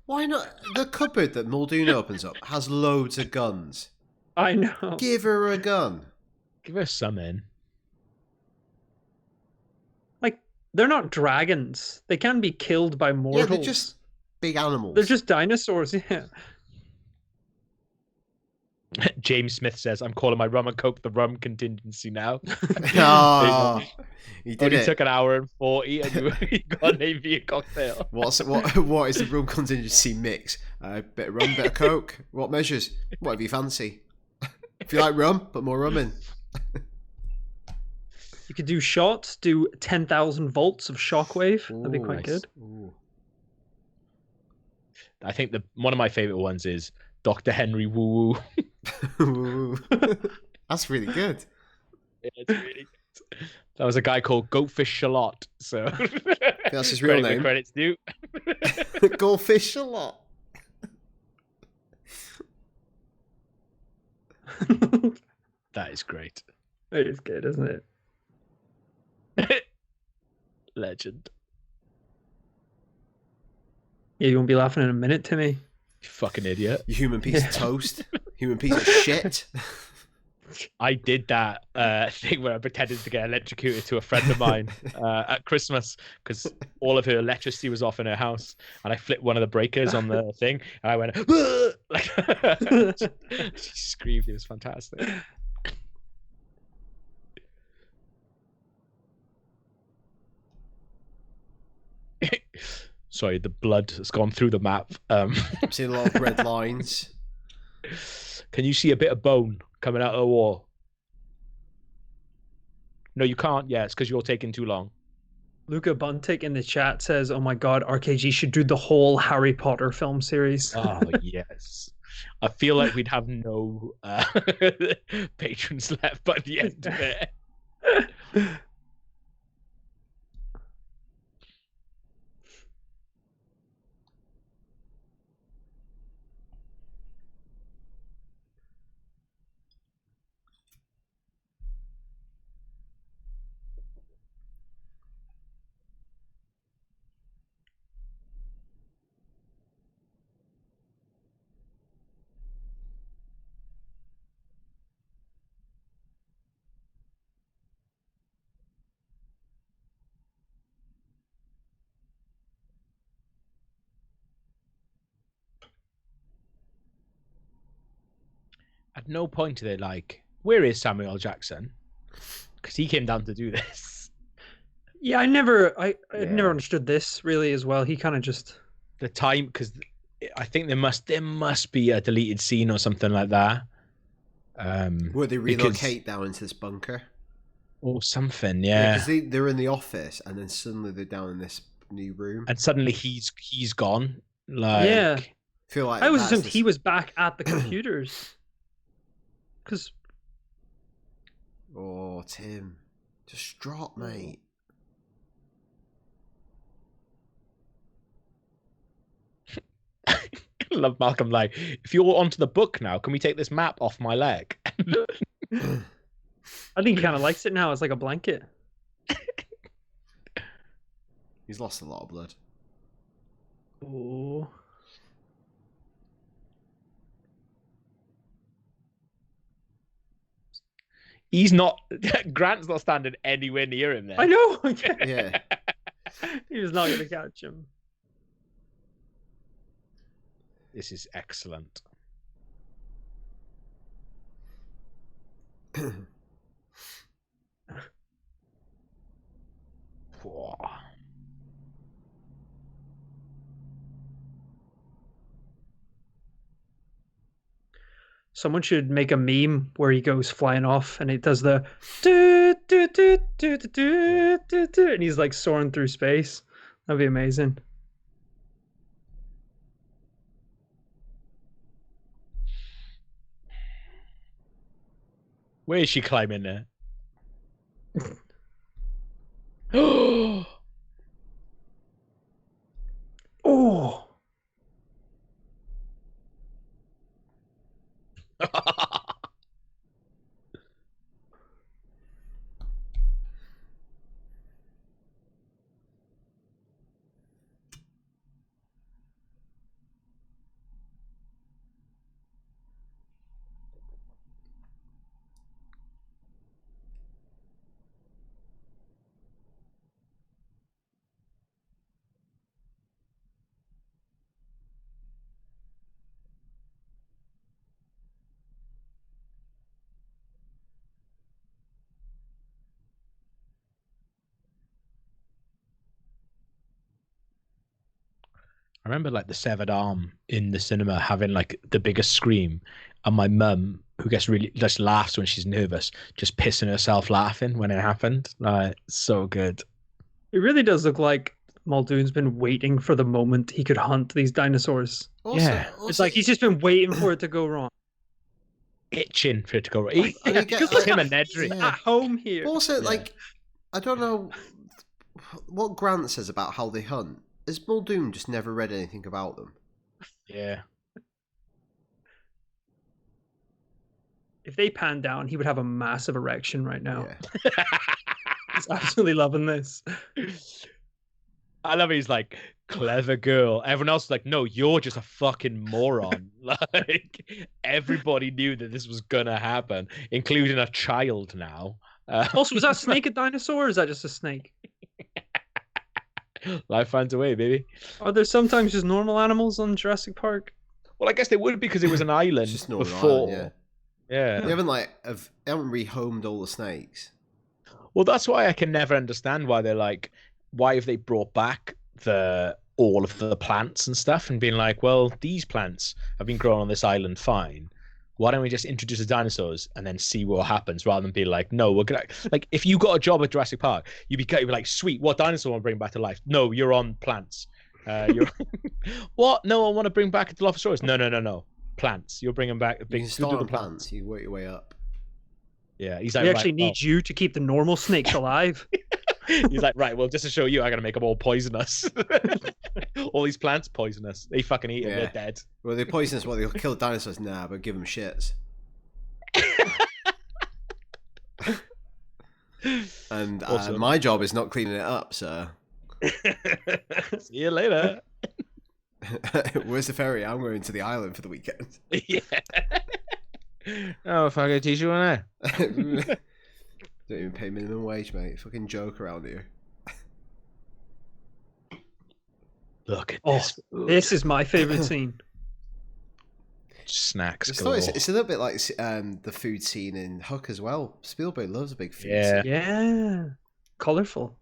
why not? The cupboard that Muldoon opens up has loads of guns. I know. Give her a gun. Give us some in. Like, they're not dragons. They can be killed by mortals. Yeah, they're just big animals. They're just dinosaurs, yeah. James Smith says, I'm calling my rum and coke the rum contingency now. Oh, he did Only it. took an hour and 40 and you got an AV cocktail. What is the rum contingency mix? Bit of rum, bit of coke. What measures? Whatever you fancy. If you like rum, put more rum in. You could do shots, do 10,000 volts of shockwave. That'd be Ooh, quite nice. good. Ooh. I think one of my favorite ones is Dr. Henry Woo Woo. That's really good. Yeah, it's really good. That was a guy called Goatfish Shallot. So That's his real credit where name. credit's due. Goldfish a lot. That is great. It is good, isn't it? Legend. Yeah, you won't be laughing in a minute, Timmy. You fucking idiot. You human piece of toast. Human piece of shit. I did that thing where I pretended to get electrocuted to a friend of mine at Christmas because all of her electricity was off in her house, and I flipped one of the breakers on the thing, and I went like she screamed. It was fantastic. Sorry, the blood has gone through the map. I'm seeing a lot of red lines. Can you see a bit of bone coming out of the wall? No, you can't. Yeah, it's because you're taking too long. Luca Buntic in the chat says, "Oh my God, RKG should do the whole Harry Potter film series." Oh yes, I feel like we'd have no patrons left by the end of it. At no point are they like, where is Samuel Jackson? Because he came down to do this. Yeah, I never understood this really as well. He kind of just The time, because I think there must be a deleted scene or something like that. Where they relocate down into this bunker or something, yeah. Because they're in the office and then suddenly they're down in this new room, and suddenly he's gone. Like, yeah. I feel like I always assumed he was back at the computers. Because oh, Tim, just drop, mate. Love Malcolm. Like, if you're onto the book now, can we take this map off my leg? I think he kind of likes it now. It's like a blanket. He's lost a lot of blood. Oh. He's not. Grant's not standing anywhere near him there. I know. Yeah. He was not going to catch him. This is excellent. Someone should make a meme where he goes flying off and it does the do, do, do, do, do, do, do, do, and he's like soaring through space. That'd be amazing. Where is she climbing there? Oh. I remember like the severed arm in the cinema having like the biggest scream, and my mum, who gets really just laughs when she's nervous, just pissing herself laughing when it happened. Like, so good. It really does look like Muldoon's been waiting for the moment he could hunt these dinosaurs. Also, it's like he's just been waiting for it to go wrong. Itching for it to go wrong. Just him and Nedry at home here. Also, like, I don't know what Grant says about how they hunt. Has Muldoon just never read anything about them? Yeah. If they pan down, he would have a massive erection right now. Yeah. He's absolutely loving this. I love it. He's like, clever girl. Everyone else is like, no, you're just a fucking moron. Like, everybody knew that this was gonna happen, including a child now. Also, was that snake a dinosaur, or is that just a snake? Life finds a way, baby. Are there sometimes just normal animals on Jurassic Park? Well, I guess they would, because it was an island Just normal before. island, Yeah. They haven't rehomed all the snakes. Well, that's why I can never understand why they're like, why have they brought back all of the plants and stuff and been like, well, these plants have been grown on this island, fine. Why don't we just introduce the dinosaurs and then see what happens, rather than be like, no, we're gonna, like, if you got a job at Jurassic Park, you'd be like, sweet, what dinosaur want to bring back to life? No, you're on plants. You're what? No, I want to bring back a Dilophosaurus. No. Plants. You're bringing back. You can start on plants. You work your way up. Yeah, he's like, we actually need you to keep the normal snakes alive. He's like, right, well, just to show you, I gotta make them all poisonous. All these plants poisonous. They fucking eat them. They're dead. Well, they're poisonous. Well, they'll kill dinosaurs. Nah, but give them shits. And awesome. My job is not cleaning it up, so. See you later. Where's the ferry? I'm going to the island for the weekend. Yeah. Oh, if I go teach you one there. Don't even pay minimum wage, mate. Fucking joke around here. Look at this. This is my favorite scene. snacks It's, galore. it's a little bit like the food scene in Hook as well. Spielberg loves a big food Yeah. scene. Yeah. Colorful.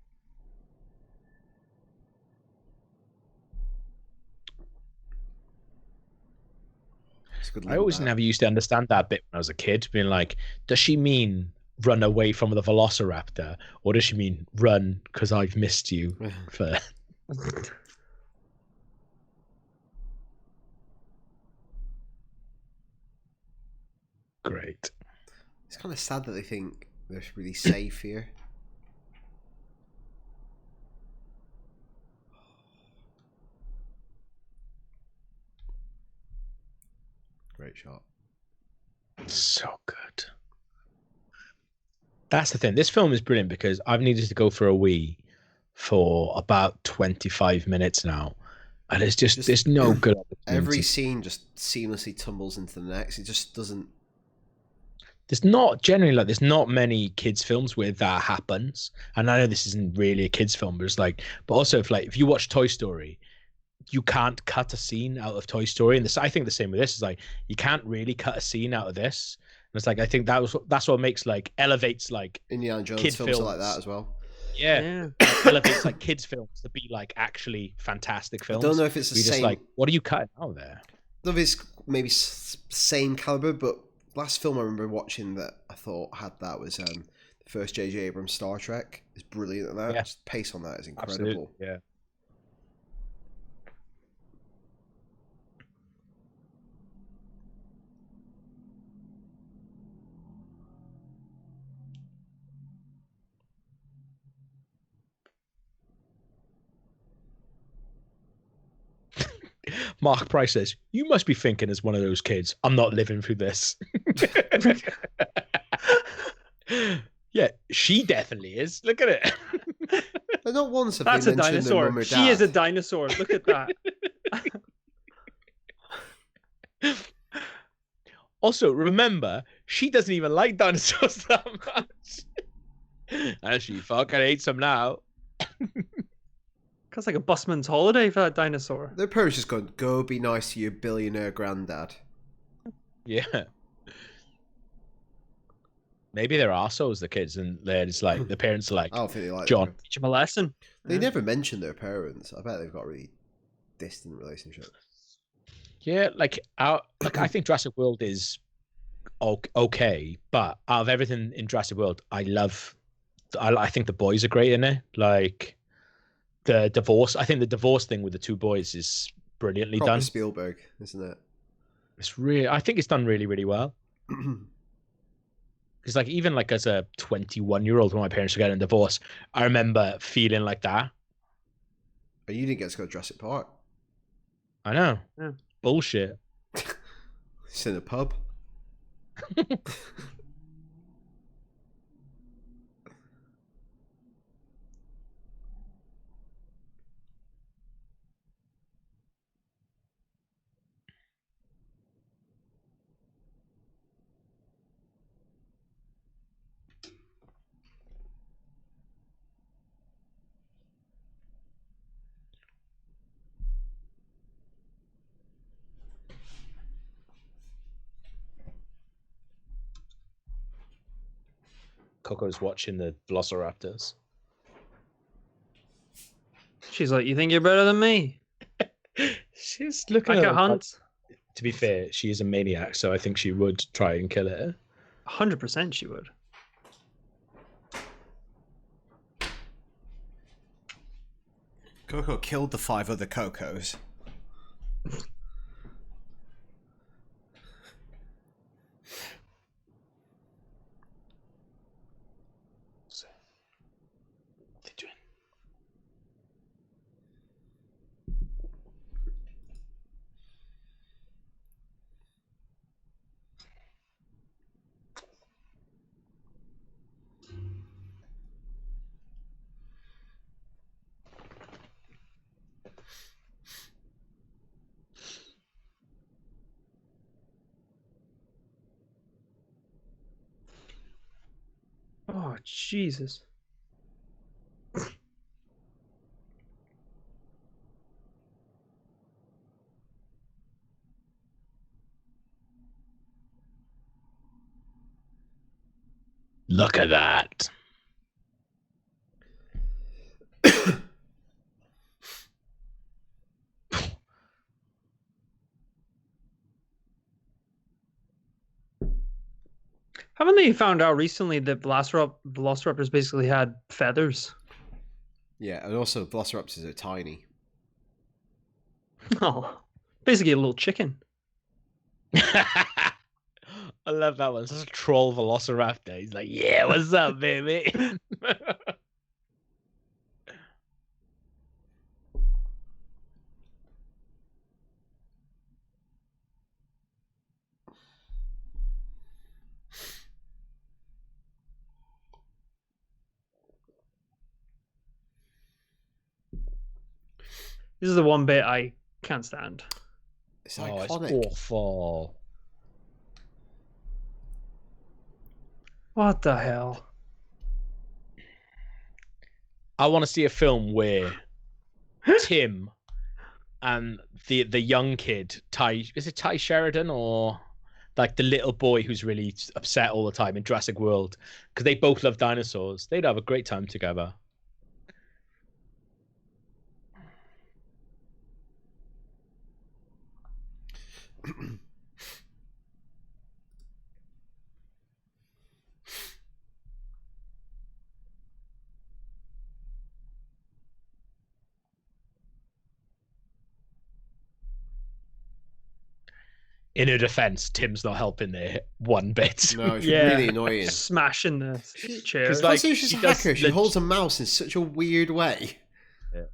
I always never used to understand that bit when I was a kid, being like, does she mean run away from the velociraptor, or does she mean run because I've missed you for... Great. It's kind of sad that they think they're really safe here. Great shot. So good. That's the thing. This film is brilliant because I've needed to go for a wee for about 25 minutes now. And it's just there's no good opportunity. Every scene just seamlessly tumbles into the next. It just doesn't... There's not generally like there's not many kids films where that happens. And I know this isn't really a kids film, but it's like, but also if you watch Toy Story, you can't cut a scene out of Toy Story. And this, I think the same with this is like, you can't really cut a scene out of this. And it's like, I think that's what makes like elevates like Indiana Jones kid films are like that as well. Yeah. Elevates like kids films to be like actually fantastic films. I don't know if it's the same. Just like, what are you cutting out there? I don't know if it's maybe same caliber, but last film I remember watching that I thought had that was the first J.J. Abrams Star Trek. It's brilliant at that. Yeah. Just pace on that is incredible. Absolutely. Yeah. Mark Price says, you must be thinking as one of those kids, I'm not living through this. Yeah, she definitely is. Look at it. But not once have That's they a mentioned their dinosaur. mum or She dad. is a dinosaur. Look at that. Also, remember, she doesn't even like dinosaurs that much. And she fucking hates them now. That's like a busman's holiday for that dinosaur. Their parents just going, go be nice to your billionaire granddad. Yeah. Maybe they're arseholes, the kids, and they're just like, the parents are like, I don't think they like John. them. Teach him a lesson. They never mention their parents. I bet they've got a really distant relationship. Yeah, like I think Jurassic World is okay, but out of everything in Jurassic World, I think the boys are great in it. Like the divorce, I think the divorce thing with the two boys is brilliantly Proper done. Spielberg, isn't it? It's really, I think it's done really, really well. Because like even like as a 21-year-old when my parents were getting a divorce, I remember feeling like that. But you didn't get to go to Jurassic Park. I know. Yeah. Bullshit. It's in a pub. Coco's watching the velociraptors. She's like, you think you're better than me? She's looking I at can hunt. To be fair, she is a maniac, so I think she would try and kill it. 100% she would. Coco killed the 5 other Cocos. Oh, Jesus. Look at that. Haven't they found out recently that velociraptors basically had feathers? Yeah, and also velociraptors are tiny. Oh, basically a little chicken. I love that one. It's just a troll velociraptor. He's like, yeah, what's up, baby? This is the one bit I can't stand. It's Oh, it's iconic. awful. What the hell? I want to see a film where Tim and the young kid, is it Ty Sheridan, or like the little boy who's really upset all the time in Jurassic World, because they both love dinosaurs. They'd have a great time together. In her defense, Tim's not helping there one bit. No, it's Yeah. really annoying. Smashing the chair. Because like She's a hacker. She holds a mouse in such a weird way. Yeah.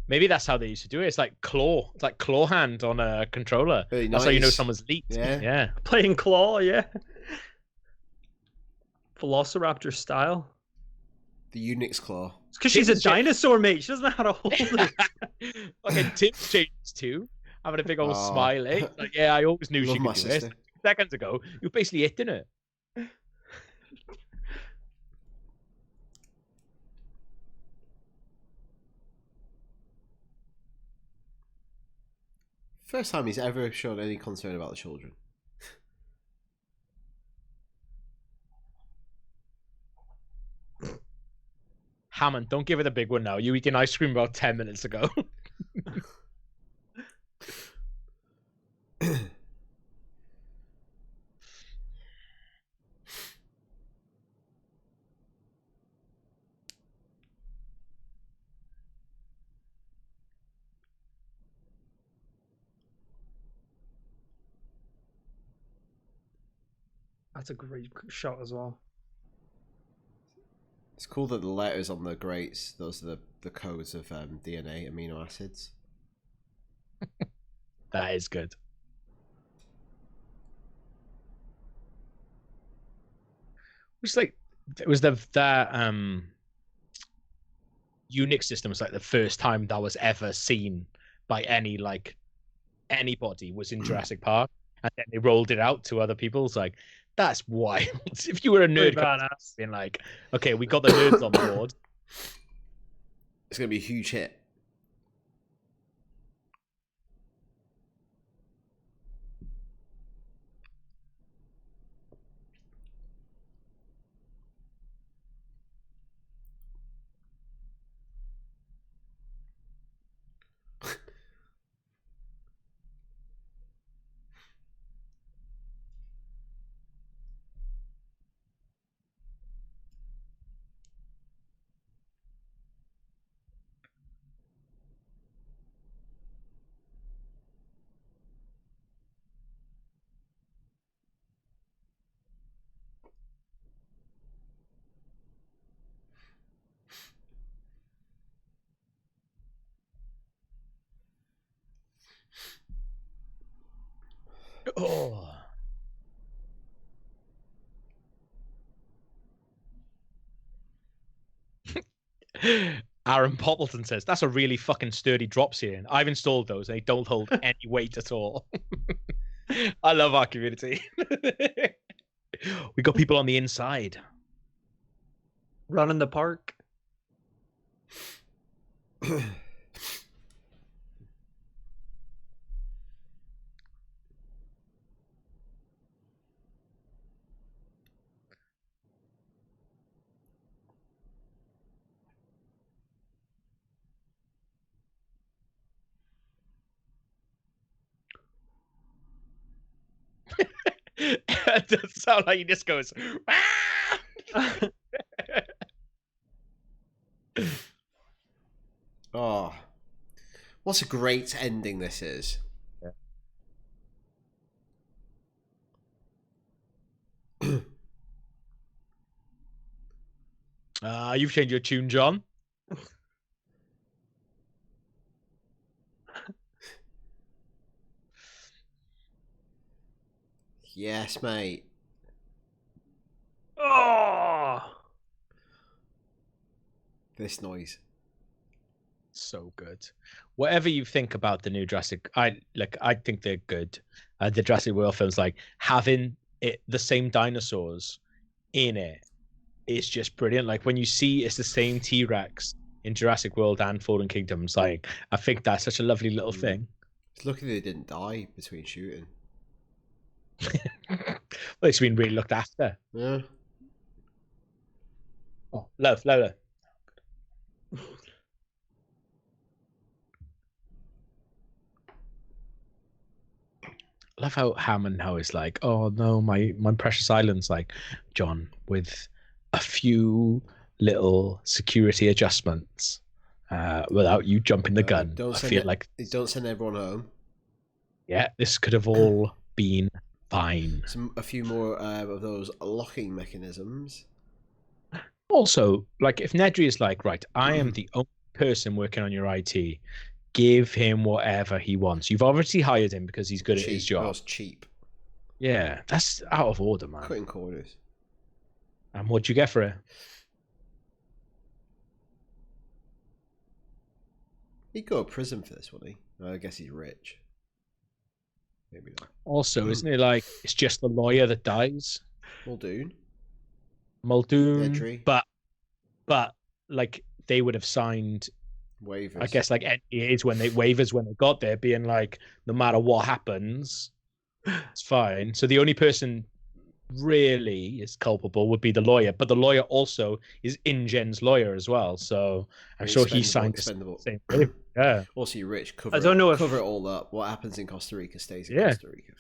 Maybe that's how they used to do it. It's like claw hand on a controller. Very That's how you know nice. someone's leaked. Yeah. Yeah. Playing claw, yeah. Velociraptor style. The Unix claw. It's because she's a Tim's cha- dinosaur, mate. She doesn't know how to hold it. Fucking Tim's changed too. Having a big old Oh. smile, eh? Like, yeah, I always knew Love she my could do this. sister. Seconds ago, you basically hitting it. First time he's ever shown any concern about the children. Hammond, don't give her the big one now. You eating ice cream about 10 minutes ago. That's a great shot as well. It's cool that the letters on the grates, those are the codes of DNA, amino acids. That is good. Which like it was that Unix system was like the first time that was ever seen by anybody was in Jurassic Park, and then they rolled it out to other people. It's like, that's wild. If you were a Pretty nerd, badass. being like, okay, we got the nerds on board. It's going to be a huge hit. Oh. Aaron Poppleton says that's a really fucking sturdy drop ceiling. I've installed those and they don't hold any weight at all. I love our community. We got people on the inside. Run in the park. It doesn't sound like he just goes. "Ah!" Oh, what a great ending this is. You've changed your tune, John. Yes, mate. Oh, This noise. So good. Whatever you think about the new Jurassic, I think they're good. The Jurassic World films, like having the same dinosaurs in it, is just brilliant. Like when you see it's the same T-Rex in Jurassic World and Fallen Kingdoms, like I think that's such a lovely little thing. It's lucky they didn't die between shooting. Well, it's been really looked after. Yeah. Oh, love, Lola. I love how Hammond now is like, oh no, my precious island's like, John, with a few little security adjustments, without you jumping the gun. I feel like don't send everyone home. Yeah, this could have all been fine. A few more of those locking mechanisms. Also, like if Nedry is like, right, I am the only person working on your IT. Give him whatever he wants. You've obviously hired him because he's good at his job. That's cheap. Yeah, that's out of order, man. Cutting corners. And what'd you get for it? He'd go to prison for this, wouldn't he? I guess he's rich. Maybe not. Also, isn't it like it's just the lawyer that dies? Muldoon. Nedry. But like they would have signed waivers. I guess like NDAs when they got there, being like, no matter what happens, it's fine. So the only person really is culpable would be the lawyer, but the lawyer also is InGen's lawyer as well. So I'm sure he signed the same way. Yeah. Also, you're rich. I don't know if cover it all up. What happens in Costa Rica stays in Costa Rica.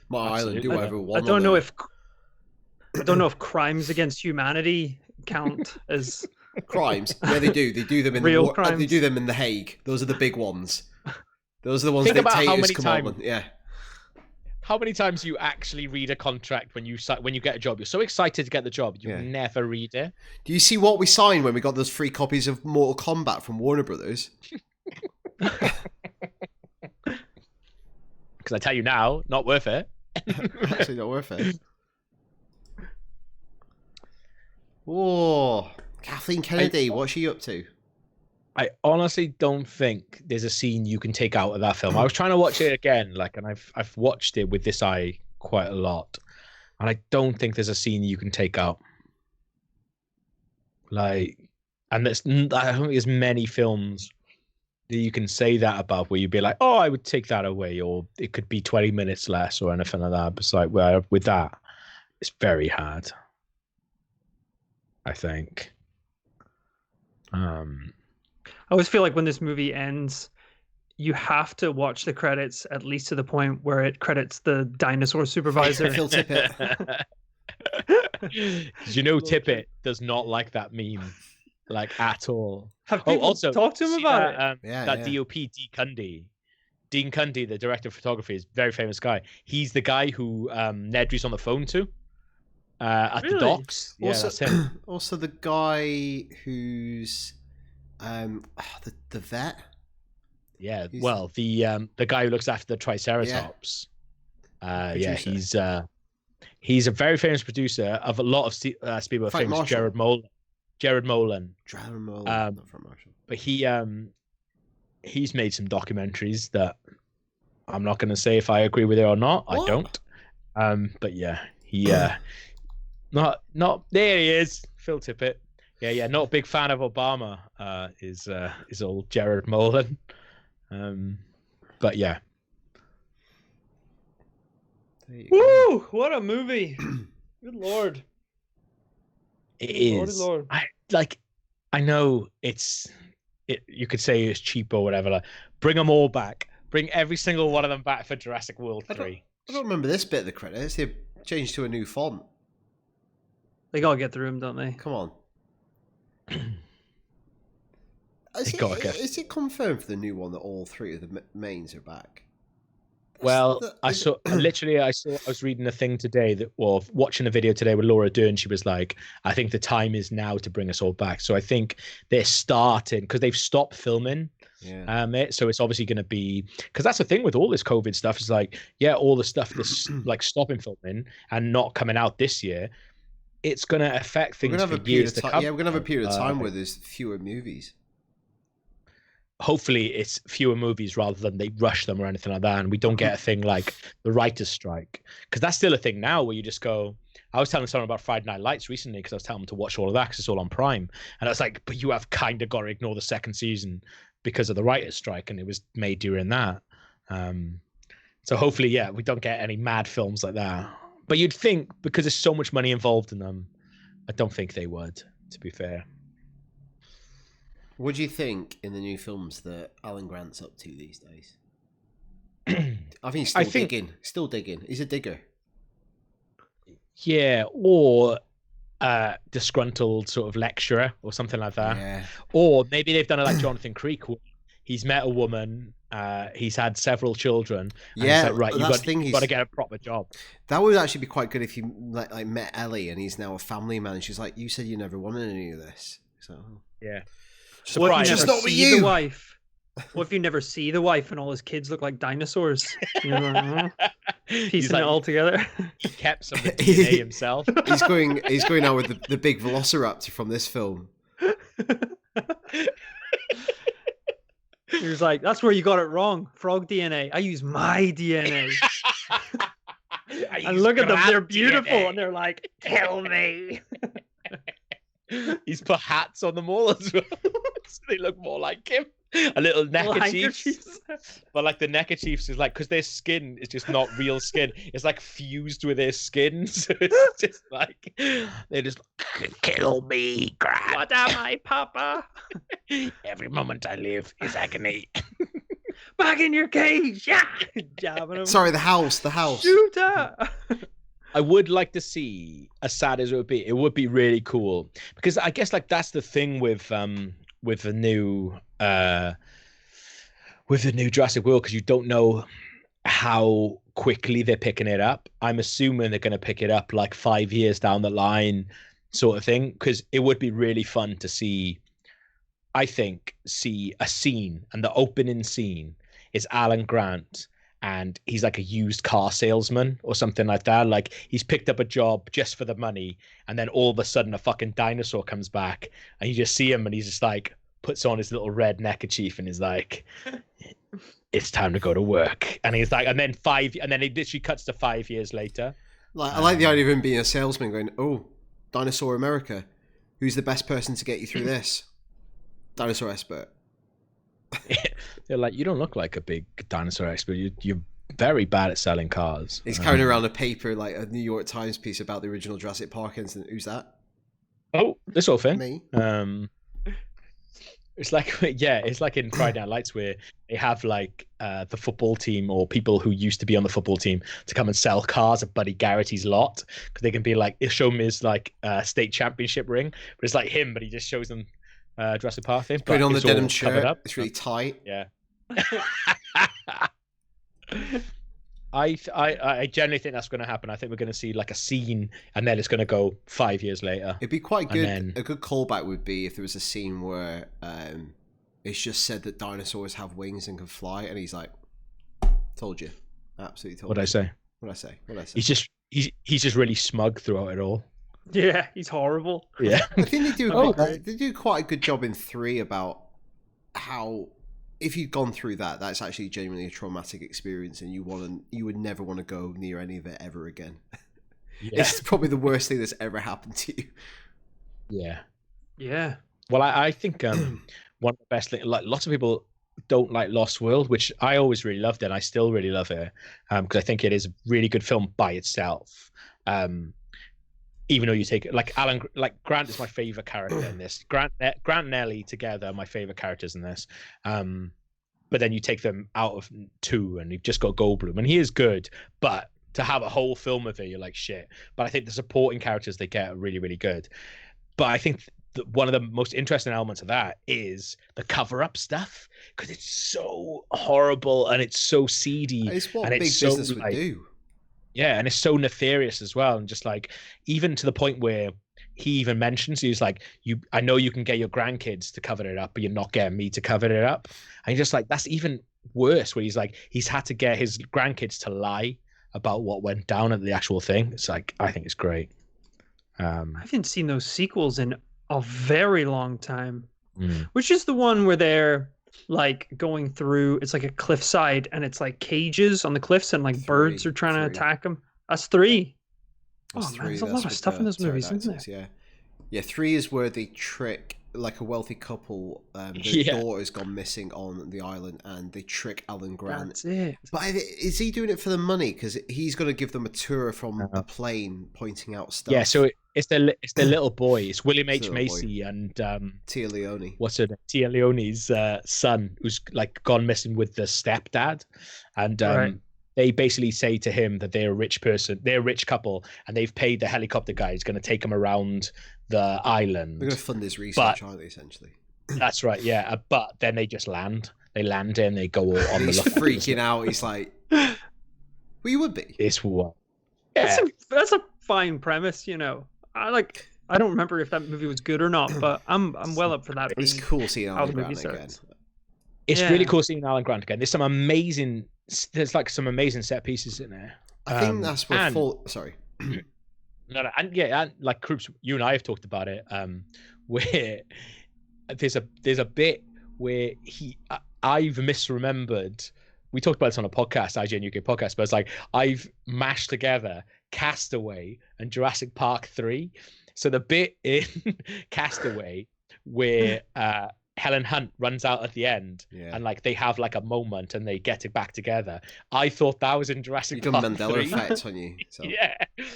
My island, do whatever we want. I don't know if crimes against humanity count as crimes. Yeah, they do. They do them in real crimes. They do them in The Hague. Those are the big ones. Those are the ones dictators come on. Yeah. How many times you actually read a contract when you get a job? You're so excited to get the job, you never read it. Do you see what we signed when we got those free copies of Mortal Kombat from Warner Brothers? Because I tell you now, not worth it. Actually, not worth it. Oh, Kathleen Kennedy, what's she up to? I honestly don't think there's a scene you can take out of that film. I was trying to watch it again, and I've watched it with this eye quite a lot, and I don't think there's a scene you can take out. I don't think there's many films that you can say that about where you'd be like, oh, I would take that away, or it could be 20 minutes less or anything like that. But it's like, well, with that, it's very hard, I think. I always feel like when this movie ends, you have to watch the credits at least to the point where it credits the dinosaur supervisor. Phil Tippett. You know, Tippett does not like that meme, like at all. Have people also talked to him about it? That DOP, Dean Cundy, the director of photography, is a very famous guy. He's the guy who Nedry's on the phone to at the docks. Yeah, that's him. Also, the guy who's the vet. Yeah, well, the guy who looks after the Triceratops. He's a very famous producer of a lot of Spielberg films. Marshall. Jared Molan. Jared Molan, not from Marshall. But he's made some documentaries that I'm not going to say if I agree with it or not. What? I don't. But yeah, he not there. He is, Phil Tippett. Yeah, not a big fan of Obama. Is old Jared Molan. But yeah. Woo! What a movie! Good lord. It is. Lord. I know you could say it's cheap or whatever. Like, bring them all back. Bring every single one of them back for Jurassic World 3. I don't remember this bit of the credits. They changed to a new font. They gotta get through them, don't they? Come on. Is it confirmed for the new one that all three of the mains are back? Well, I was reading a thing today watching a video today with Laura Dern. She was like, I think the time is now to bring us all back. So I think they're starting because they've stopped filming. Yeah. So it's obviously going to be, because that's the thing with all this COVID stuff is like, yeah, all the stuff that's like stopping filming and not coming out this year, it's going to affect things for years to come. Yeah, we're going to have a period of time where there's fewer movies. Hopefully it's fewer movies rather than they rush them or anything like that, and we don't get a thing like the writer's strike, because that's still a thing now where you just go. I was telling someone about Friday Night Lights recently because I was telling them to watch all of that because it's all on Prime, and I was like, but you have kind of got to ignore the second season because of the writer's strike, and it was made during that. So hopefully, yeah, we don't get any mad films like that. But you'd think, because there's so much money involved in them, I don't think they would, to be fair. What do you think in the new films that Alan Grant's up to these days? I think he's still digging. He's a digger. Yeah, or disgruntled sort of lecturer or something like that. Yeah. Or maybe they've done it like Jonathan Creek. He's met a woman. He's had several children. Yeah, he's like, right, you've got to get a proper job. That would actually be quite good if you like met Ellie and he's now a family man. And she's like, you said you never wanted any of this. So yeah. What if you never see the wife? What if you never see the wife and all his kids look like dinosaurs? You know, piecing it all together. He kept some of the DNA himself. He's going out with the big velociraptor from this film. He was like, that's where you got it wrong. Frog DNA. I use my DNA. And look at them. They're beautiful. DNA. And they're like, tell me. He's put hats on them all as well. So they look more like him. A little neckerchiefs. But like the neckerchiefs is like, because their skin is just not real skin. It's like fused with their skin. So it's just like, they're just kill me, Grant. What am I, Papa? Every moment I live is agony. Back in your cage. Yeah. Jabbing him. Sorry, the house. Shoot her. I would like to see, as sad as it would be really cool, because I guess like that's the thing with the new Jurassic World, because you don't know how quickly they're picking it up. I'm assuming they're going to pick it up like 5 years down the line, sort of thing, because it would be really fun to see. I think see a scene, and the opening scene is Alan Grant. And he's like a used car salesman or something like that. Like he's picked up a job just for the money. And then all of a sudden a fucking dinosaur comes back and you just see him and he's just like puts on his little red neckerchief and is like, it's time to go to work. And he's like, and then it literally cuts to 5 years later. Like, I like the idea of him being a salesman going, oh, Dinosaur America. Who's the best person to get you through this? Dinosaur expert. They're like, you don't look like a big dinosaur expert. You're very bad at selling cars. He's carrying around a paper, like a New York Times piece about the original Jurassic Park incident. Who's that? Oh, this whole thing. Me. It's like, yeah, it's like in Friday Night Lights where they have like the football team or people who used to be on the football team to come and sell cars at Buddy Garrity's lot, because they can be like, he'll show him his like state championship ring, but it's like him, but he just shows them Jurassic Park thing. Put on the denim shirt. It's really tight. Yeah. I generally think that's going to happen. I think we're going to see like a scene, and then it's going to go 5 years later. It'd be quite good. A good callback would be if there was a scene where it's just said that dinosaurs have wings and can fly, and he's like, "Told you, absolutely told you." What'd I say? What'd I say? He's just really smug throughout it all. Yeah, he's horrible. Yeah, I think they do quite a good job in 3 about how, if you'd gone through that, that's actually genuinely a traumatic experience, and you would never want to go near any of it ever again. Yeah. It's probably the worst thing that's ever happened to you. Yeah. Yeah. Well, I think one of the best things, like lots of people don't like Lost World, which I always really loved it, and I still really love it, because I think it is a really good film by itself. Even though you take it like Grant is my favorite character in this. Grant and Ellie together are my favorite characters in this. But then you take them out of 2 and you've just got Goldblum, and he is good, but to have a whole film of it, you're like shit. But I think the supporting characters they get are really, really good. But I think one of the most interesting elements of that is the cover-up stuff, because it's so horrible and it's so seedy. It's what and big it's business so, would like, do. Yeah, and it's so nefarious as well, and just like even to the point where he even mentions, he's like, I know you can get your grandkids to cover it up, but you're not getting me to cover it up. And you're just like, that's even worse, where he's like, he's had to get his grandkids to lie about what went down at the actual thing. It's like, I think it's great. I haven't seen those sequels in a very long time. Which is the one where they're like going through, it's like a cliffside and it's like cages on the cliffs and like birds are trying to attack them. That's 3. That's man, there's a lot of stuff in those movies, isn't there? Yeah, 3 is where they trick like a wealthy couple. Their daughter's gone missing on the island, and they trick Alan Grant. That's it. But is he doing it for the money? Because he's going to give them a tour from a plane, pointing out stuff. Yeah, so it's the little boy. It's William H. Macy and Tia Leone. What's her name? Tia Leone's son, who's like gone missing with the stepdad, and they basically say to him that they're a rich person, they're a rich couple, and they've paid the helicopter guy who's going to take him around the island. They're going to fund his research, aren't they, essentially? That's right, yeah. But then they just land. They land and they go all on he's the freaking out. He's like, well, you would be. It's what? Yeah. That's a fine premise, you know. I don't remember if that movie was good or not, but I'm well up for that. It's cool seeing Alan Grant again. It's really cool seeing Alan Grant again. There's some amazing set pieces in there. I think that's where sorry. And like Krups, you and I have talked about it. Where there's a bit where I've misremembered. We talked about this on a podcast, IGN UK podcast, but it's like I've mashed together Castaway and Jurassic Park 3. So the bit in Castaway where Helen Hunt runs out at the end and like they have like a moment and they get it back together. I thought that was in Jurassic Park 3. Mandela effect on you. So. Yeah.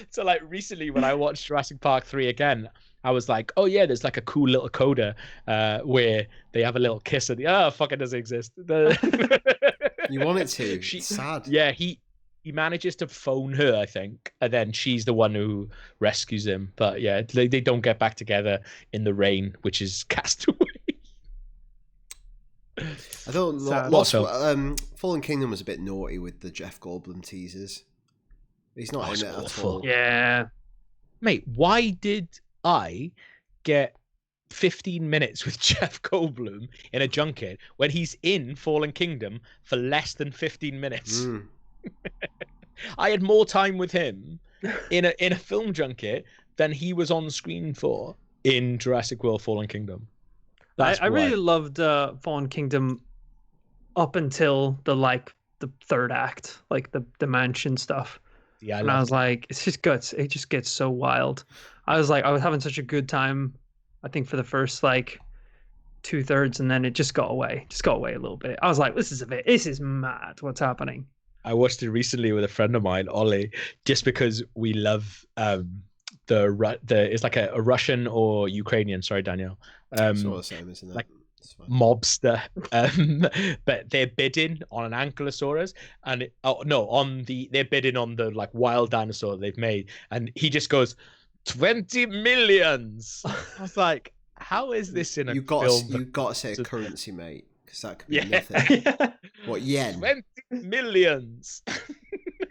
So like recently when I watched Jurassic Park 3 again, I was like, oh yeah, there's like a cool little coda where they have a little kiss at the fuck, it doesn't exist. You want it to. It's sad. Yeah, he manages to phone her, I think, and then she's the one who rescues him. But yeah, they don't get back together in the rain, which is Castaway. I don't Fallen Kingdom was a bit naughty with the Jeff Goldblum teasers. He's not in it at all. Yeah. Mate, why did I get 15 minutes with Jeff Goldblum in a junket when he's in Fallen Kingdom for less than 15 minutes? I had more time with him in a film junket than he was on screen for in Jurassic World Fallen Kingdom. I really loved Fallen Kingdom up until the third act, like the mansion stuff. Yeah, and I was like, it just gets so wild. I was having such a good time, I think, for the first like 2/3, and then it just got away a little bit. I was like, this is mad. What's happening? I watched it recently with a friend of mine, Ollie, just because we love it's like a Russian or Ukrainian. Sorry, Daniel. It's all the same, isn't it? Like mobster, but they're bidding on an ankylosaurus, and they're bidding on the like wild dinosaur they've made, and he just goes 20 millions. I was like, how is this in a film? You've got to say a currency, mate, because that could be nothing. What, yen? 20 millions.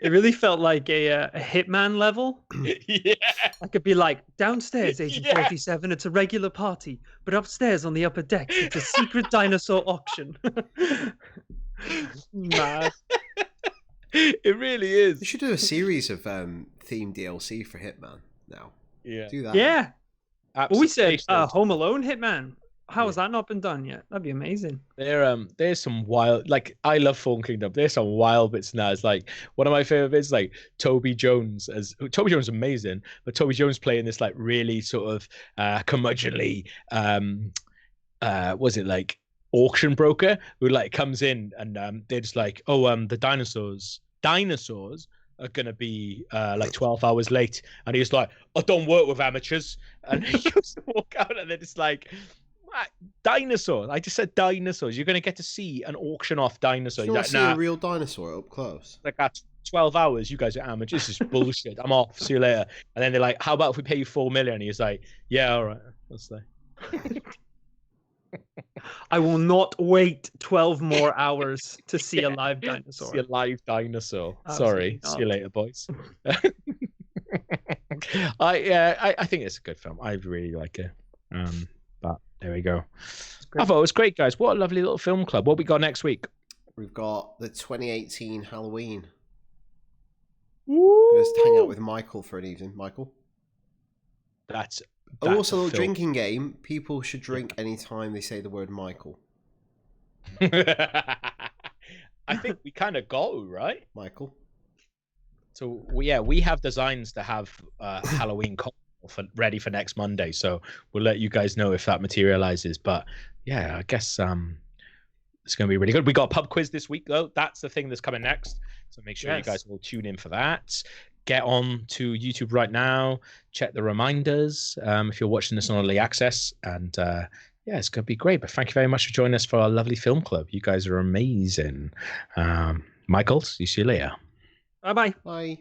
It really felt like a Hitman level. Yeah. I could be like, downstairs, Agent 47, it's a regular party. But upstairs on the upper deck, it's a secret dinosaur auction. Mad. It really is. We should do a series of themed DLC for Hitman now. Yeah. Do that. Yeah. Well, we said Home Alone Hitman. How has that not been done yet? That'd be amazing. There's some wild, like, I love Fallen Kingdom. There's some wild bits now. It's like one of my favorite bits, like Toby Jones is amazing, but Toby Jones playing this like really sort of curmudgeonly, was it like auction broker who like comes in and they're just like, the dinosaurs are gonna be like 12 hours late, and he's like, I don't work with amateurs, and he used to walk out, and then it's like, dinosaurs. I just said dinosaurs. You're going to get to see an auction off dinosaur. You want to see a real dinosaur up close? Like a 12 hours. You guys are amateurs. This is bullshit. I'm off. See you later. And then they're like, how about if we pay you 4 million? And he's like, yeah, all right. Let's say. I will not wait 12 more hours to see a live dinosaur. See a live dinosaur. Absolutely Sorry. not. See you later, boys. I think it's a good film. I really like it. But there we go. I thought it was great, guys. What a lovely little film club. What we got next week? We've got the 2018 Halloween. Woo! Just hang out with Michael for an evening. Michael. That's also a little film. drinking game. People should drink anytime they say the word Michael. I think we kind of got to, right? Michael. So we have designs to have Halloween cocktail ready for next Monday. So we'll let you guys know if that materializes. But yeah, I guess it's going to be really good. We got a pub quiz this week, though. That's the thing that's coming next. So make sure you guys will tune in for that. Get on to YouTube right now. Check the reminders if you're watching this on early access. And yeah, it's going to be great. But thank you very much for joining us for our lovely film club. You guys are amazing. Michael, see you later. Bye-bye. Bye.